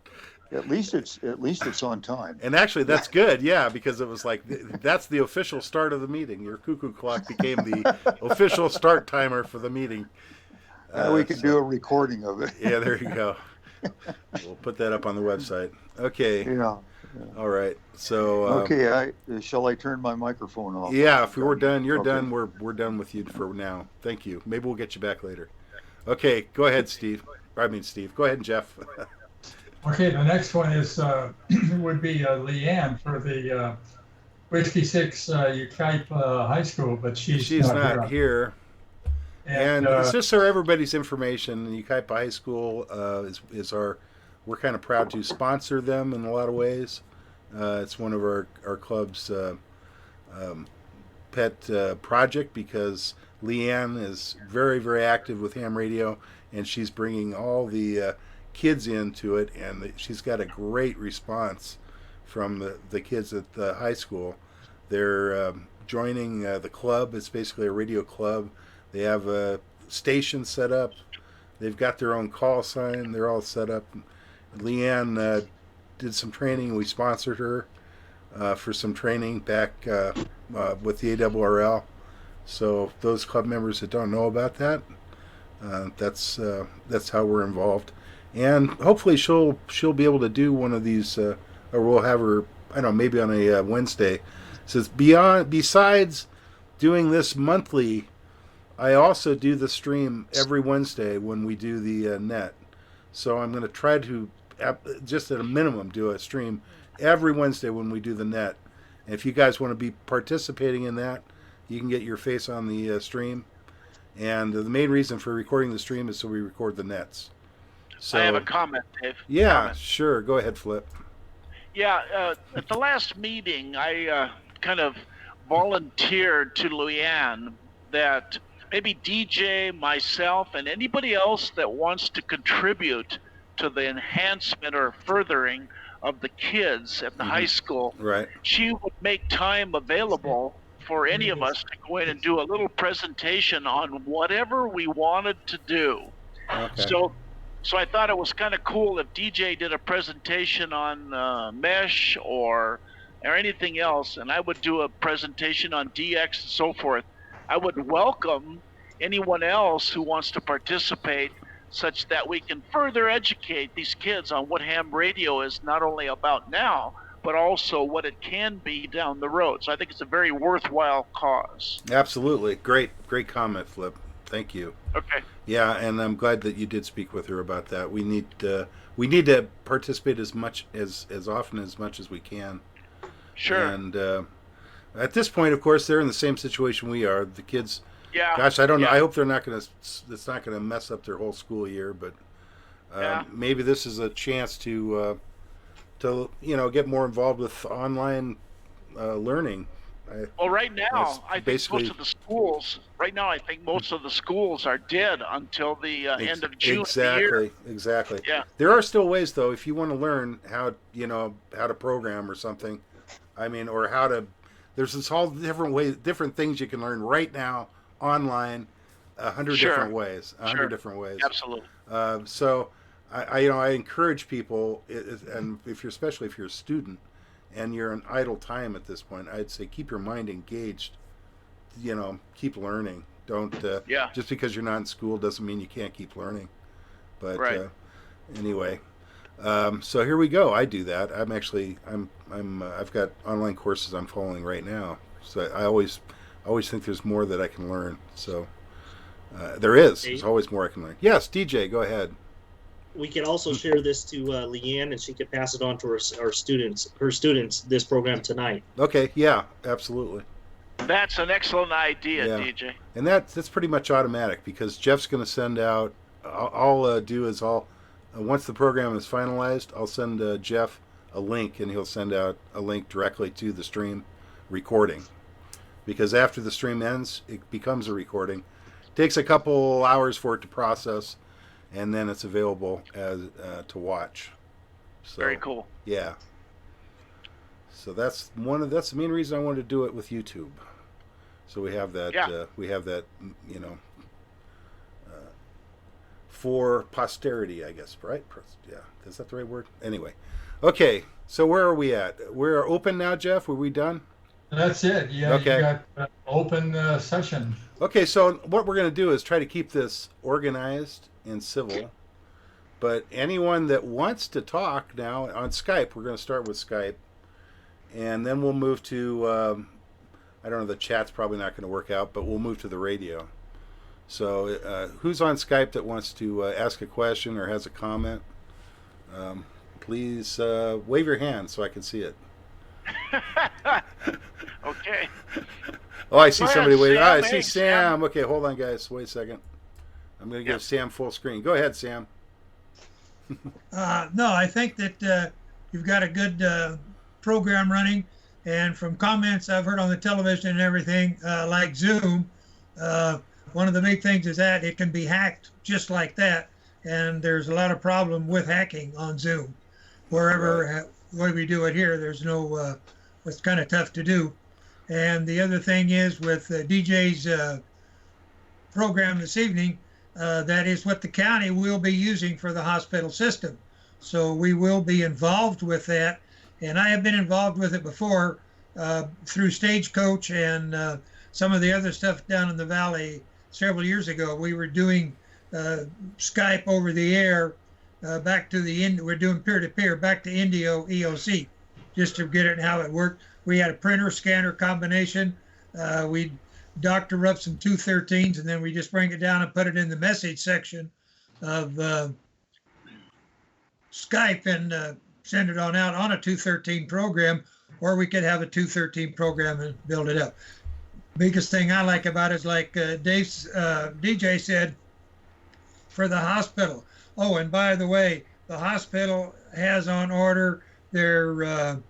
At least it's on time. And actually, that's good, yeah, because it was like that's the official start of the meeting. Your cuckoo clock became the official start timer for the meeting. We could do a recording of it. Yeah, there you go. We'll put that up on the website. Okay. Yeah. All right. So. Okay. Shall I turn my microphone off? Yeah. If we're done, you're Okay. done. We're done with you for now. Thank you. Maybe we'll get you back later. Okay. Go ahead, Steve. Steve. Go ahead, and Jeff. Okay, the next one is would be Leanne for the Whiskey 6 Ukipe High School, but she's not here. And it's just so everybody's information. Ukipe High School we're kind of proud to sponsor them in a lot of ways. It's one of our club's pet project because Leanne is very, very active with ham radio, and she's bringing all the kids into it, and she's got a great response from the kids at the high school. They're joining the club. It's basically a radio club. They have a station set up. They've got their own call sign. They're all set up. Leanne did some training. We sponsored her for some training back with the ARRL. So those club members that don't know about that, that's how we're involved. And hopefully she'll be able to do one of these, or we'll have her, I don't know, maybe on a Wednesday. It says besides doing this monthly, I also do the stream every Wednesday when we do the net. So I'm going to try to, just at a minimum, do a stream every Wednesday when we do the net. And if you guys want to be participating in that, you can get your face on the stream. And the main reason for recording the stream is so we record the nets. So, I have a comment, Dave. Yeah, Comment. sure. Go ahead, Flip. Yeah, at the last meeting, I kind of volunteered to Luann that maybe DJ, myself, and anybody else that wants to contribute to the enhancement or furthering of the kids at the high school, Right. she would make time available for any of us to go in and do a little presentation on whatever we wanted to do. Okay. So I thought it was kind of cool if DJ did a presentation on mesh or anything else, and I would do a presentation on DX and so forth. I would welcome anyone else who wants to participate such that we can further educate these kids on what ham radio is not only about now, but also what it can be down the road. So I think it's a very worthwhile cause. Absolutely. Great comment, Flip. Thank you. Okay. Yeah, and I'm glad that you did speak with her about that. We need to participate as often as we can. Sure. And at this point, of course, they're in the same situation we are. The kids. Yeah. Gosh, I don't know. Yeah. I hope they're not going to. It's not going to mess up their whole school year. But maybe this is a chance to get more involved with online learning. Well, right now, That's I think basically- most of the schools. Right now, I think most of the schools are dead until the end of June. Of the year. Exactly. Yeah. There are still ways, though, if you want to learn how to program or something. I mean, or how to. There's this all different ways, different things you can learn right now online. 100 Sure. different ways. 100 Sure. different ways. Absolutely. So, I encourage people, and especially if you're a student, and you're in idle time at this point, I'd say keep your mind engaged. Keep learning. Don't just because you're not in school doesn't mean you can't keep learning. But Right. Anyway, so here we go. I do that. I've got online courses I'm following right now. So I always think there's more that I can learn. So there is. There's always more I can learn. Yes, DJ, go ahead. We could also share this to Leanne, and she could pass it on to her students, this program tonight. Okay, yeah, absolutely. That's an excellent idea, Yeah. DJ. And that's pretty much automatic because Jeff's going to send out. I'll do is once the program is finalized, I'll send Jeff a link, and he'll send out a link directly to the stream recording. Because after the stream ends, it becomes a recording. It takes a couple hours for it to process, and then it's available as to watch. So, Very cool. Yeah. So that's the main reason I wanted to do it with YouTube. So we have that. Yeah. We have that. For posterity, I guess. Right? Yeah. Is that the right word? Anyway. Okay. So where are we at? We're open now, Jeff. Were we done? That's it. Yeah, Okay. you got open session. Okay, so what we're going to do is try to keep this organized and civil. But anyone that wants to talk now on Skype, we're going to start with Skype. And then we'll move to, I don't know, the chat's probably not going to work out, but we'll move to the radio. So who's on Skype that wants to ask a question or has a comment? Please wave your hand so I can see it. Okay. Oh, I see Go somebody ahead, waving. Sam. Oh, I see Hey, Sam. Okay, hold on, guys. Wait a second. I'm going to give Sam full screen. Go ahead, Sam. No, I think that you've got a good program running, and from comments I've heard on the television and everything, like Zoom, one of the big things is that it can be hacked just like that, and there's a lot of problem with hacking on Zoom. Wherever way we do it here, there's no, it's kind of tough to do. And the other thing is with DJ's program this evening, that is what the county will be using for the hospital system. So we will be involved with that. And I have been involved with it before through Stagecoach and some of the other stuff down in the valley several years ago. We were doing Skype over the air back to we're doing peer-to-peer back to Indio EOC just to get it and how it worked. We had a printer scanner combination. We doctor up some 213s, and then we just bring it down and put it in the message section of Skype and send it on out on a 213 program, or we could have a 213 program and build it up. Biggest thing I like about it is like Dave's DJ said, for the hospital. Oh, and by the way, the hospital has on order their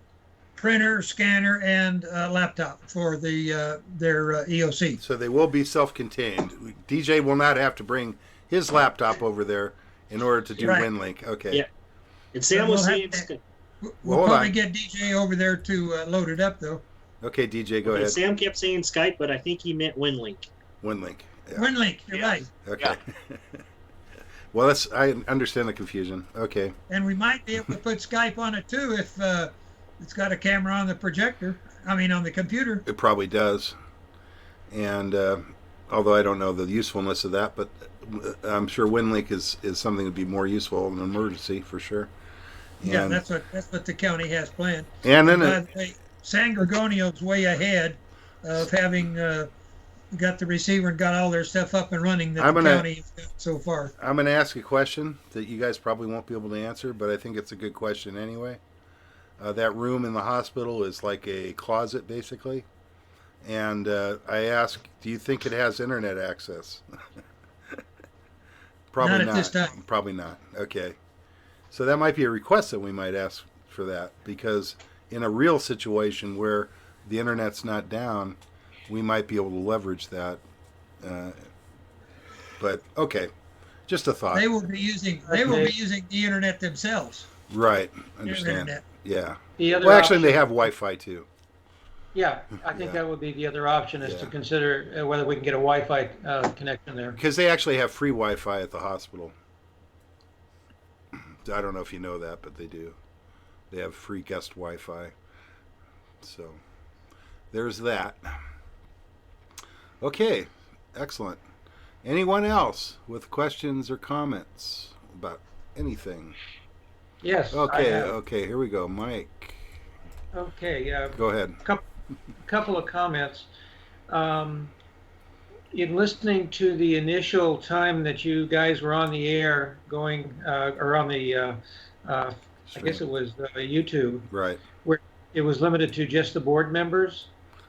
printer, scanner, and laptop for their EOC. So they will be self-contained. DJ will not have to bring his laptop over there in order to do Right. WinLink. Okay. Yeah. And Sam was saying, We'll hold probably on. get DJ over there to load it up, though. Okay, DJ, go okay, ahead. Sam kept saying Skype, but I think he meant WinLink. WinLink. Yeah. WinLink, you're right. Okay. Well, I understand the confusion. Okay. And we might be able to put Skype on it too if it's got a camera on the projector. I mean, on the computer. It probably does. And although I don't know the usefulness of that, but I'm sure WinLink is something that would be more useful in an emergency for sure. Yeah, And- that's what the county has planned. And then by the way, San Gorgonio's way ahead of having got the receiver and got all their stuff up and running that the county has got so far. I'm going to ask a question that you guys probably won't be able to answer, but I think it's a good question anyway. That room in the hospital is like a closet, basically. And I ask, do you think it has internet access? Probably Not at this time. Probably not. Okay. So that might be a request that we might ask for that, because in a real situation where the internet's not down, we might be able to leverage that. But okay, just a thought. They will be using the internet themselves. Right, understand. Internet. Yeah. The other Well, actually, option- they have Wi-Fi too. Yeah, I think that would be the other option is to consider whether we can get a Wi-Fi connection there. Because they actually have free Wi-Fi at the hospital. I don't know if you know that, but they do. They have free guest Wi-Fi. So there's that. Okay, excellent. Anyone else with questions or comments about anything? Yes. Okay, here we go. Mike. Okay. Go ahead. Couple of comments. In listening to the initial time that you guys were on the air, going or on the, I guess it was YouTube, right? Where it was limited to just the board members.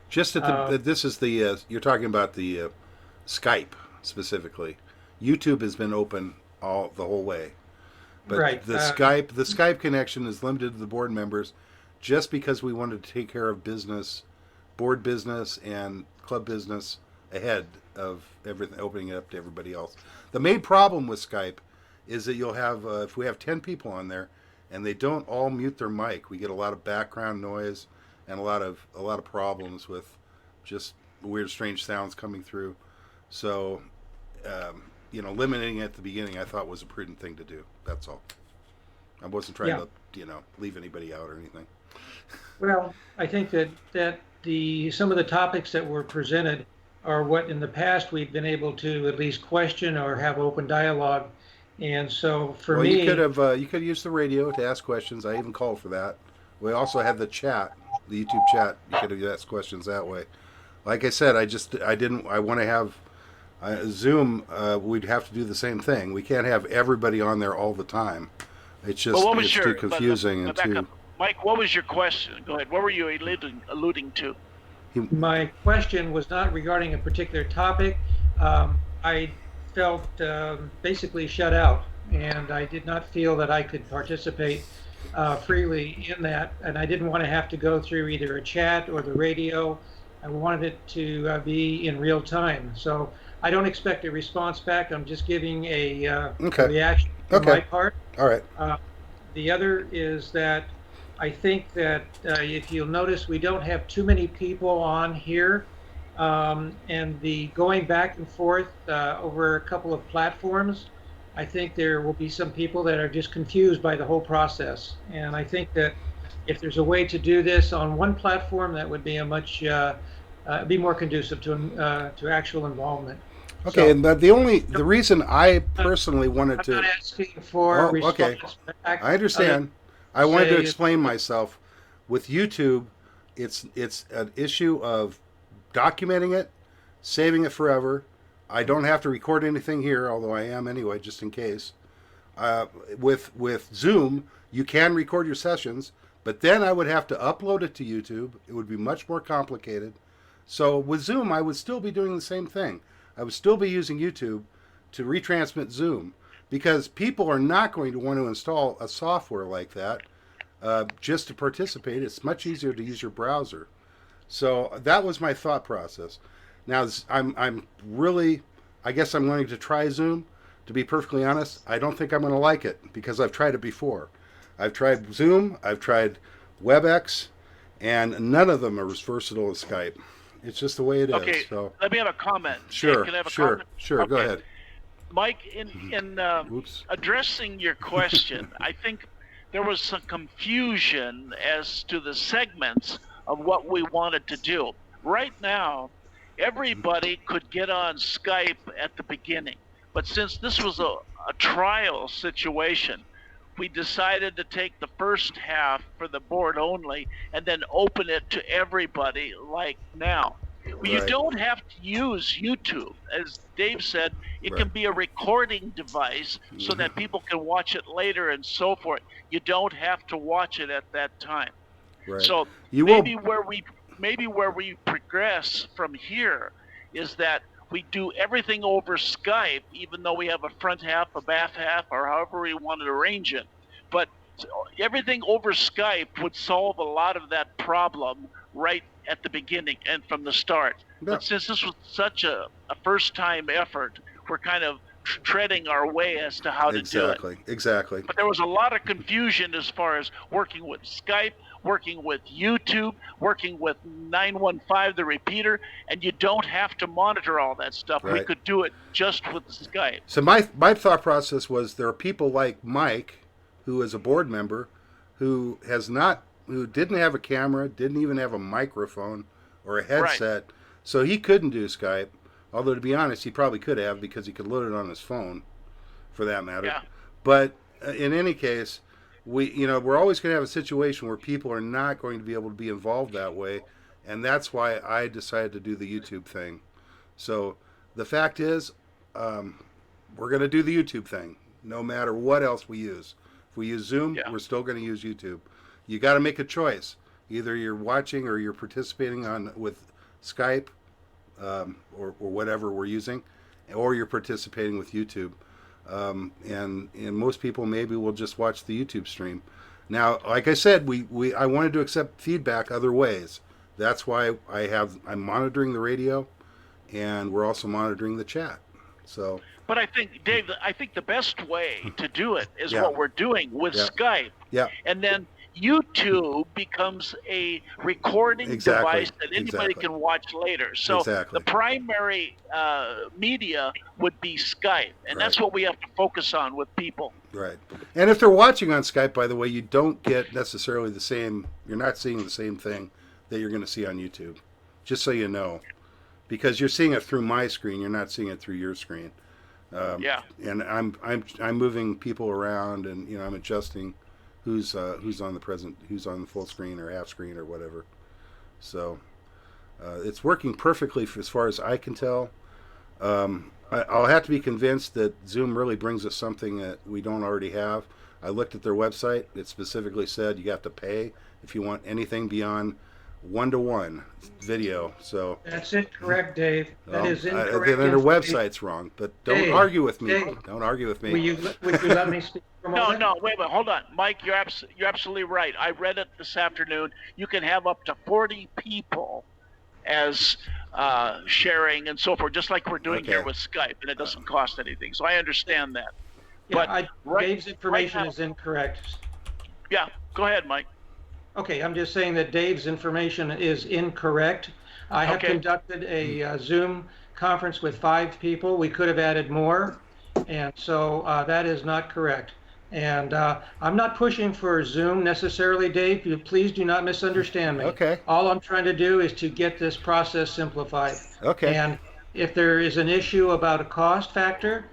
Just at the, this is the you're talking about the Skype specifically. YouTube has been open the whole way, but right. the Skype connection is limited to the board members, just because we wanted to take care of business, board business and club business ahead of everything, opening it up to everybody else. The main problem with Skype is that you'll have if we have 10 people on there and they don't all mute their mic, we get a lot of background noise and a lot of problems with just weird, strange sounds coming through. So, limiting it at the beginning, I thought was a prudent thing to do. That's all. I wasn't trying to, leave anybody out or anything. Well, I think that some of the topics that were presented are what in the past we've been able to at least question or have open dialogue. And so for me, you could use the radio to ask questions. I even called for that. We also had the chat, the YouTube chat. You could ask questions that way. Like I said, I want to have Zoom. We'd have to do the same thing. We can't have everybody on there all the time. It's just too confusing and too. Mike, what was your question? Go ahead. What were you alluding to? My question was not regarding a particular topic. I felt basically shut out, and I did not feel that I could participate freely in that, and I didn't want to have to go through either a chat or the radio. I wanted it to be in real time. So I don't expect a response back. I'm just giving a reaction on my part. All right. The other is that I think that if you'll notice, we don't have too many people on here, and the going back and forth over a couple of platforms, I think there will be some people that are just confused by the whole process. And I think that if there's a way to do this on one platform, that would be a much be more conducive to actual involvement. Okay, so, but the reason I personally wanted to. I'm not asking for response. Okay, I understand. I wanted to explain myself. With YouTube, it's an issue of documenting it, saving it forever. I don't have to record anything here, although I am anyway, just in case. With Zoom, you can record your sessions, but then I would have to upload it to YouTube. It would be much more complicated. So with Zoom, I would still be doing the same thing. I would still be using YouTube to retransmit Zoom, because people are not going to want to install a software like that just to participate. It's much easier to use your browser. So that was my thought process. Now I'm really, I guess I'm going to try Zoom. To be perfectly honest, I don't think I'm going to like it, because I've tried it before. I've tried Zoom, I've tried WebEx, and none of them are as versatile as Skype. It's just the way it is. Okay, so. Let me have a comment. Sure, Can I have a sure, comment? sure. Okay. Go ahead. Mike, in addressing your question, I think there was some confusion as to the segments of what we wanted to do. Right now, everybody could get on Skype at the beginning, but since this was a trial situation, we decided to take the first half for the board only and then open it to everybody like now. Right. You don't have to use YouTube. As Dave said, it can be a recording device so that people can watch it later and so forth. You don't have to watch it at that time. Right. So maybe where we progress from here is that we do everything over Skype, even though we have a front half, a back half, or however we want to arrange it. But everything over Skype would solve a lot of that problem right at the beginning and from the start. Yeah. But since this was such a first-time effort, we're kind of treading our way as to how to do it. Exactly. But there was a lot of confusion as far as working with Skype, working with YouTube, working with 915, the repeater, and you don't have to monitor all that stuff. Right. We could do it just with Skype. So my thought process was there are people like Mike, who is a board member, who didn't have a camera, didn't even have a microphone or a headset, so he couldn't do Skype. Although, to be honest, he probably could have, because he could load it on his phone, for that matter. Yeah. But in any case, we're always going to have a situation where people are not going to be able to be involved that way, and that's why I decided to do the YouTube thing. So the fact is, we're going to do the YouTube thing, no matter what else we use. If we use Zoom, we're still going to use YouTube. You got to make a choice. Either you're watching or you're participating with Skype, or whatever we're using, or you're participating with YouTube. And most people maybe will just watch the YouTube stream. Now, like I said, I wanted to accept feedback other ways. That's why I'm monitoring the radio, and we're also monitoring the chat. So. But I think, Dave, the best way to do it is what we're doing with Skype. Yeah. And then YouTube becomes a recording device that anybody can watch later. So the primary media would be Skype, and that's what we have to focus on with people. Right. And if they're watching on Skype, by the way, you don't get necessarily you're not seeing the same thing that you're going to see on YouTube, just so you know, because you're seeing it through my screen, you're not seeing it through your screen. And I'm moving people around, and I'm adjusting who's on the full screen or half screen or whatever. So it's working perfectly as far as I can tell. I'll have to be convinced that Zoom really brings us something that we don't already have. I looked at their website. It specifically said you have to pay if you want anything beyond 1-to-1 video. So that's incorrect, Dave. That is incorrect. Then their website's wrong. But don't argue with me. Dave, don't argue with me. Would you let me speak for a moment? No, wait, hold on. Mike, you're absolutely right. I read it this afternoon. You can have up to 40 people as sharing and so forth, just like we're doing here with Skype, and it doesn't cost anything. So I understand that. Yeah, Dave's information is incorrect. Yeah, go ahead, Mike. Okay, I'm just saying that Dave's information is incorrect. I have conducted a Zoom conference with 5 people. We could have added more, and so that is not correct. And I'm not pushing for Zoom necessarily, Dave. Please do not misunderstand me. Okay. All I'm trying to do is to get this process simplified. Okay. And if there is an issue about a cost factor,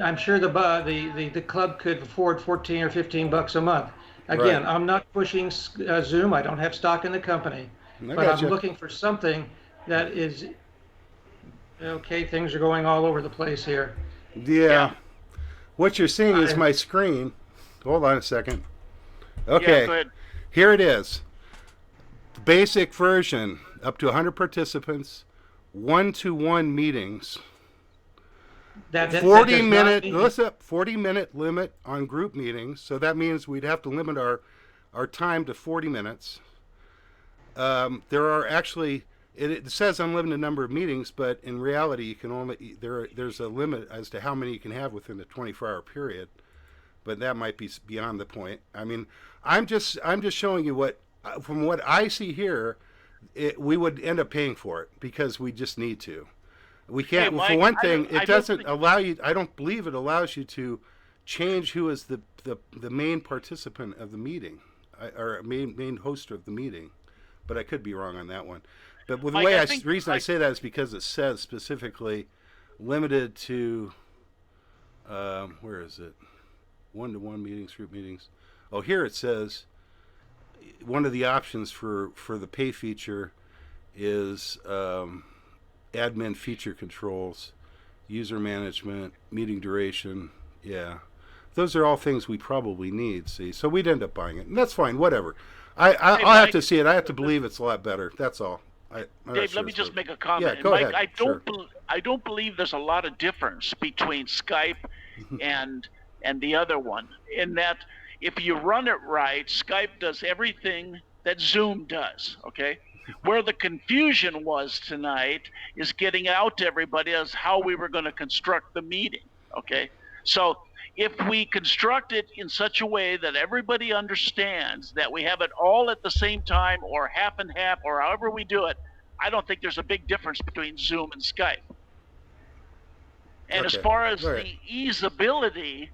I'm sure the club could afford $14 or $15 a month. Again, I'm not pushing Zoom. I don't have stock in the company, but I'm looking for something that is okay. Things are going all over the place here. Yeah. What you're seeing is my screen. Hold on a second. Okay. Yeah, go ahead. Here it is. Basic version, up to 100 participants, 1-to-1 meetings. 40-minute limit on group meetings. So that means we'd have to limit our time to 40 minutes. There are actually, it says unlimited number of meetings, but in reality, you can only there's a limit as to how many you can have within a 24-hour period. But that might be beyond the point. I mean, I'm just showing you what, from what I see here, we would end up paying for it because we just need to. We can't. Hey, Mike, for one thing, it doesn't think... allow you. I don't believe it allows you to change who is the main participant of the meeting, or main host of the meeting. But I could be wrong on that one. But with the way the reason I say that is because it says specifically limited to. Where is it? 1-to-1 meetings, group meetings. Oh, here it says one of the options for the pay feature is. Admin feature controls, user management, meeting duration. Yeah, those are all things we probably need. See, so we'd end up buying it, and that's fine. Whatever. I'll have to see it. I have to believe it's a lot better. That's all. Dave, let me just make a comment. Yeah, go Mike, ahead. I don't believe there's a lot of difference between Skype and the other one. In that, if you run it right, Skype does everything that Zoom does, okay? Where the confusion was tonight is getting out to everybody as how we were going to construct the meeting, okay? So if we construct it in such a way that everybody understands that we have it all at the same time or half and half or however we do it, I don't think there's a big difference between Zoom and Skype. And as far as the easeability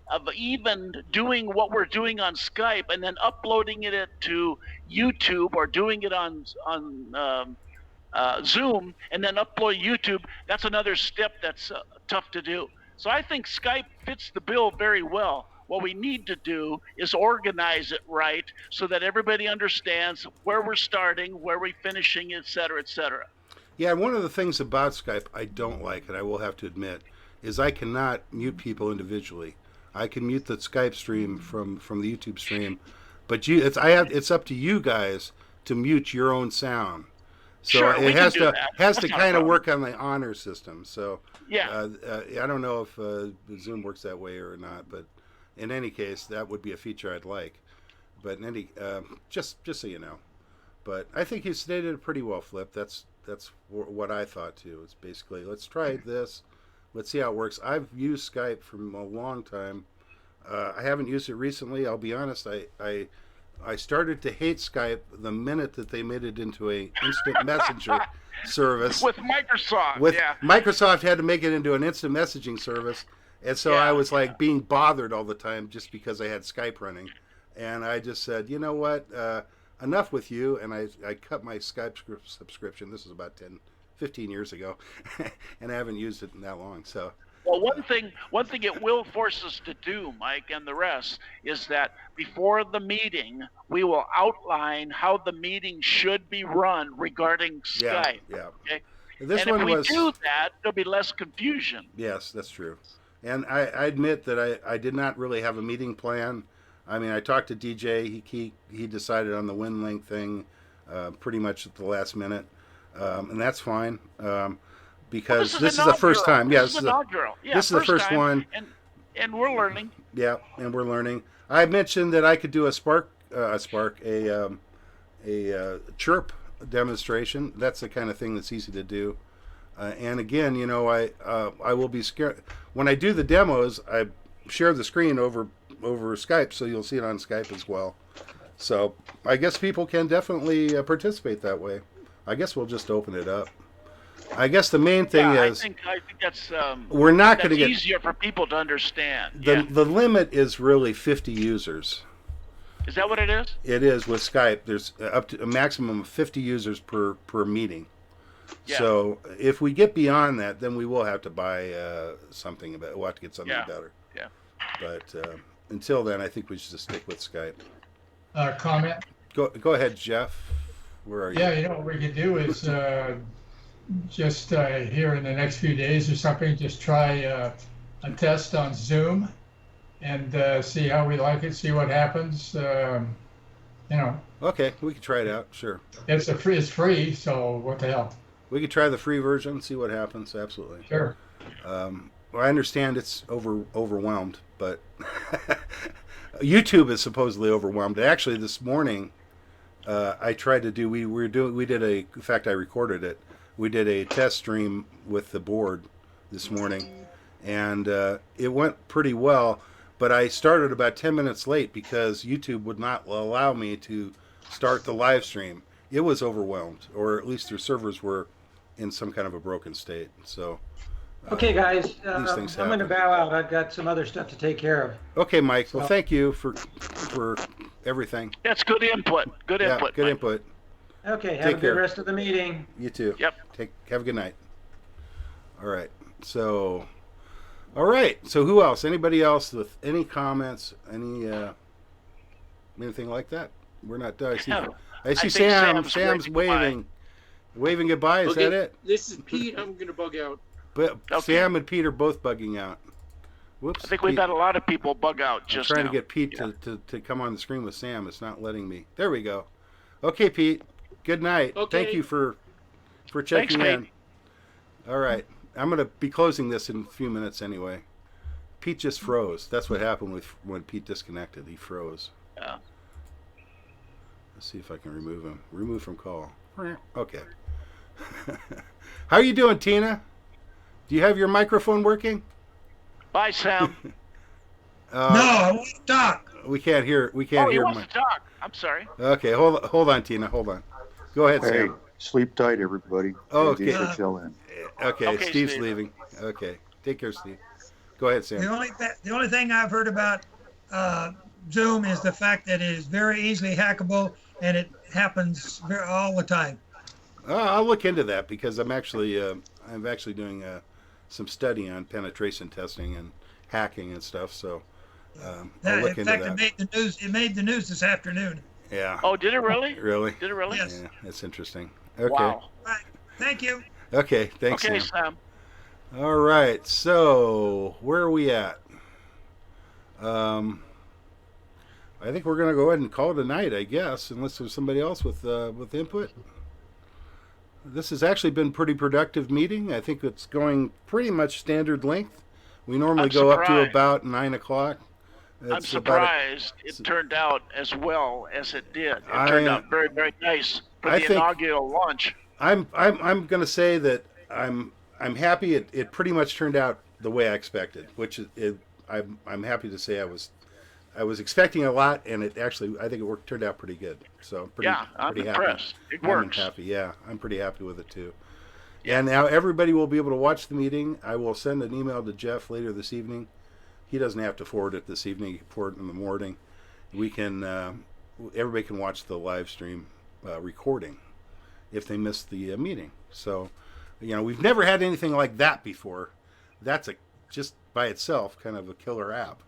of even doing what we're doing on Skype and then uploading it to YouTube or doing it on Zoom and then upload YouTube, that's another step that's tough to do. So I think Skype fits the bill very well. What we need to do is organize it right so that everybody understands where we're starting, where we're finishing, et cetera, et cetera. Yeah, one of the things about Skype I don't like, and I will have to admit, is I cannot mute people individually. I can mute the Skype stream from the YouTube stream, but it's up to you guys to mute your own sound. So sure, it has to kind of work on the honor system. So yeah, I don't know if Zoom works that way or not, but in any case, that would be a feature I'd like. But in any, just so you know, but I think you stated it pretty well, Flip. That's what I thought too. It's basically, let's try this. Let's see how it works. I've used Skype for a long time. I haven't used it recently. I'll be honest. I started to hate Skype the minute that they made it into a instant messenger service. With Microsoft, Microsoft had to make it into an instant messaging service. And so I was like being bothered all the time just because I had Skype running. And I just said, you know what? Enough with you. And I cut my Skype subscription. This was about 15 years ago. And I haven't used it in that long. So. Well, one thing it will force us to do, Mike, and the rest, is that before the meeting, we will outline how the meeting should be run regarding Skype. Yeah. Okay? And if we do that, there'll be less confusion. Yes, that's true. And I admit that I did not really have a meeting plan. I mean, I talked to DJ. He decided on the WinLink thing pretty much at the last minute, and that's fine. Because this is the first time. Yeah, this is the first one. And we're learning. Yeah, and we're learning. I mentioned that I could do a SPARC, chirp demonstration. That's the kind of thing that's easy to do. And again, you know, I will be scared when I do the demos. I share the screen over Skype, so you'll see it on Skype as well. So I guess people can definitely participate that way. I guess we'll just open it up. I guess the main thing is I think that's we're not going to get easier for people to understand. The limit is really 50 users. Is that what it is? It is with Skype. There's up to a maximum of 50 users per meeting. Yeah. So if we get beyond that, then we will have to buy something. We'll have to get something better. Yeah. But until then, I think we should just stick with Skype. Comment? Go ahead, Jeff. Where are you? Yeah, you know what we could do is just here in the next few days or something, just try a test on Zoom and see how we like it, see what happens. You know. Okay, we can try it out. Sure. It's free, so what the hell? We could try the free version, see what happens. Absolutely. Sure. Well, I understand it's overwhelmed, but YouTube is supposedly overwhelmed. Actually, this morning, I tried to do. In fact, I recorded it. We did a test stream with the board this morning, and it went pretty well. But I started about 10 minutes late because YouTube would not allow me to start the live stream. It was overwhelmed, or at least their servers were in some kind of a broken state. So, okay, guys, I'm things going to happen. bow out. I've got some other stuff to take care of. Okay, Mike. Well, thank you for everything. That's good input. Good input. Good Mike. input. Okay, have Take a good care. rest of the meeting. You too. Yep. Have a good night. All right. So, who else? Anybody else with any comments? Anything like that? We're not done. I see Sam. Sam's waving goodbye. Is that it? This is Pete. I'm going to bug out. But Sam and Pete are both bugging out. Whoops. I think we've had a lot of people bug out just I'm trying now. to get Pete to come on the screen with Sam. It's not letting me. There we go. Okay, Pete. Good night. Okay. Thank you for checking in. All right. I'm going to be closing this in a few minutes anyway. Pete just froze. That's what happened when Pete disconnected. He froze. Yeah. Let's see if I can remove him. Remove from call. Okay. How are you doing, Tina? Do you have your microphone working? Bye, Sam. No, I want to talk. We can't hear. We Oh, can't he hear. wants to talk. I'm sorry. Okay, hold on, Tina. Hold on. Go ahead, Hey, Sam. sleep tight, everybody. Oh, Maybe okay. you should chill in. Okay, Okay, Steve's Steve. leaving. Okay, take care, Steve. Go ahead, Sam. The only thing I've heard about Zoom is the fact that it is very easily hackable and it happens all the time. I'll look into that because I'm actually doing some study on penetration testing and hacking and stuff. So I'll look into that. It made the news. It made the news this afternoon. Yeah. Oh, did it really? Really? Did it really? Yes. Yeah, that's interesting. Okay. Wow. Right. Thank you. Okay. Thanks, Okay, Sam. Sam. All right. So where are we at? I think we're going to go ahead and call it a night, I guess, unless there's somebody else with input. This has actually been a pretty productive meeting. I think it's going pretty much standard length. We normally go up to about 9 o'clock. I'm surprised it turned out as well as it did. It turned out very, very nice for the inaugural launch. I'm going to say that I'm happy. It pretty much turned out the way I expected, which I'm happy to say I was expecting a lot, and it actually I think it turned out pretty good. So I'm pretty impressed. happy. It works. I'm happy. Yeah, I'm pretty happy with it too. Yeah. And now everybody will be able to watch the meeting. I will send an email to Jeff later this evening. He doesn't have to forward it this evening. He can forward it in the morning. We can everybody can watch the live stream recording if they missed the meeting. So, we've never had anything like that before. That's just by itself kind of a killer app.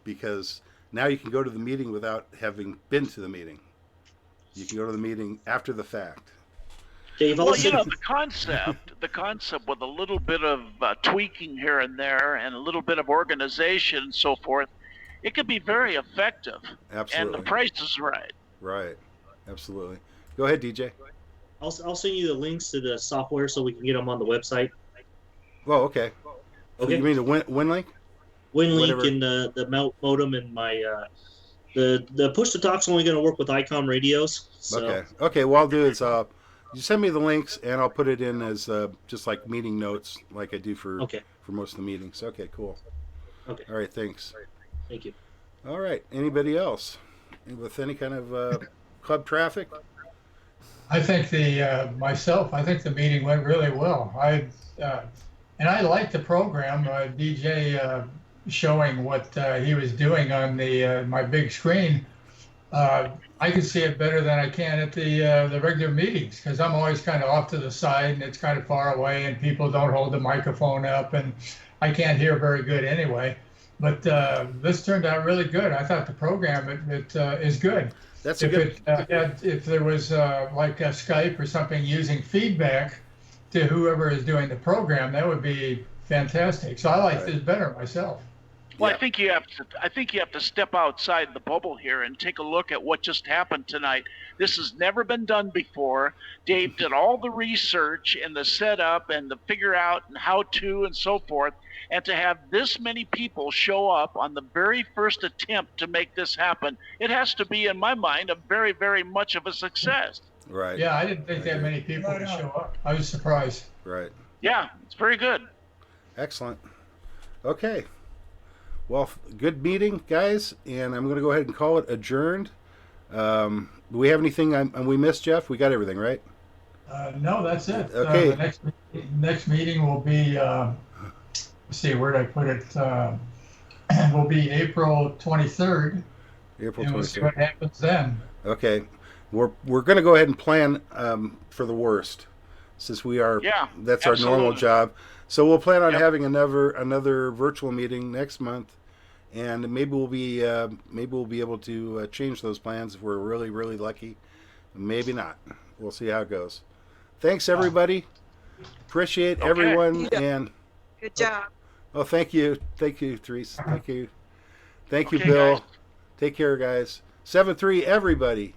Because now you can go to the meeting without having been to the meeting. You can go to the meeting after the fact. Dave, well, the concept with a little bit of tweaking here and there and a little bit of organization and so forth, it could be very effective. Absolutely. And the price is right. Right. Absolutely. Go ahead, DJ. I'll send you the links to the software so we can get them on the website. Oh, okay. So you mean the WinLink? WinLink and the modem and my the push to talk's only going to work with ICOM radios. So. Okay. What I'll do is you send me the links and I'll put it in as just like meeting notes, like I do for most of the meetings. Okay, cool. Okay. All right. Thanks. Thank you. All right. Anybody else with any kind of club traffic? I think I think the meeting went really well. And I liked the program. DJ showing what he was doing on my big screen. I can see it better than I can at the regular meetings because I'm always kind of off to the side and it's kind of far away and people don't hold the microphone up and I can't hear very good anyway. But this turned out really good. I thought the program it is good. That's if there was like a Skype or something using feedback to whoever is doing the program, that would be fantastic. So I like this better myself. Well, I think you have to step outside the bubble here and take a look at what just happened tonight. This has never been done before. Dave did all the research and the setup and the figure out and how to and so forth. And to have this many people show up on the very first attempt to make this happen, it has to be, in my mind, a very, very much of a success. Right. Yeah, I didn't think that many people would show up. I was surprised. Right. Yeah, it's very good. Excellent. Okay. Well, good meeting, guys, and I'm going to go ahead and call it adjourned. Do we have anything we missed, Jeff? We got everything, right? No, that's it. Okay. The next meeting will be, let's see, where did I put it? Will be April 23rd. April 23rd. And we'll see what happens then. Okay. We're going to go ahead and plan for the worst, since that's our normal job. So we'll plan on having another virtual meeting next month, and maybe we'll be able to change those plans if we're really, really lucky. Maybe not. We'll see how it goes. Thanks, everybody. Appreciate everyone. And good job. Oh, thank you, Therese. Thank you, Bill. Guys. Take care, guys. 7-3, everybody.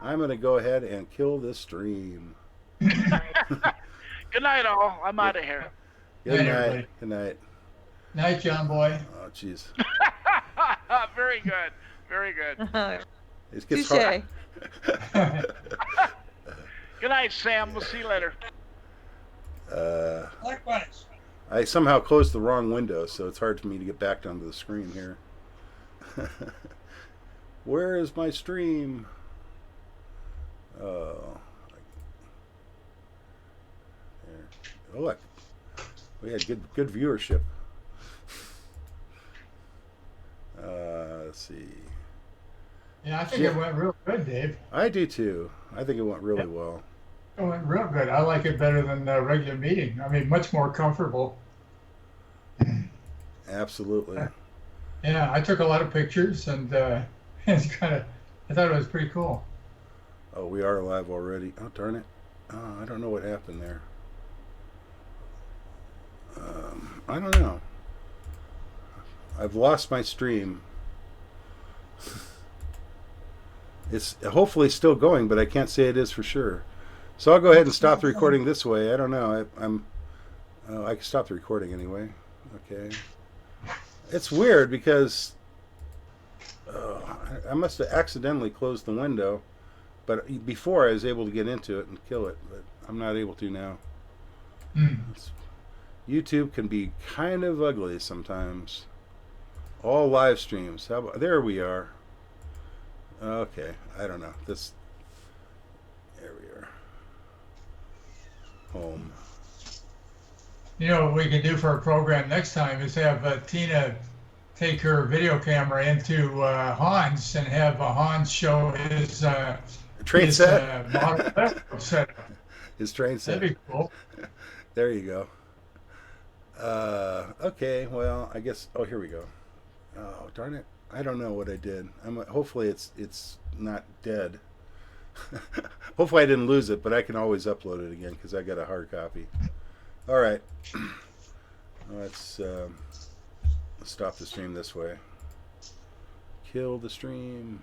I'm going to go ahead and kill this stream. Good night, all. I'm out of here. Good night. Good night. Night, John boy. Oh, jeez. Very good. Very good. It gets Touche. hard. Good night, Sam. We'll see you later. Likewise. I somehow closed the wrong window, so it's hard for me to get back onto the screen here. Where is my stream? Oh. There. Oh, look. We had good viewership. Let's see. Yeah, I think it went real good, Dave. I do too. I think it went really well. It went real good. I like it better than the regular meeting. I mean, much more comfortable. Absolutely. Yeah, I took a lot of pictures, and it's I thought it was pretty cool. Oh, we are live already. Oh, darn it. Oh, I don't know what happened there. I don't know. I've lost my stream. It's hopefully still going, but I can't say it is for sure. So I'll go ahead and stop the recording this way. I don't know. I can stop the recording anyway. Okay. It's weird because I must have accidentally closed the window, but before I was able to get into it and kill it, but I'm not able to now. YouTube can be kind of ugly sometimes. All live streams. How about, there we are. Okay, I don't know. There we are. Home. You know what we can do for our program next time is have Tina take her video camera into Hans and have Hans show his train set. Model set. His train set. That'd be cool. There you go. Okay, well, I guess. Oh, here we go. Oh, darn it! I don't know what I did. Hopefully, it's not dead. Hopefully, I didn't lose it, but I can always upload it again because I got a hard copy. All right, let's stop the stream this way. Kill the stream.